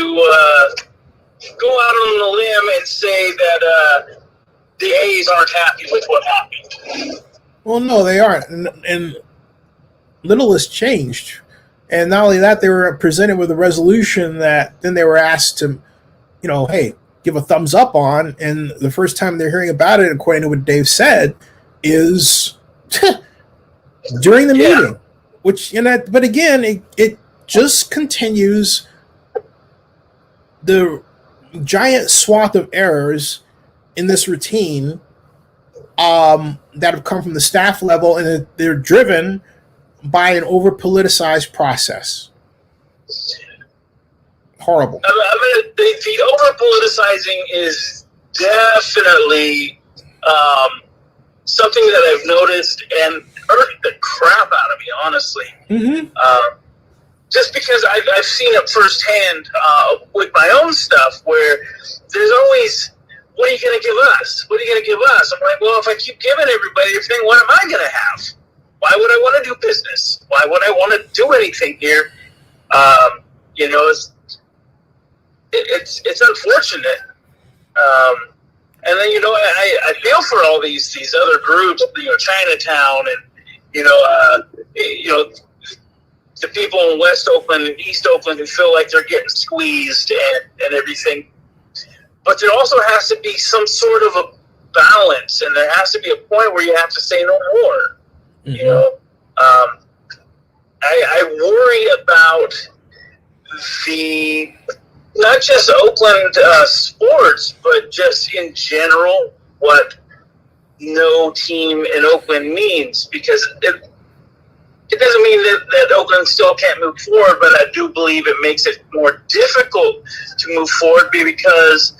go out on a limb and say that the A's aren't happy with what happened. Well, no, they aren't, and little has changed. And not only that, they were presented with a resolution that then they were asked to, hey, give a thumbs up on. And the first time they're hearing about it, according to what Dave said, is during the meeting. Which, but again, it just continues the giant swath of errors in this routine that have come from the staff level, and they're driven by an over-politicized process. Horrible. The over-politicizing is definitely something that I've noticed and irked the crap out of me, honestly. Mm-hmm. Just because I've seen it firsthand with my own stuff, where there's always, what are you going to give us? What are you going to give us? I'm like, well, if I keep giving everybody everything, what am I going to have? Why would I want to do business? Why would I want to do anything here? It's unfortunate. And then, I feel for all these other groups, Chinatown and, the people in West Oakland and East Oakland who feel like they're getting squeezed and everything. but there also has to be some sort of a balance, and there has to be a point where you have to say no more. Mm-hmm. You know, I worry about the not just Oakland sports, but just in general what no team in Oakland means, because it doesn't mean that Oakland still can't move forward, but I do believe it makes it more difficult to move forward because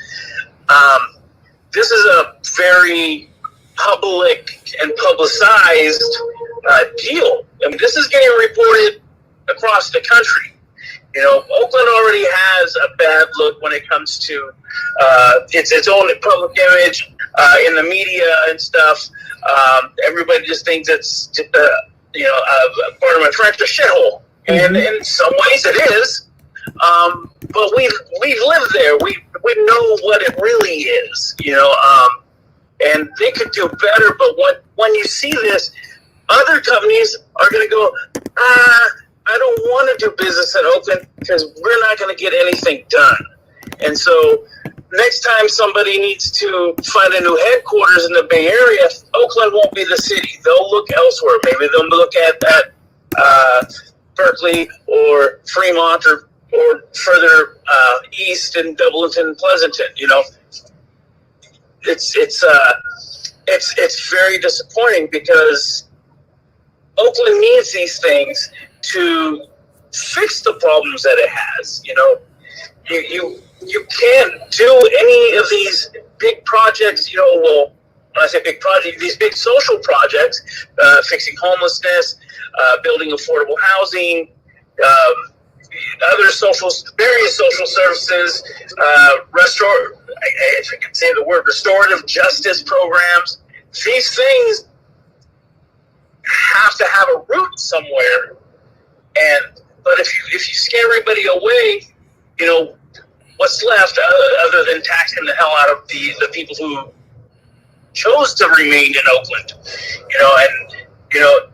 this is a very public and publicized deal. I mean, this is getting reported across the country. You know, Oakland already has a bad look when it comes to its own public image in the media and stuff. Everybody just thinks it's just pardon my French, a shithole, and in some ways it is. But we've lived there. We know what it really is. You know, and they could do better. But when you see this, other companies are going to go, I don't want to do business in Oakland because we're not going to get anything done. And so next time somebody needs to find a new headquarters in the Bay Area, Oakland won't be the city. They'll look elsewhere. Maybe they'll look at Berkeley or Fremont or further east in Doubleton and Pleasanton. You know, it's very disappointing because Oakland needs these things to fix the problems that it has. You know, you can't do any of these big projects. You know, well, when I say big projects, these big social projects, fixing homelessness, building affordable housing, various social services, if I can say the word, restorative justice programs. These things have to have a root somewhere. But if you scare everybody away, you know, what's left other than taxing the hell out of the people who chose to remain in Oakland? You know, and you know,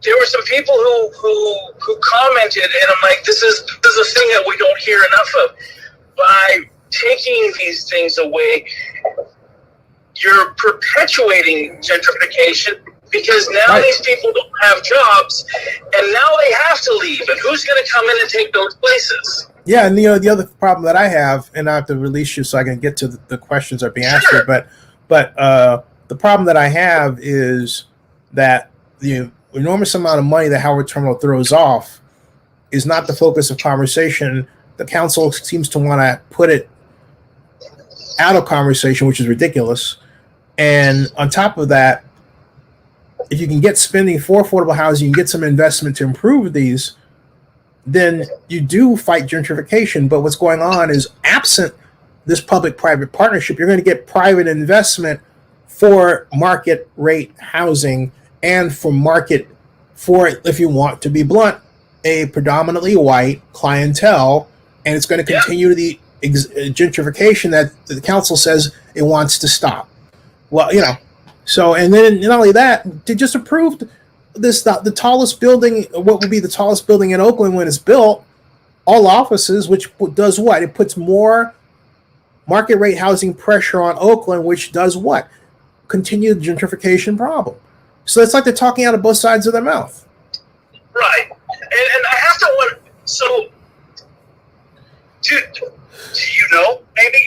there were some people who commented, and I'm like, this is a thing that we don't hear enough of. By taking these things away, you're perpetuating gentrification. Because now these people don't have jobs, and now they have to leave. And who's going to come in and take those places? Yeah, and the other problem that I have, and I have to release you so I can get to the questions that are being asked here, but the problem that I have is that the enormous amount of money that Howard Terminal throws off is not the focus of conversation. The council seems to want to put it out of conversation, which is ridiculous. And on top of that, if you can get spending for affordable housing, you get some investment to improve these, then you do fight gentrification. But what's going on is, absent this public-private partnership, you're going to get private investment for market rate housing and for, if you want to be blunt, a predominantly white clientele, and it's going to continue the gentrification that the council says it wants to stop. Well, you know. So, and then not only that, they just approved the tallest building, what will be the tallest building in Oakland when it's built, all offices, which does what? It puts more market rate housing pressure on Oakland, which does what? Continue the gentrification problem. So it's like they're talking out of both sides of their mouth. Right. And I have to wonder, so do you know, maybe,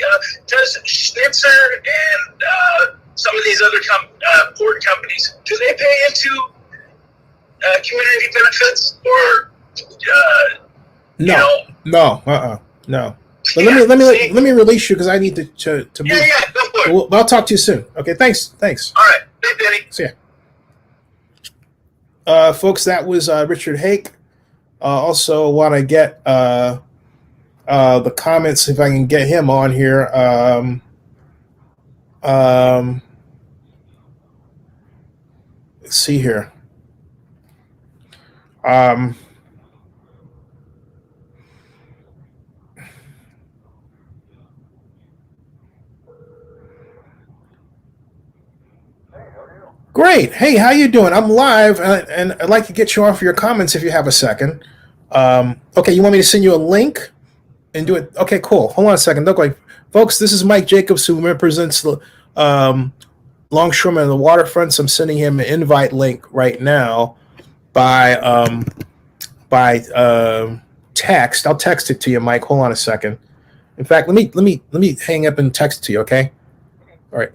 does Schnitzer and some of these other port companies, do they pay into community benefits or no? But let me release you because I need to move. Yeah, go for it. I'll talk to you soon. Okay, thanks. All right, hey, Benny. See ya. Folks, that was Richard Hake. Also want to get the comments if I can get him on here. Let's see here. Great. Hey, how you doing? I'm live, and I'd like to get you on for your comments if you have a second. Okay, you want me to send you a link and do it? Okay, cool. Hold on a second. Look, like Folks, this is Mike Jacobs, who represents the longshoreman of the Waterfront. So I'm sending him an invite link right now by text. I'll text it to you, Mike. Hold on a second. In fact, let me hang up and text it to you, okay? All right.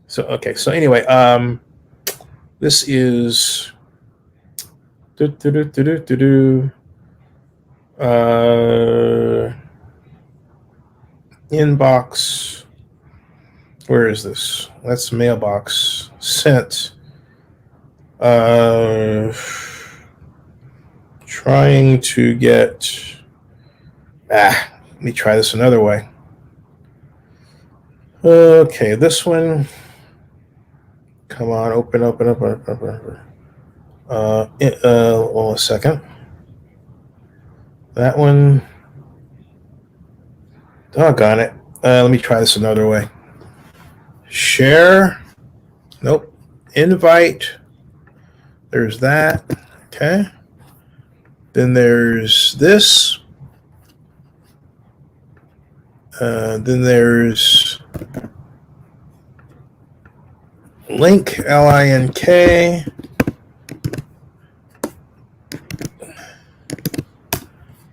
So anyway, this is inbox. Where is this? That's mailbox. Sent. Trying to get. Let me try this another way. Okay, this one. Come on, open. Hold a second. That one. Doggone it. Let me try this another way. Share. Nope. Invite. There's that. Okay. Then there's this. Then there's link, L-I-N-K.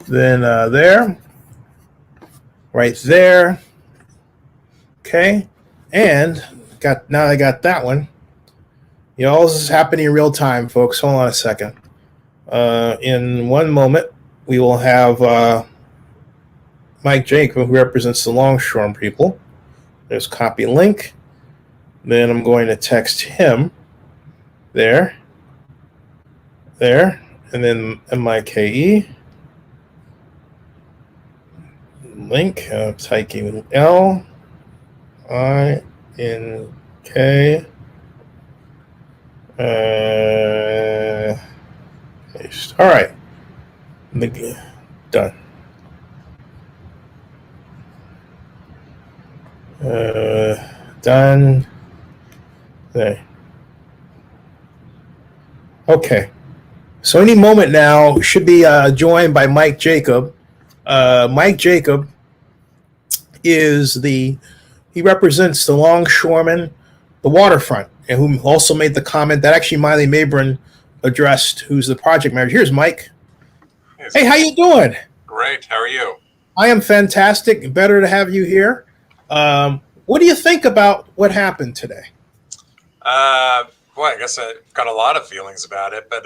Then there. Right there. Okay. And now I got that one. All this is happening in real time, folks. Hold on a second. In one moment, we will have Mike Jacob, who represents the Longshore people. There's copy link. Then I'm going to text him. There. And then M-I-K-E. Link. Typing L-I-N-K. Paste. All right. Done. Done. There. Okay. So any moment now should be joined by Mike Jacob. Mike Jacob he represents the longshoremen, the Waterfront, and who also made the comment that actually Miley Mabrin addressed, who's the project manager. Here's Mike. Hey, how you doing? Great. How are you? I am fantastic. Better to have you here. What do you think about what happened today? Well, I guess I got a lot of feelings about it, but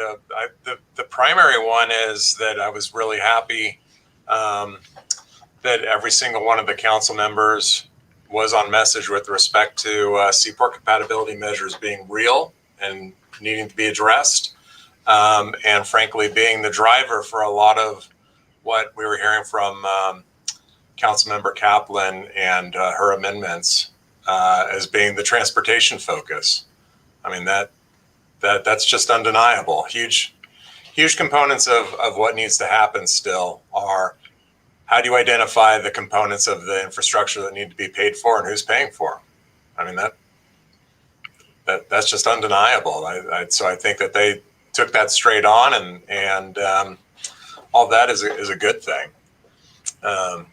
the primary one is that I was really happy that every single one of the council members was on message with respect to seaport compatibility measures being real and needing to be addressed, and frankly being the driver for a lot of what we were hearing from Councilmember Kaplan and her amendments as being the transportation focus. I mean, that's just undeniable. Huge components of what needs to happen still are, how do you identify the components of the infrastructure that need to be paid for and who's paying for them? I mean, that's just undeniable. So I think that they took that straight on, and all that is a good thing. I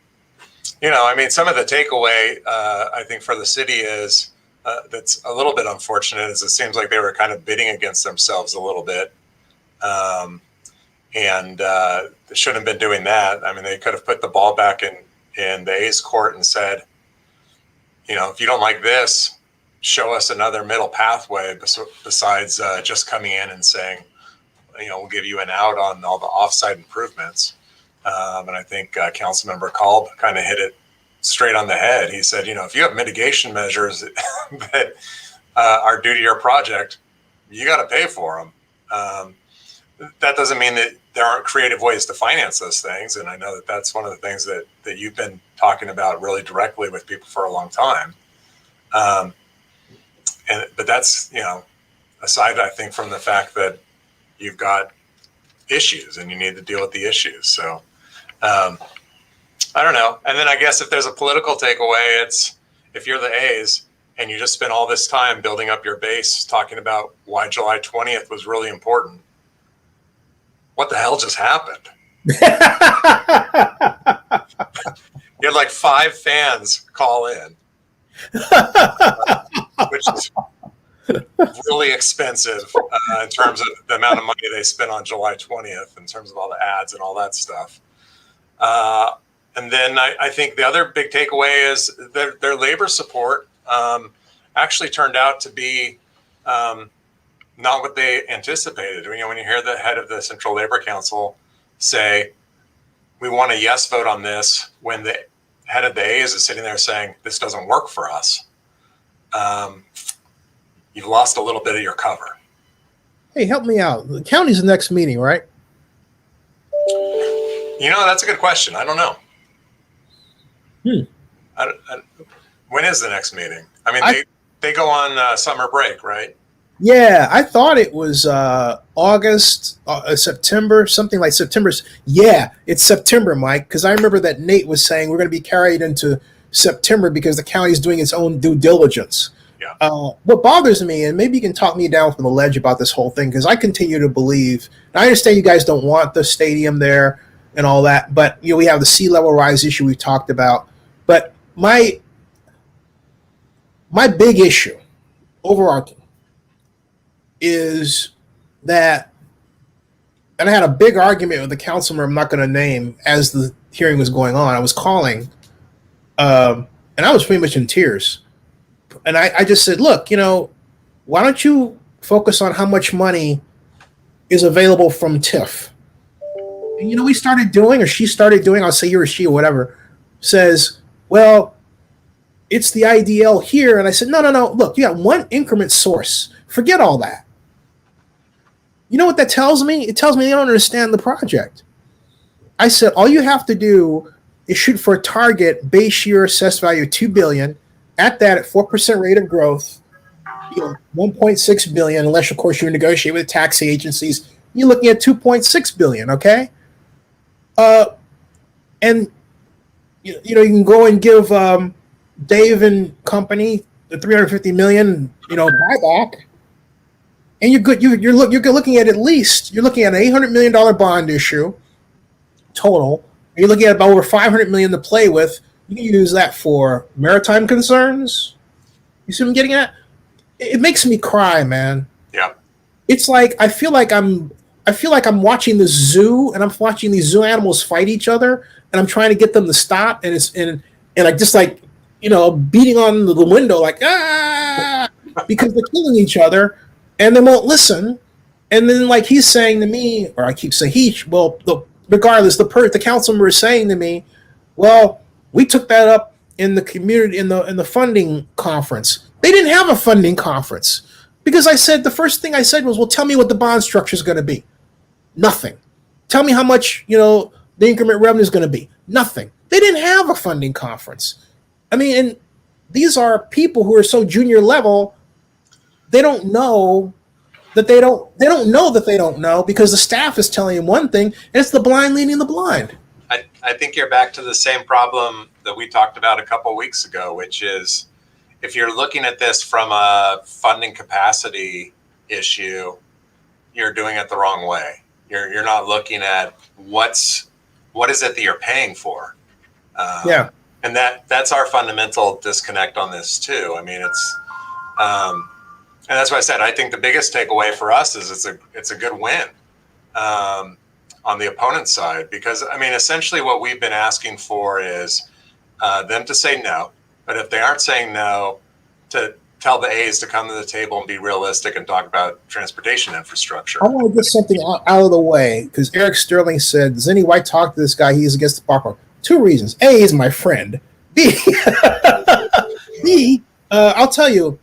mean, some of the takeaway I think for the city is that's a little bit unfortunate is it seems like they were kind of bidding against themselves a little bit. And they shouldn't have been doing that. I mean, they could have put the ball back in the A's court and said, if you don't like this, show us another middle pathway besides just coming in and saying, we'll give you an out on all the offsite improvements. And I think Councilmember Kalb kind of hit it straight on the head. He said, if you have mitigation measures that are due to your project, you got to pay for them. That doesn't mean that there aren't creative ways to finance those things. And I know that that's one of the things that you've been talking about really directly with people for a long time. But that's, aside, I think, from the fact that you've got issues and you need to deal with the issues. So I don't know. And then I guess if there's a political takeaway, it's if you're the A's and you just spent all this time building up your base talking about why July 20th was really important, what the hell just happened? You had like 5 fans call in, which is really expensive in terms of the amount of money they spent on July 20th in terms of all the ads and all that stuff. And then I think the other big takeaway is their labor support actually turned out to be not what they anticipated. You know, when you hear the head of the Central Labor Council say, we want a yes vote on this, when the head of the A's is sitting there saying, this doesn't work for us, you've lost a little bit of your cover. Hey, help me out. The county's the next meeting, right? You know, that's a good question. I don't know. When is the next meeting? I mean, they go on summer break, right? Yeah, I thought it was August, September, something like September. Yeah, it's September, Mike, because I remember that Nate was saying we're going to be carried into September because the county is doing its own due diligence. Yeah. What bothers me, and maybe you can talk me down from the ledge about this whole thing, because I continue to believe, and I understand you guys don't want the stadium there and all that, but you know, we have the sea level rise issue we've talked about. But my big issue, overarching, is that, and I had a big argument with the councilman I'm not going to name as the hearing was going on. I was calling, and I was pretty much in tears. And I just said, look, you know, why don't you focus on how much money is available from TIF? And, you know, we started doing, or she started doing, I'll say he or she or whatever, says, well, it's the IDL here. And I said, no, look, you got one increment source. Forget all that. You know what that tells me? It tells me they don't understand the project. I said, all you have to do is shoot for a target base year assessed value of $2 billion. At that, at 4% rate of growth, you know, $1.6 billion, unless, of course, you negotiate with tax agencies, you're looking at $2.6 billion, okay? And, you know, you can go and give Dave and company the $350 million, you know, buyback, and you're good. You're looking at least, you're looking at an $800 million bond issue total. And you're looking at about over $500 million to play with. You can use that for maritime concerns. You see what I'm getting at? It makes me cry, man. Yeah. It's like I feel like I'm watching the zoo, and I'm watching these zoo animals fight each other, and I'm trying to get them to stop, and I just like, you know, beating on the window like because they're killing each other, and they won't listen. And then, like, he's saying to me, or I keep saying regardless, the councilman is saying to me, well, we took that up in the community, in the funding conference. They didn't have a funding conference because I said, the first thing I said was, well, tell me what the bond structure is going to be. Nothing. Tell me how much, you know, the increment revenue is going to be. Nothing. They didn't have a funding conference. I mean, and these are people who are so junior level, they don't know that they don't know that they don't know, because the staff is telling them one thing, and it's the blind leading the blind. I think you're back to the same problem that we talked about a couple of weeks ago, which is if you're looking at this from a funding capacity issue, you're doing it the wrong way. You're not looking at what is it that you're paying for. Yeah. And that's our fundamental disconnect on this too. I mean, it's and that's why I said I think the biggest takeaway for us is it's a good win on the opponent's side, because I mean, essentially what we've been asking for is them to say no, but if they aren't saying no, to tell the A's to come to the table and be realistic and talk about transportation infrastructure. I want to get something out of the way, because Eric Sterling said, does any white talk to this guy? He's against the Ballpark. 2 reasons. A, is my friend. B, I'll tell you,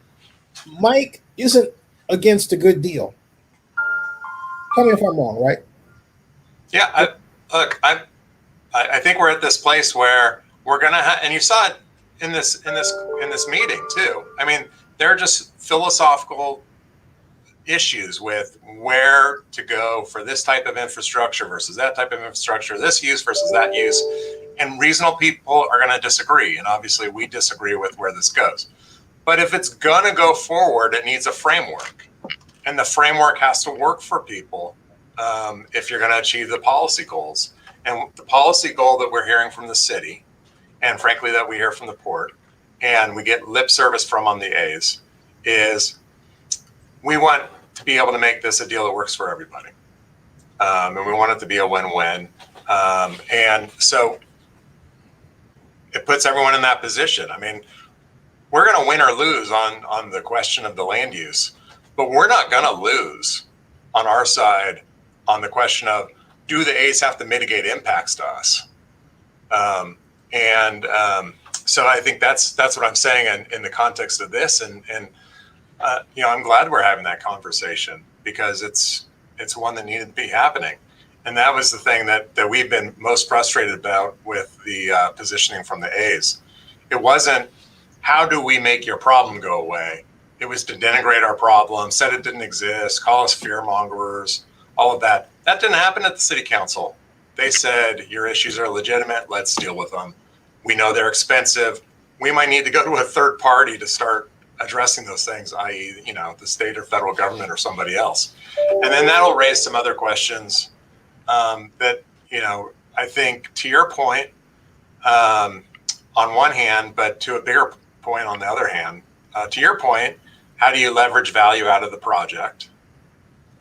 Mike isn't against a good deal. Tell me if I'm wrong, right? Yeah, I think we're at this place where we're gonna and you saw it in this meeting too. I mean, there are just philosophical issues with where to go for this type of infrastructure versus that type of infrastructure, this use versus that use, and reasonable people are going to disagree, and obviously we disagree with where this goes. But if it's going to go forward, it needs a framework, and the framework has to work for people if you're going to achieve the policy goals. And the policy goal that we're hearing from the city, and frankly that we hear from the port, and we get lip service from on the A's, is we want to be able to make this a deal that works for everybody. And we want it to be a win-win. And so it puts everyone in that position. I mean, we're going to win or lose on the question of the land use, but we're not going to lose on our side on the question of, do the A's have to mitigate impacts to us? So I think that's what I'm saying in the context of this. And I'm glad we're having that conversation because it's one that needed to be happening. And that was the thing that we've been most frustrated about with the positioning from the A's. It wasn't, how do we make your problem go away? It was to denigrate our problem, said it didn't exist, call us fear mongers, all of that. That didn't happen at the city council. They said, your issues are legitimate, let's deal with them. We know they're expensive. We might need to go to a third party to start addressing those things, i.e., the state or federal government or somebody else. And then that'll raise some other questions that, I think to your point, on one hand, but to a bigger point on the other hand, to your point, how do you leverage value out of the project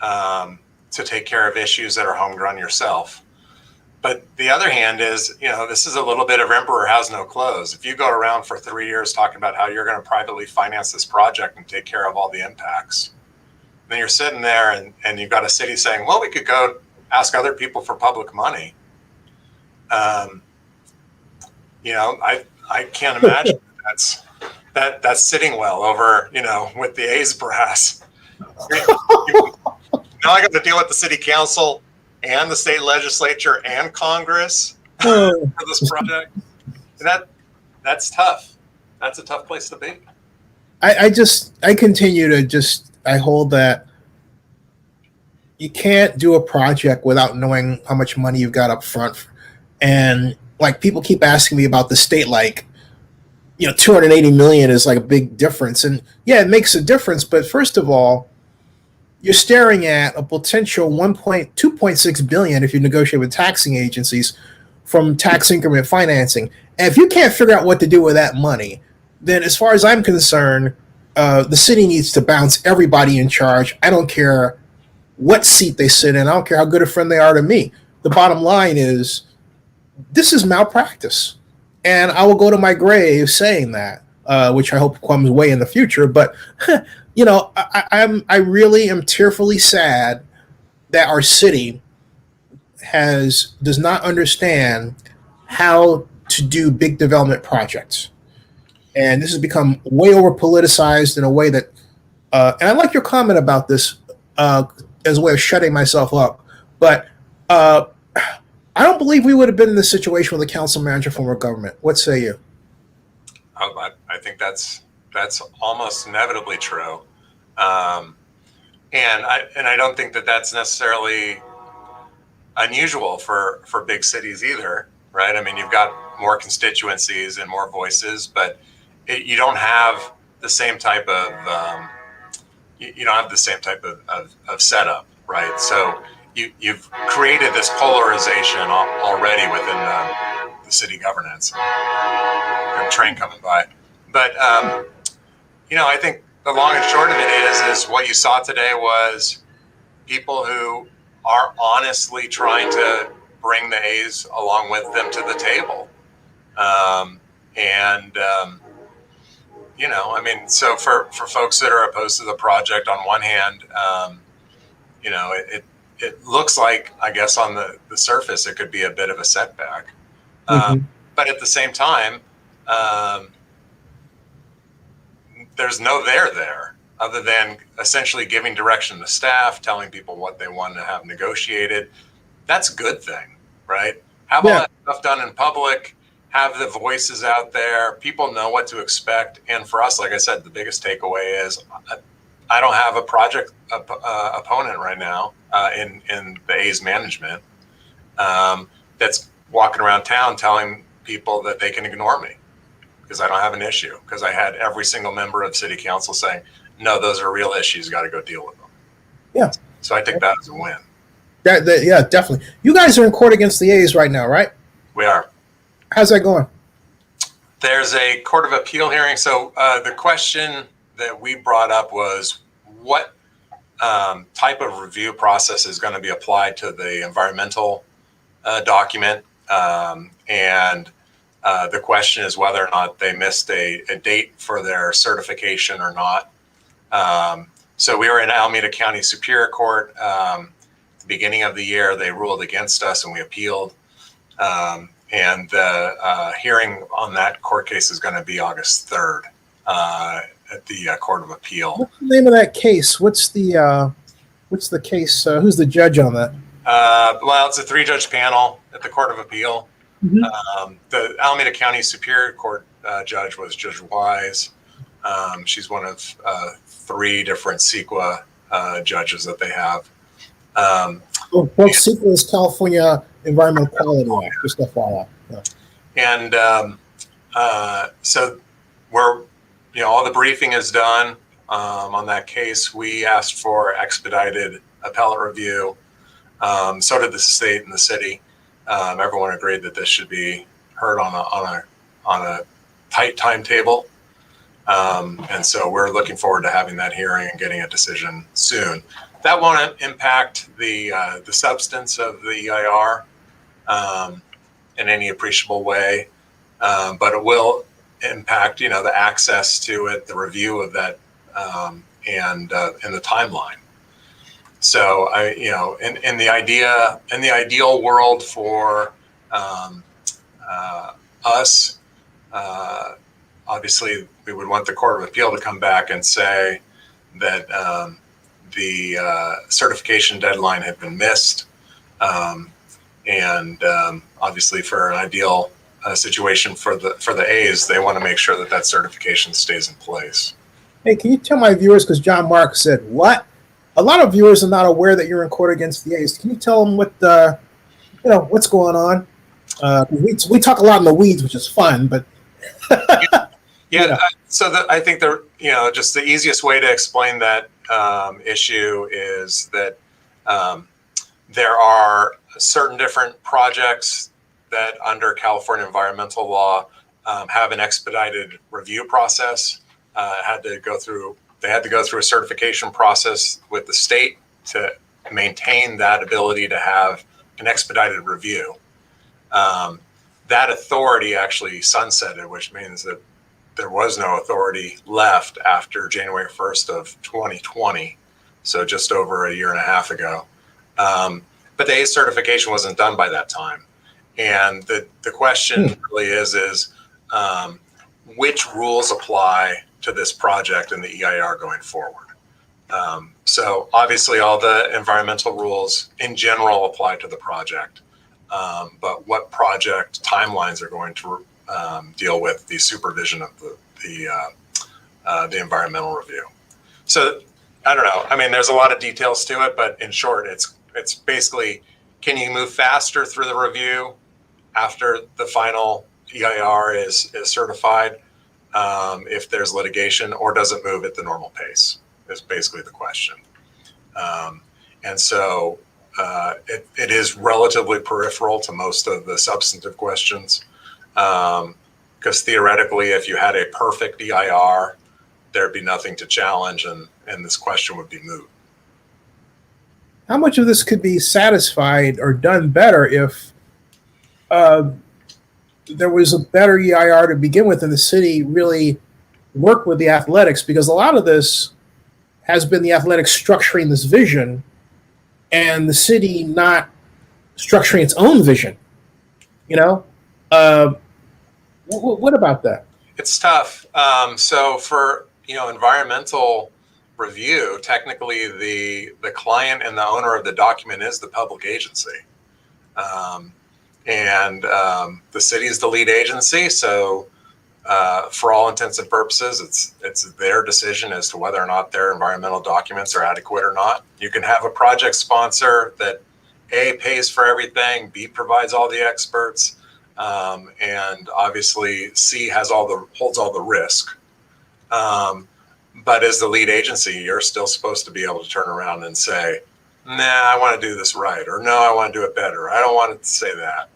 to take care of issues that are homegrown yourself? But the other hand is, this is a little bit of emperor has no clothes. If you go around for 3 years talking about how you're going to privately finance this project and take care of all the impacts, then you're sitting there and you've got a city saying, well, we could go ask other people for public money. I can't imagine that's sitting well over, with the A's brass. Now I got to deal with the city council and the state legislature and Congress for this project. And that's tough. That's a tough place to be. I continue to I hold that you can't do a project without knowing how much money you've got up front. And like people keep asking me about the state, like, $280 million is like a big difference. And yeah, it makes a difference. But first of all, you're staring at a potential $2.6 billion if you negotiate with taxing agencies from tax increment financing. And if you can't figure out what to do with that money, then as far as I'm concerned, the city needs to bounce everybody in charge. I don't care what seat they sit in. I don't care how good a friend they are to me. The bottom line is this is malpractice. And I will go to my grave saying that, which I hope comes way in the future. But I really am tearfully sad that our city does not understand how to do big development projects. And this has become way over politicized in a way that, and I like your comment about this as a way of shutting myself up. But I don't believe we would have been in this situation with a council manager form of government. What say you? I think that's almost inevitably true. And I don't think that that's necessarily unusual for big cities either, right? I mean, you've got more constituencies and more voices, but you don't have the same type of of setup, right? So you've created this polarization already within the city governance. A train coming by, but I think the long and short of it is what you saw today was people who are honestly trying to bring the A's along with them to the table. So for folks that are opposed to the project, on one hand, it looks like, I guess on the surface, it could be a bit of a setback. But at the same time, there's no there other than essentially giving direction to staff, telling people what they want to have negotiated. That's a good thing, right? Have all that stuff done in public, have the voices out there, people know what to expect. And for us, like I said, the biggest takeaway is I don't have a project opponent right now in the A's management that's walking around town telling people that they can ignore me because I don't have an issue, because I had every single member of city council saying, no, those are real issues, got to go deal with them. Yeah. So I take that as a win. Yeah, definitely. You guys are in court against the A's right now, right? We are. How's that going? There's a Court of Appeal hearing. So the question that we brought up was what type of review process is going to be applied to the environmental document. And the question is whether or not they missed a date for their certification or not. So we were in Alameda County Superior Court. At the beginning of the year, they ruled against us and we appealed. And the hearing on that court case is going to be August 3rd at the Court of Appeal. What's the name of that case? What's the case? Who's the judge on that? Well, it's a 3-judge panel at the Court of Appeal. Mm-hmm. The Alameda County Superior Court judge was Judge Wise. She's one of 3 different CEQA judges that they have. Well, CEQA is California Environmental Quality Act, just FYI. Yeah. And so we're, all the briefing is done on that case. We asked for expedited appellate review. So did the state and the city. Everyone agreed that this should be heard on a tight timetable. And so we're looking forward to having that hearing and getting a decision soon. That won't impact the substance of the EIR in any appreciable way, but it will impact, the access to it, the review of that, and the timeline. So in the ideal world for us, obviously we would want the Court of Appeal to come back and say that the certification deadline had been missed, and obviously for an ideal situation for the A's, they want to make sure that that certification stays in place. Hey, can you tell my viewers, because John Mark said what? A lot of viewers are not aware that you're in court against the A's. Can you tell them what what's going on? We talk a lot in the weeds, which is fun, but I think just the easiest way to explain that issue is that there are certain different projects that under California environmental law have an expedited review process. They had to go through a certification process with the state to maintain that ability to have an expedited review. That authority actually sunsetted, which means that there was no authority left after January 1st of 2020, so just over a year and a half ago. But the A's certification wasn't done by that time. And the question really is which rules apply to this project and the EIR going forward? So obviously all the environmental rules in general apply to the project, but what project timelines are going to deal with the supervision of the environmental review? So I don't know. I mean, there's a lot of details to it, but in short, it's basically, can you move faster through the review after the final EIR is certified if there's litigation, or does it move at the normal pace? Is basically the question. And so it is relatively peripheral to most of the substantive questions, because theoretically, if you had a perfect EIR, there'd be nothing to challenge, and this question would be moot. How much of this could be satisfied or done better if there was a better EIR to begin with and the city really worked with the athletics? Because a lot of this has been the athletics structuring this vision and the city not structuring its own vision. What about that? It's tough. So for environmental review, technically the client and the owner of the document is the public agency, and the city is the lead agency. So for all intents and purposes, it's their decision as to whether or not their environmental documents are adequate or not. You can have a project sponsor that A, pays for everything, B, provides all the experts, and obviously C holds all the risk. But as the lead agency, you're still supposed to be able to turn around and say, nah, I want to do this right, or no, I want to do it better. I don't want it to say that.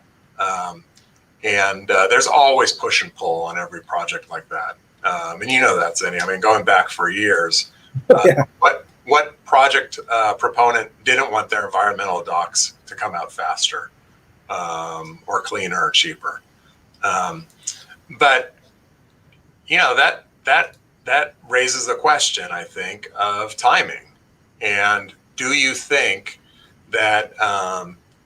There's always push and pull on every project like that. And you know that, Zenny. I mean, going back for years, Yeah. what project proponent didn't want their environmental docs to come out faster, or cleaner or cheaper? But you know, that raises the question, I think, of timing. And do you think that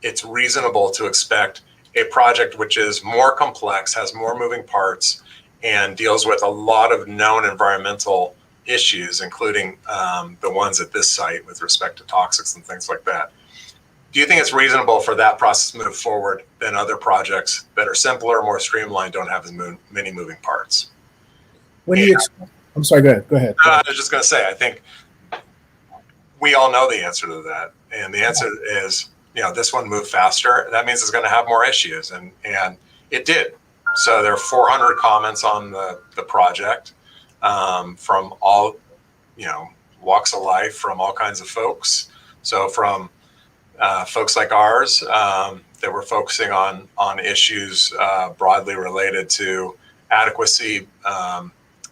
it's reasonable to expect a project which is more complex, has more moving parts, and deals with a lot of known environmental issues, including the ones at this site with respect to toxics and things like that? Do you think it's reasonable for that process to move forward than other projects that are simpler, more streamlined, don't have as many moving parts? When do you I'm sorry, go ahead. I was just going to say, I think we all know the answer to that. And the answer is, you know, this one moved faster. That means it's going to have more issues. And it did. So there are 400 comments on the project from all, you know, walks of life, from all kinds of folks. So from folks like ours that were focusing on issues broadly related to adequacy,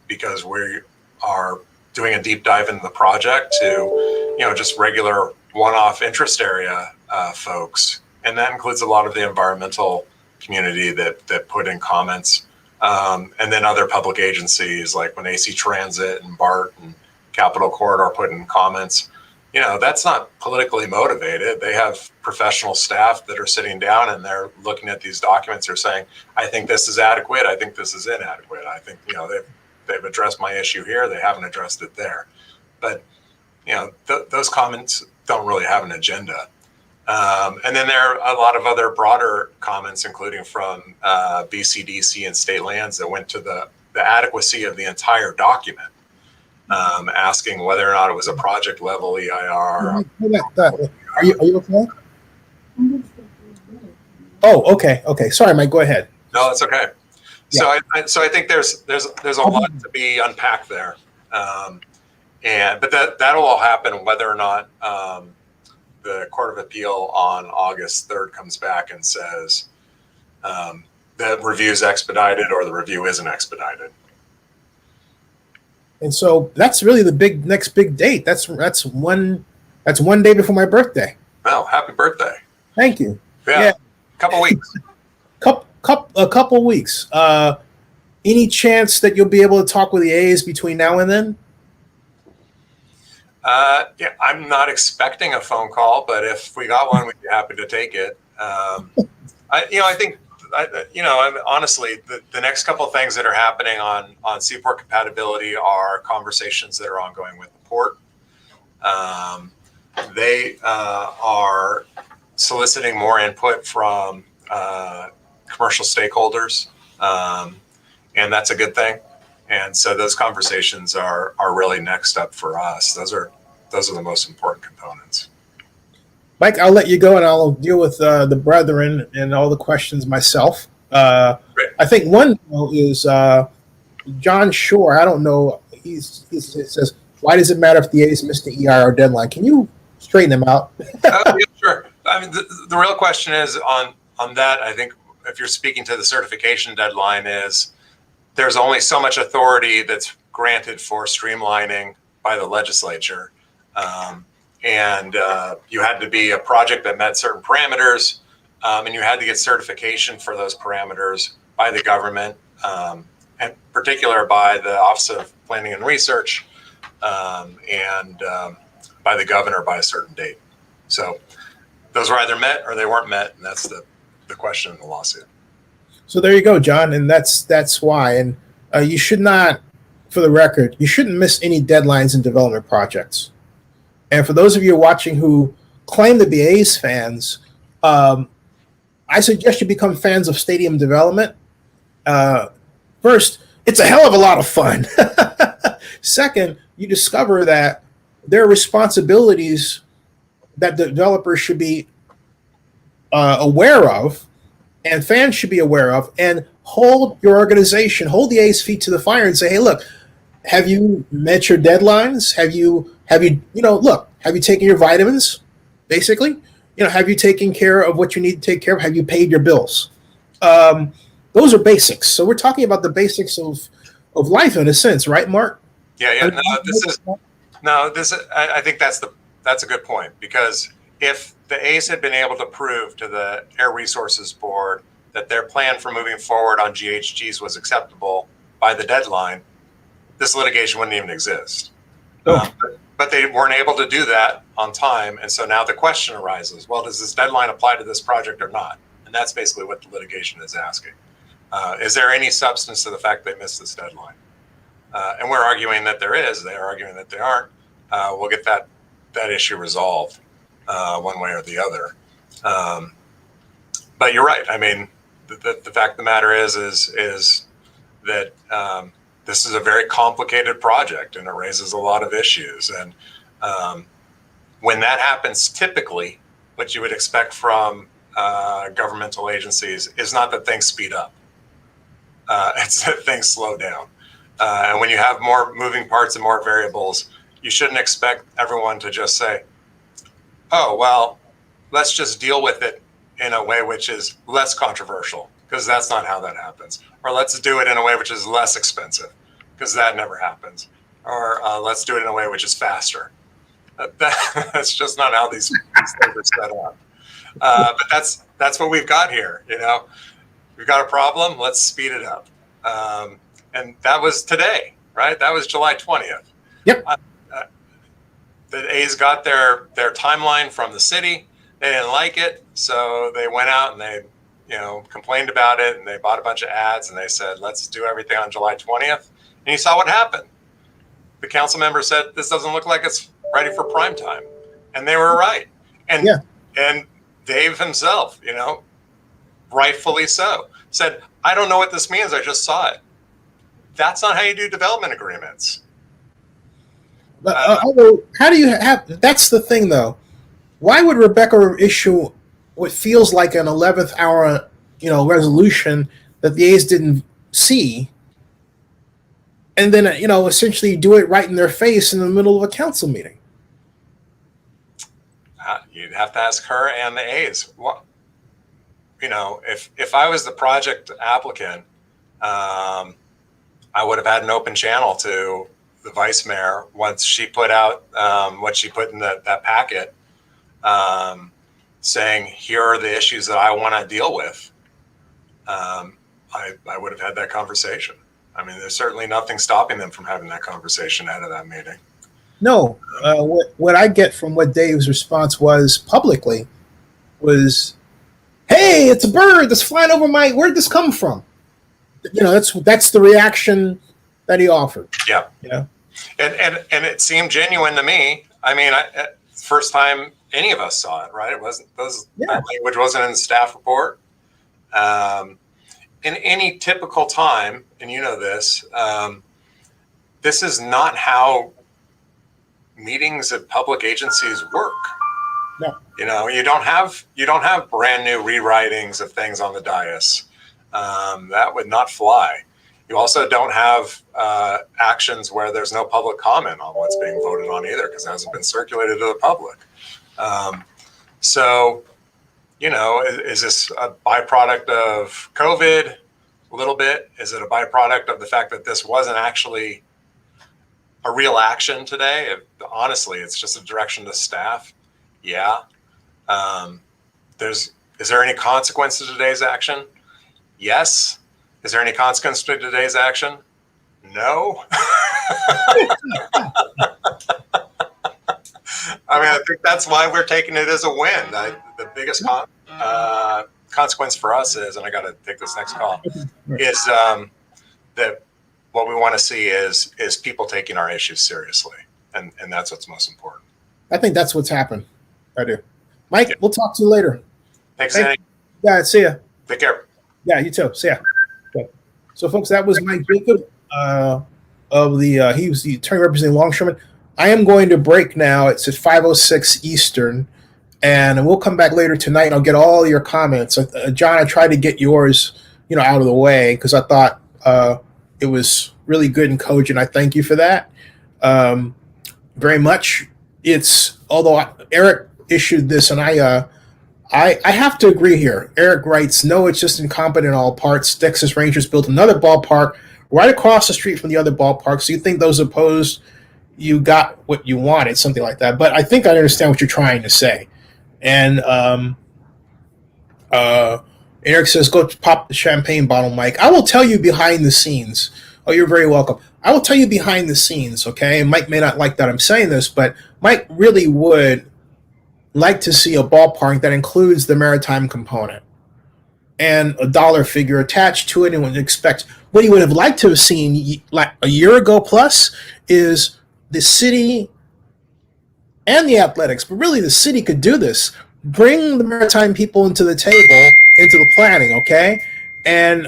because we are doing a deep dive into the project, to, you know, just regular one-off interest area folks. And that includes a lot of the environmental community that put in comments. And then other public agencies like when AC Transit and BART and Capitol Corridor put in comments. You know, that's not politically motivated. They have professional staff that are sitting down and they're looking at these documents. They're saying, I think this is adequate. I think this is inadequate. I think, you know, they've addressed my issue here. They haven't addressed it there. But, you know, those comments don't really have an agenda. And then there are a lot of other broader comments, including from BCDC and state lands, that went to the adequacy of the entire document, asking whether or not it was a project level EIR. Are you okay? Oh, okay. Sorry, Mike, go ahead. No, that's okay. Yeah. So I think there's a lot to be unpacked there. But that'll all happen whether or not the Court of Appeal on August 3rd comes back and says the review is expedited or the review isn't expedited. And so that's really the next big date. That's one day before my birthday. Oh, happy birthday! Thank you. Yeah. Couple weeks. A couple weeks. Any chance that you'll be able to talk with the A's between now and then? Yeah, I'm not expecting a phone call, but if we got one, we'd be happy to take it. Honestly, the next couple of things that are happening on seaport compatibility are conversations that are ongoing with the port. They are soliciting more input from commercial stakeholders, and that's a good thing. And so those conversations are really next up for us. Those are the most important components. Mike, I'll let you go and I'll deal with the brethren and all the questions myself. I think one is John Shore. I don't know. He says, why does it matter if the A's missed the EIR deadline? Can you straighten him out? Yeah, sure. I mean, the real question is on that. I think if you're speaking to the certification deadline, is there's only so much authority that's granted for streamlining by the legislature. And you had to be a project that met certain parameters, and you had to get certification for those parameters by the government, and in particular by the Office of Planning and Research, and by the governor by a certain date. So those were either met or they weren't met, and that's the question in the lawsuit. So there you go, John, and that's why. And you should not, for the record, you shouldn't miss any deadlines in development projects. And for those of you watching who claim to be A's fans, I suggest you become fans of stadium development. First, it's a hell of a lot of fun. Second, you discover that there are responsibilities that developers should be aware of, and fans should be aware of, and hold your organization, hold the A's feet to the fire and say, hey, look, have you met your deadlines? Have you taken your vitamins? basically. Have you taken care of what you need to take care of? Have you paid your bills? Those are basics. So we're talking about the basics of life in a sense, right, Mark? Yeah. I think that's a good point, because if the A's had been able to prove to the Air Resources Board that their plan for moving forward on GHGs was acceptable by the deadline, this litigation wouldn't even exist. But they weren't able to do that on time. And so now the question arises, well, does this deadline apply to this project or not? And that's basically what the litigation is asking. Is there any substance to the fact they missed this deadline? And we're arguing that there is. They're arguing that they aren't. We'll get that issue resolved one way or the other. But you're right. I mean, the fact of the matter is that this is a very complicated project, and it raises a lot of issues. And when that happens, typically what you would expect from governmental agencies is not that things speed up. It's that things slow down. And when you have more moving parts and more variables, you shouldn't expect everyone to just say, oh, well, let's just deal with it in a way which is less controversial, because that's not how that happens. Or let's do it in a way which is less expensive, because that never happens. Or let's do it in a way which is faster. That's just not how these things are set up. But that's what we've got here. We've got a problem. Let's speed it up. And that was today, right? That was July 20th. Yep. The A's got their timeline from the city. They didn't like it, so they went out and they, complained about it, and they bought a bunch of ads, and they said, let's do everything on July 20th. And you saw what happened. The council member said, this doesn't look like it's ready for prime time. And they were right. And and Dave himself, rightfully so, said, I don't know what this means. I just saw it. That's not how you do development agreements. But how do you have? That's the thing, though. Why would Rebecca issue what feels like an 11th hour, resolution that the A's didn't see, and then essentially do it right in their face in the middle of a council meeting? You'd have to ask her and the A's. What, if I was the project applicant, I would have had an open channel to the vice mayor once she put out what she put in that packet, saying, here are the issues that I want to deal with. I would have had that conversation. I mean, there's certainly nothing stopping them from having that conversation out of that meeting. No, what I get from what Dave's response was publicly was, hey, it's a bird that's flying over where'd this come from? That's the reaction that he offered. Yeah. And it seemed genuine to me. I mean, first time any of us saw it, right? It wasn't that language wasn't in the staff report. In any typical time, and this, this is not how meetings at public agencies work. No. You don't have brand new rewritings of things on the dais. That would not fly. You also don't have actions where there's no public comment on what's being voted on either, because it hasn't been circulated to the public. So, is this a byproduct of COVID? A little bit. Is it a byproduct of the fact that this wasn't actually a real action today? Honestly, it's just a direction to staff. Yeah. Is there any consequence to today's action? Yes. Is there any consequence to today's action? No. I think that's why we're taking it as a win. The biggest consequence for us is, and I got to take this next call, is that what we want to see is people taking our issues seriously. And that's what's most important. I think that's what's happened. I do. Mike, we'll talk to you later. Thanks, Andy. Yeah, see ya. Take care. Yeah, you too. See ya. Okay. So, folks, that was Mike Jacob he was the attorney representing Longshoremen. I am going to break now. It's at 5:06 Eastern, and we'll come back later tonight, and I'll get all your comments. John, I tried to get yours, out of the way because I thought it was really good and cogent. I thank you for that very much. Although Eric issued this, and I have to agree here. Eric writes, no, it's just incompetent in all parts. Texas Rangers built another ballpark right across the street from the other ballpark. So you think those opposed, you got what you wanted, something like that. But I think I understand what you're trying to say. And Eric says, go pop the champagne bottle, Mike. I will tell you behind the scenes. Oh, you're very welcome. I will tell you behind the scenes, okay? And Mike may not like that I'm saying this, but Mike really would like to see a ballpark that includes the maritime component and a dollar figure attached to it, and would expect what he would have liked to have seen like a year ago plus is the city and the athletics, but really the city could do this. Bring the maritime people into the table, into the planning, okay? And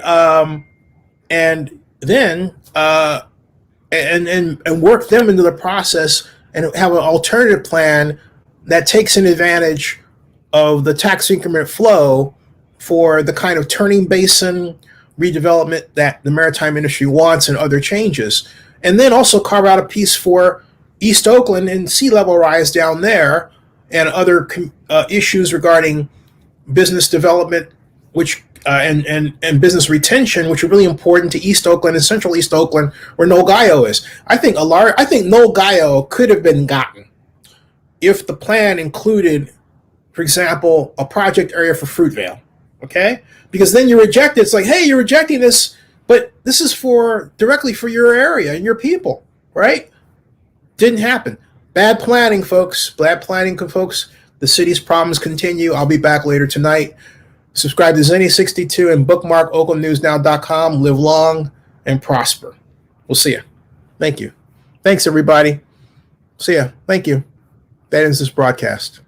then and work them into the process and have an alternative plan that takes an advantage of the tax increment flow for the kind of turning basin redevelopment that the maritime industry wants and other changes. And then also carve out a piece for East Oakland and sea level rise down there and other issues regarding business development, which and business retention, which are really important to East Oakland and Central East Oakland, where Nolgayo is. I think Nolgayo could have been gotten if the plan included, for example, a project area for Fruitvale, okay? Because then you reject it. It's like, hey, you're rejecting this, but this is directly for your area and your people, right? Didn't happen. Bad planning, folks. Bad planning, folks. The city's problems continue. I'll be back later tonight. Subscribe to Zenny62 and bookmark oaklandnewsnow.com. Live long and prosper. We'll see you. Thank you. Thanks, everybody. See ya. Thank you. That ends this broadcast.